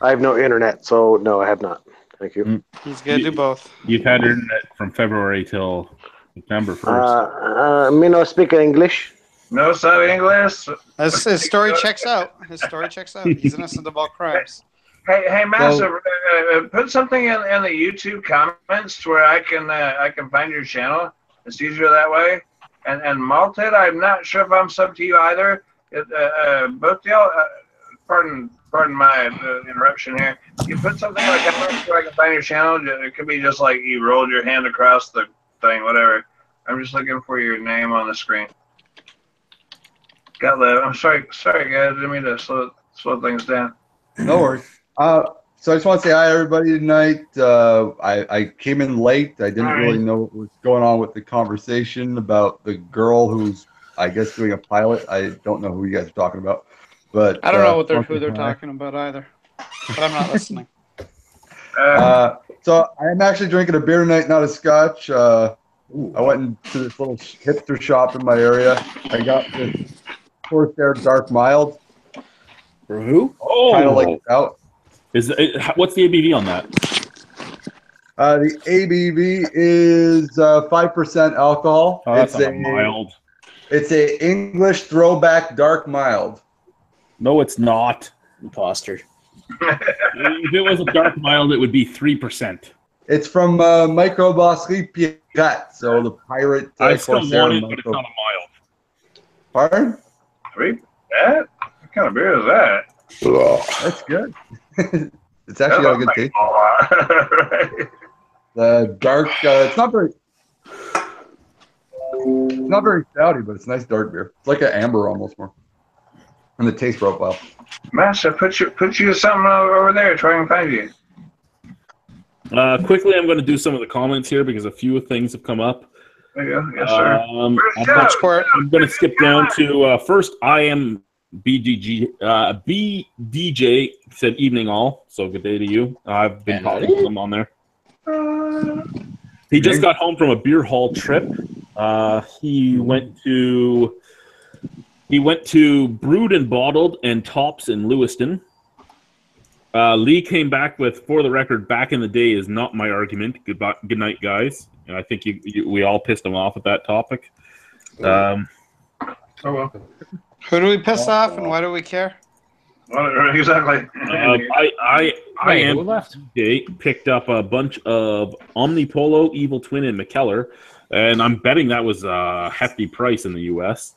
I have no internet. So no, I have not. Thank you. He's gonna do both. You've had internet from February till September 1st. Me no speak English. No sub English. His story checks out. He's innocent of all crimes. Hey, Massive, put something in the YouTube comments where I can find your channel. It's easier that way. And Malted, I'm not sure if I'm sub to you either. Both y'all, pardon my interruption here. You put something like that where I can find your channel. It could be just like you rolled your hand across the thing, whatever. I'm just looking for your name on the screen. I'm sorry, guys. I didn't mean to slow things down. No worries. So I just want to say hi, everybody, tonight. I came in late. I didn't really know what was going on with the conversation about the girl who's, I guess, doing a pilot. I don't know who you guys are talking about. But I don't know who they're talking about either. But I'm not listening. So I'm actually drinking a beer tonight, not a scotch. I went into this little hipster shop in my area. I got this Corsair Dark Mild. For who? Oh, kind of like out. What's the ABV on that? The ABV is 5% alcohol. Oh, that's a mild. It's a English throwback dark mild. No, it's not. Imposter. If it was a dark mild, it would be 3%. It's from Microbrasserie Pirate, so the pirate. I still want it, but it's not a mild. Pardon? What kind of beer is that? That's good. It's actually got a good taste. The dark, it's not very stouty, but it's a nice dark beer. It's like an amber almost more. And the taste profile. Master, put you something over there. Try and find you. Quickly, I'm going to do some of the comments here because a few things have come up. There you go. Yes, sir. I'm going to skip down to first. I am BDJ said evening all, so good day to you. I've been talking to them on there. He just got home from a beer hall trip. He went to Brewed and Bottled and Tops in Lewiston. Lee came back with, for the record, back in the day is not my argument. Good night, guys. And I think we all pissed him off at that topic. Oh, welcome. Who do we piss off, and why do we care? Exactly. I picked up a bunch of Omnipolo, Evil Twin, and McKellar, and I'm betting that was a hefty price in the U.S.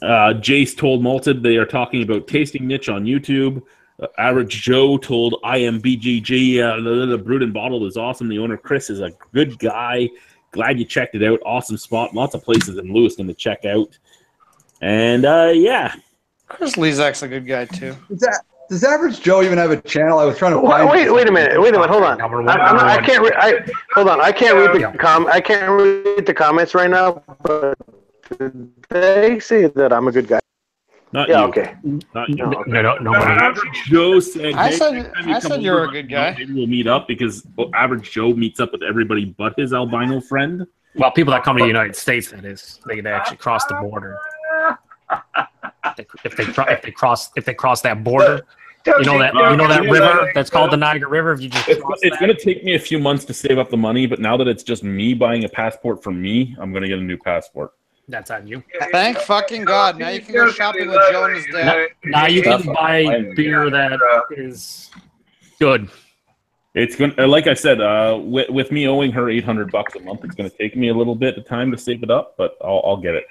Jace told Malted they are talking about Tasting Niche on YouTube. Average Joe told I am BGG. The Brewed and Bottled is awesome. The owner, Chris, is a good guy. Glad you checked it out. Awesome spot. Lots of places in Lewiston to check out. And, yeah. Chris Lezak's a good guy, too. Does Average Joe even have a channel? I was trying to find. Wait a minute. Hold on. I can't read. Hold on. I can't read I can't read the comments right now. But they say that I'm a good guy. Not Yeah, you. okay. Not you. No. Average Joe said, I hey, said- next time you I come said you're over, a good guy. Maybe we'll meet up because Average Joe meets up with everybody but his albino friend. Well, people that come to the United States, that is, they actually cross the border. If they cross that border, you know that river that's called the Niagara River. If you just It's going to take me a few months to save up the money, but now that it's just me buying a passport for me, I'm going to get a new passport. That's on you. Thank fucking God. Now you can go shopping with Joe and his dad. Now you can buy beer that is good. It's going to, like I said, with me owing her $800 a month, it's going to take me a little bit of time to save it up, but I'll get it.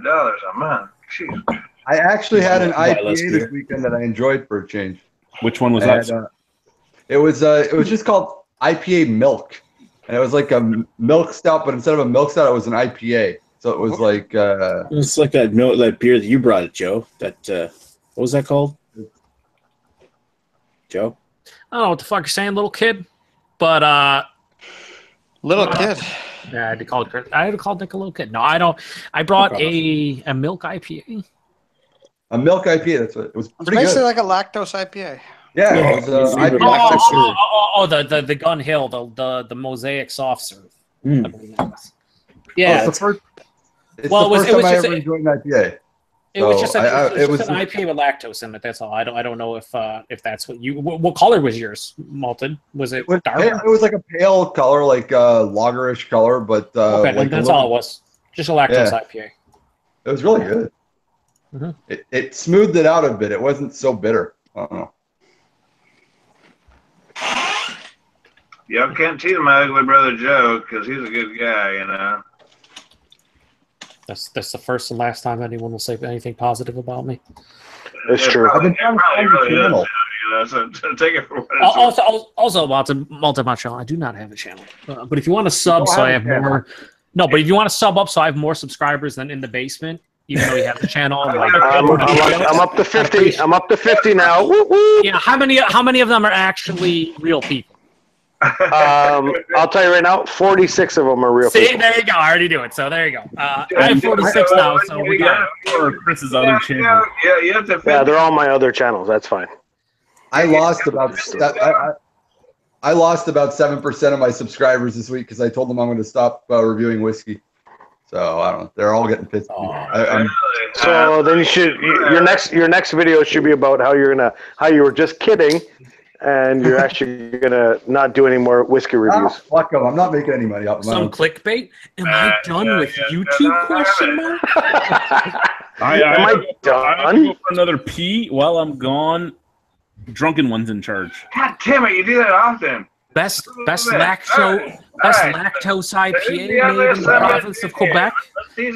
$100 a month. Jeez. I actually had an IPA this weekend that I enjoyed for a change. Which one was that? It was just called IPA Milk, and it was like a milk stout, but instead of a milk stout, it was an IPA. So it was like it's like that beer that you brought it, Joe. That what was that called, Joe? I don't know what the fuck you're saying, little kid, but little kid. Yeah, I had to call Nick a little kid. No, I don't. I brought a milk IPA. A milk IPA. That's what it was. It's Pretty basically good. like a lactose IPA. Yeah, it was the Gun Hill, the Mosaic soft serve. Mm. Yeah, it's the first it time was I just ever enjoyed an IPA. It was just an it was IPA with lactose in it. That's all. I don't know if that's what you. What color was yours, malted? Was it dark? It was like a pale color, like lagerish color, but Okay, like that's all it was. Just a lactose IPA. It was really good. Mm-hmm. It smoothed it out a bit. It wasn't so bitter. I don't know. Y'all can't tease my ugly brother Joe because he's a good guy, you know. That's the first and last time anyone will say anything positive about me. It's true. Probably, really is, you know, so take it for what it's worth. Also, Montreal, I do not have a channel. But if you want to sub, don't so I have have a more. No, but if you want to sub up, so I have more subscribers than in the basement, even though you have the channel. Like, I'm up to 50. I'm up to 50 now. Woo, woo. Yeah, how many of them are actually real people? I'll tell you right now, 46 of them are real See, people. there you go. I already do it. So there you go. I have 46 now. So we got Chris's other channel. Yeah, you have to. Yeah, they're all my other channels. That's fine. I lost about 7% of my subscribers this week because I told them I'm going to stop reviewing whiskey. So I don't know. They're all getting pissed. So then your next video should be about how you were just kidding, and you're actually gonna not do any more whiskey reviews. Fuck them. I'm not making any money off of some clickbait. Am I done with YouTube? Question mark. Am I done? I have to go for another pee while I'm gone. Drunken one's in charge. God damn it! You do that often. Best lactose IPA made in the province of Quebec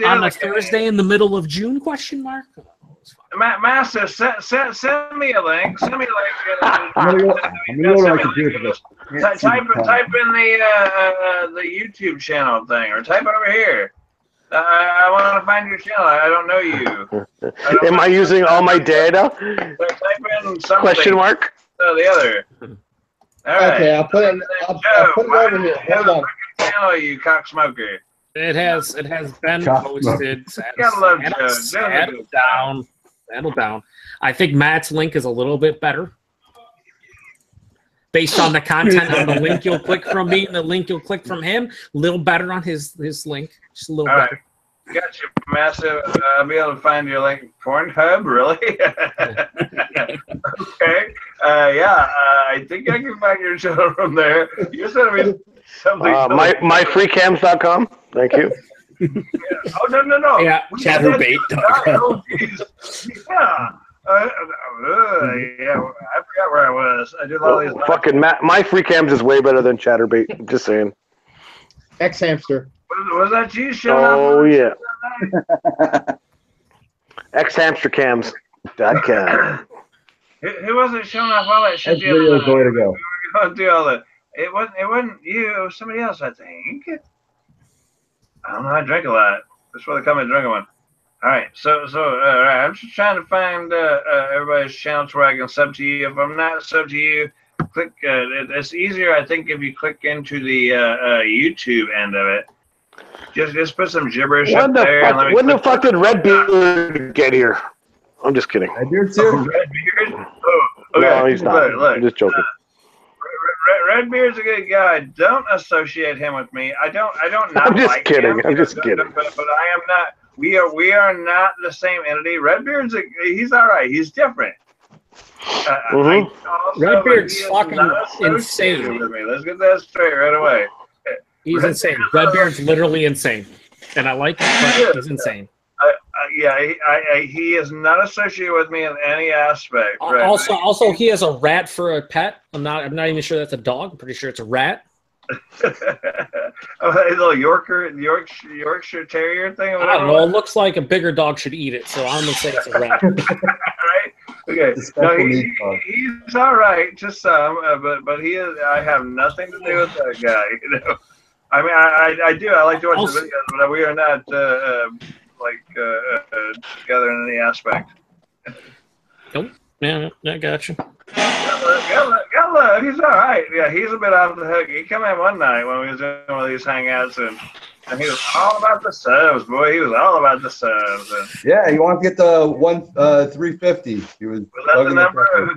on a Thursday in the middle of June? Question mark. Master, send me a link. Send me a link. I'm gonna go to my computer for this. Type in the YouTube channel thing, or type it over here. I want to find your channel. I don't know you. Am I using all my data? Type in something. Question mark. The other. All right. Okay, I'll put it over here. Hold on. Channel, you cocksmoker. It has been posted. Settle down. I think Matt's link is a little bit better. Based on the content on the link you'll click from me and the link you'll click from him, a little better on his link. Just a little All better. Right. Got you, massive. I'll be able to find your link. Pornhub, really? Okay. I think I can find your channel from there. You sent me something. myfreecams.com. Thank you. Yeah. Oh, no. Yeah, chatterbait.com. Yeah. Yeah, I forgot where I was. I did all these. Fucking myfreecams is way better than chatterbait. I'm just saying. X-Hamster. Was that you showing up? Oh, yeah. xhamstercams.com. Who wasn't showing off all that shit? That's video's the way to go. We were going to do all that. It wasn't you. It was somebody else, I think. I don't know. I drank a lot. That's why they call me drunken one. All right. So all right. I'm just trying to find everybody's channels where I can sub to you. If I'm not sub to you, click. It's easier, I think, if you click into the YouTube end of it. Just put some gibberish up there. When the fuck did Red Beard get here? I'm just kidding. Redbeard's here. Redbeard? Oh, okay. No, he's not. Look, I'm just joking. Redbeard's a good guy. Don't associate him with me. I don't not I'm just like kidding. him. I'm just kidding. But I am not. We are not the same entity. Redbeard's he's all right. He's different. Redbeard's fucking insane. With me. Let's get that straight right away. He's insane. Redbeard's literally insane, and I like it, but he's insane. He is not associated with me in any aspect. Also, he has a rat for a pet. I'm not even sure that's a dog. I'm pretty sure it's a rat. A little Yorkshire Terrier thing. I don't know. It looks like a bigger dog should eat it, so I'm gonna say it's a rat. Right? Okay. No, he's all right to some, but he is. I have nothing to do with that guy. You know. I mean, I do. I like to watch the videos, but we are not together in any aspect. Nope. Yeah, I got you. He's all right. Yeah, he's a bit off the hook. He came in one night when we was doing one of these hangouts, and he was all about the subs, boy. He was all about the subs. Yeah, he wanted to get the 350. He was that the number?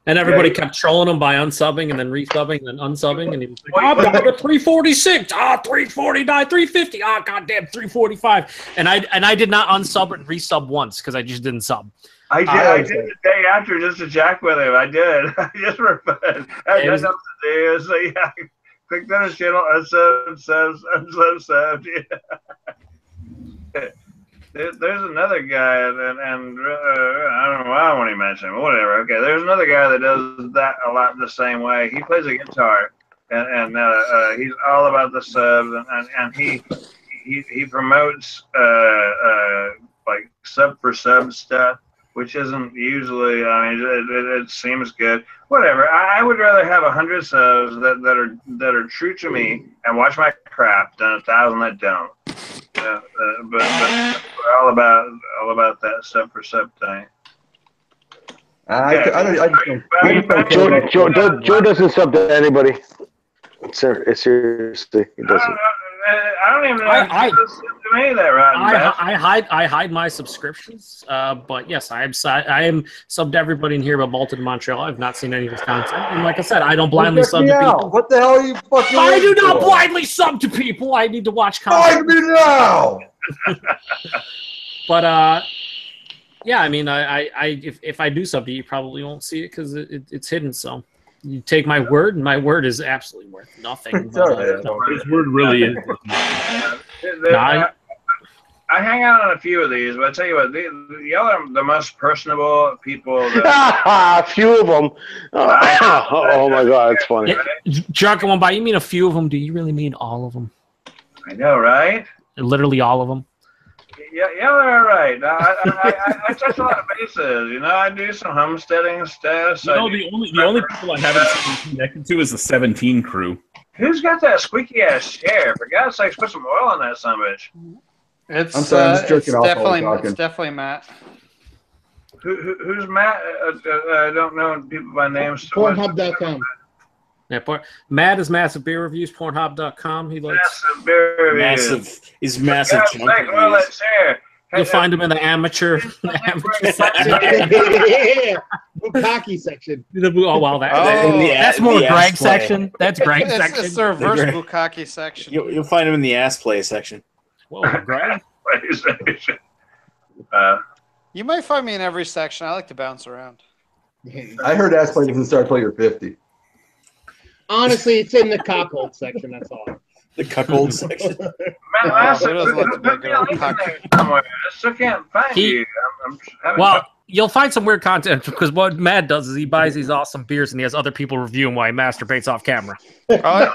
And everybody kept trolling him by unsubbing and then resubbing and then unsubbing, and he was like, "Oh, I'm at 346, 349, 350, goddamn 345." And I did not unsub and resub once because I just didn't sub. I did the day after just to jack with him. I did. Just for fun. I had nothing to do. So yeah, clicked on his channel, unsub. Yeah. There's another guy, and I don't know why I want to mention him. Whatever. Okay, there's another guy that does that a lot the same way. He plays a guitar, and he's all about the subs, and he promotes like sub for sub stuff, which isn't usually. I mean, it seems good. Whatever. I would rather have 100 subs that are true to me and watch my crap than 1,000 that don't. But we're all about that sub for sub thing. Joe doesn't sub to anybody. Seriously, he doesn't. I don't even know if he does to me that right. I hide my subscriptions, but yes, I am subbed to everybody in here but Malton and Montreal. I've not seen any of his content, and like I said, I don't blindly sub to people. What the hell are you fucking? I do not blindly sub to people. I need to watch content. Find me now. But yeah, I mean, if I do sub to you, you probably won't see it because it's hidden. So you take my word, and my word is absolutely worth nothing. His word really is. I hang out on a few of these, but I tell you what, y'all are the most personable people. That... few of them. Oh my God, it's funny. Drunken one by you mean a few of them? Do you really mean all of them? I know, right? Literally all of them. Yeah, they're all right. I touch a lot of bases. You know, I do some homesteading stuff. So the only people I haven't been connected to is the 17 crew. Who's got that squeaky ass chair? For God's sakes, put some oil on that son of a bitch. I'm sorry, I'm just jerking off it's definitely Matt. Who's Matt? I don't know people by name. Pornhub.com. Yeah, Matt is Massive Beer Reviews. Pornhub.com. He likes Massive Beer Reviews. He's massive. You'll find him in the amateur section. Bukkake section. Oh wow, that's more Greg's section. That's Greg's section. It's the reverse Bukkake section. You'll find him in the ass play section. Whoa, Greg. You might find me in every section. I like to bounce around. I heard ass play doesn't start till you're 50. Honestly, it's in the cuckold section. That's all. The cuckold section. I still can't find you. You'll find some weird content because what Matt does is he buys these awesome beers and he has other people review them while he masturbates off camera. Off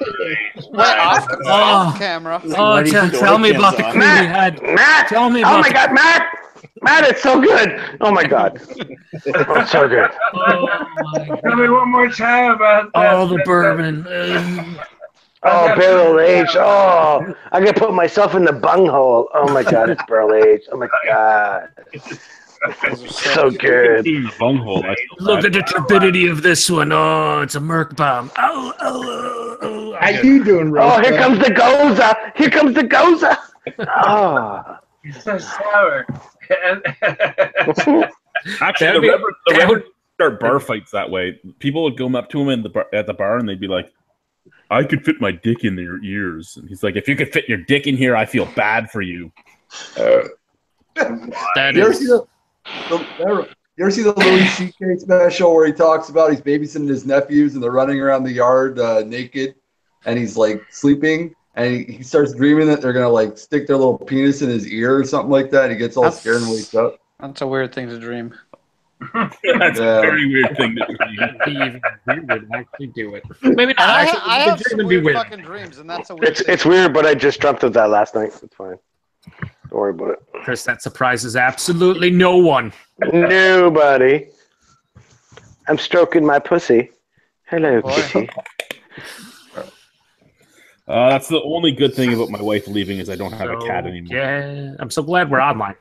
camera. Oh, tell me about the crew we had. Matt! Tell me about God, Matt! Matt, it's so good. Oh my God. Oh, so good. Tell me one more time about that. Oh, the bourbon. Barrel aged. Oh, I can put myself in the bunghole. Oh my God, it's barrel aged. Oh my God. So good. Look at the turbidity of this one. Oh, it's a Merc bomb. Oh. How you doing, Rose? Oh, here comes the Goza. Here comes the Goza. Oh. It's so sour. Actually, the Reverend start bar fights that way. People would go up to him at the bar, and they'd be like, "I could fit my dick in their ears," and he's like, "If you could fit your dick in here, I feel bad for you." You ever see the Louis C.K. special where he talks about he's babysitting his nephews and they're running around the yard naked, and he's like sleeping, and he starts dreaming that they're gonna like stick their little penis in his ear or something like that. And he gets all scared and wakes up. That's a weird thing to dream. That's a very weird thing to dream. We would actually do it. Maybe not. I Actually, have the some dream would be weird weird. fucking dreams, and that's a weird thing. It's weird, but I just dreamt of that last night. It's fine. Don't worry about it. Chris, that surprises absolutely no one. Nobody. I'm stroking my pussy. Hello, kitty. That's the only good thing about my wife leaving is I don't have a cat anymore. Yeah, I'm so glad we're online.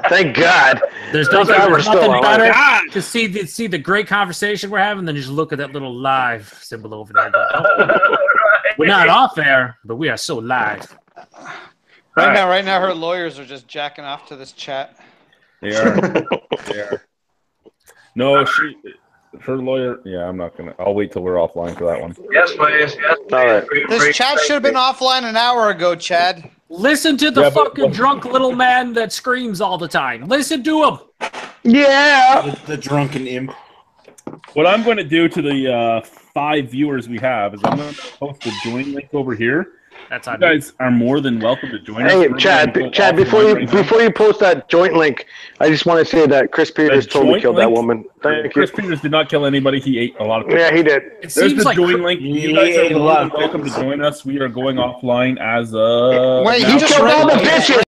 Thank God. There's Thank nothing, God we're still nothing online. better to see the great conversation we're having than just look at that little live symbol over there. We're not off air, but we are so live. Right now, her lawyers are just jacking off to this chat. They are. They are. No, her lawyer. Yeah, I'm not gonna. I'll wait till we're offline for that one. Yes, please. Yes, please. All right. This chat should have been offline an hour ago, Chad. Listen to the fucking drunk little man that screams all the time. Listen to him. Yeah. The drunken imp. What I'm going to do to the 5 viewers we have is I'm going to post the join link over here. That's you guys are more than welcome to join us. Hey, We're Chad, going to go Chad, offline before you post that joint link, I just want to say that Chris Peters totally killed that woman. Thank you. Chris Peters did not kill anybody. He ate a lot of people. Yeah, he did. There's the join link. You guys are more than welcome to join us. We are going offline as a. Wait, he killed all the bitches.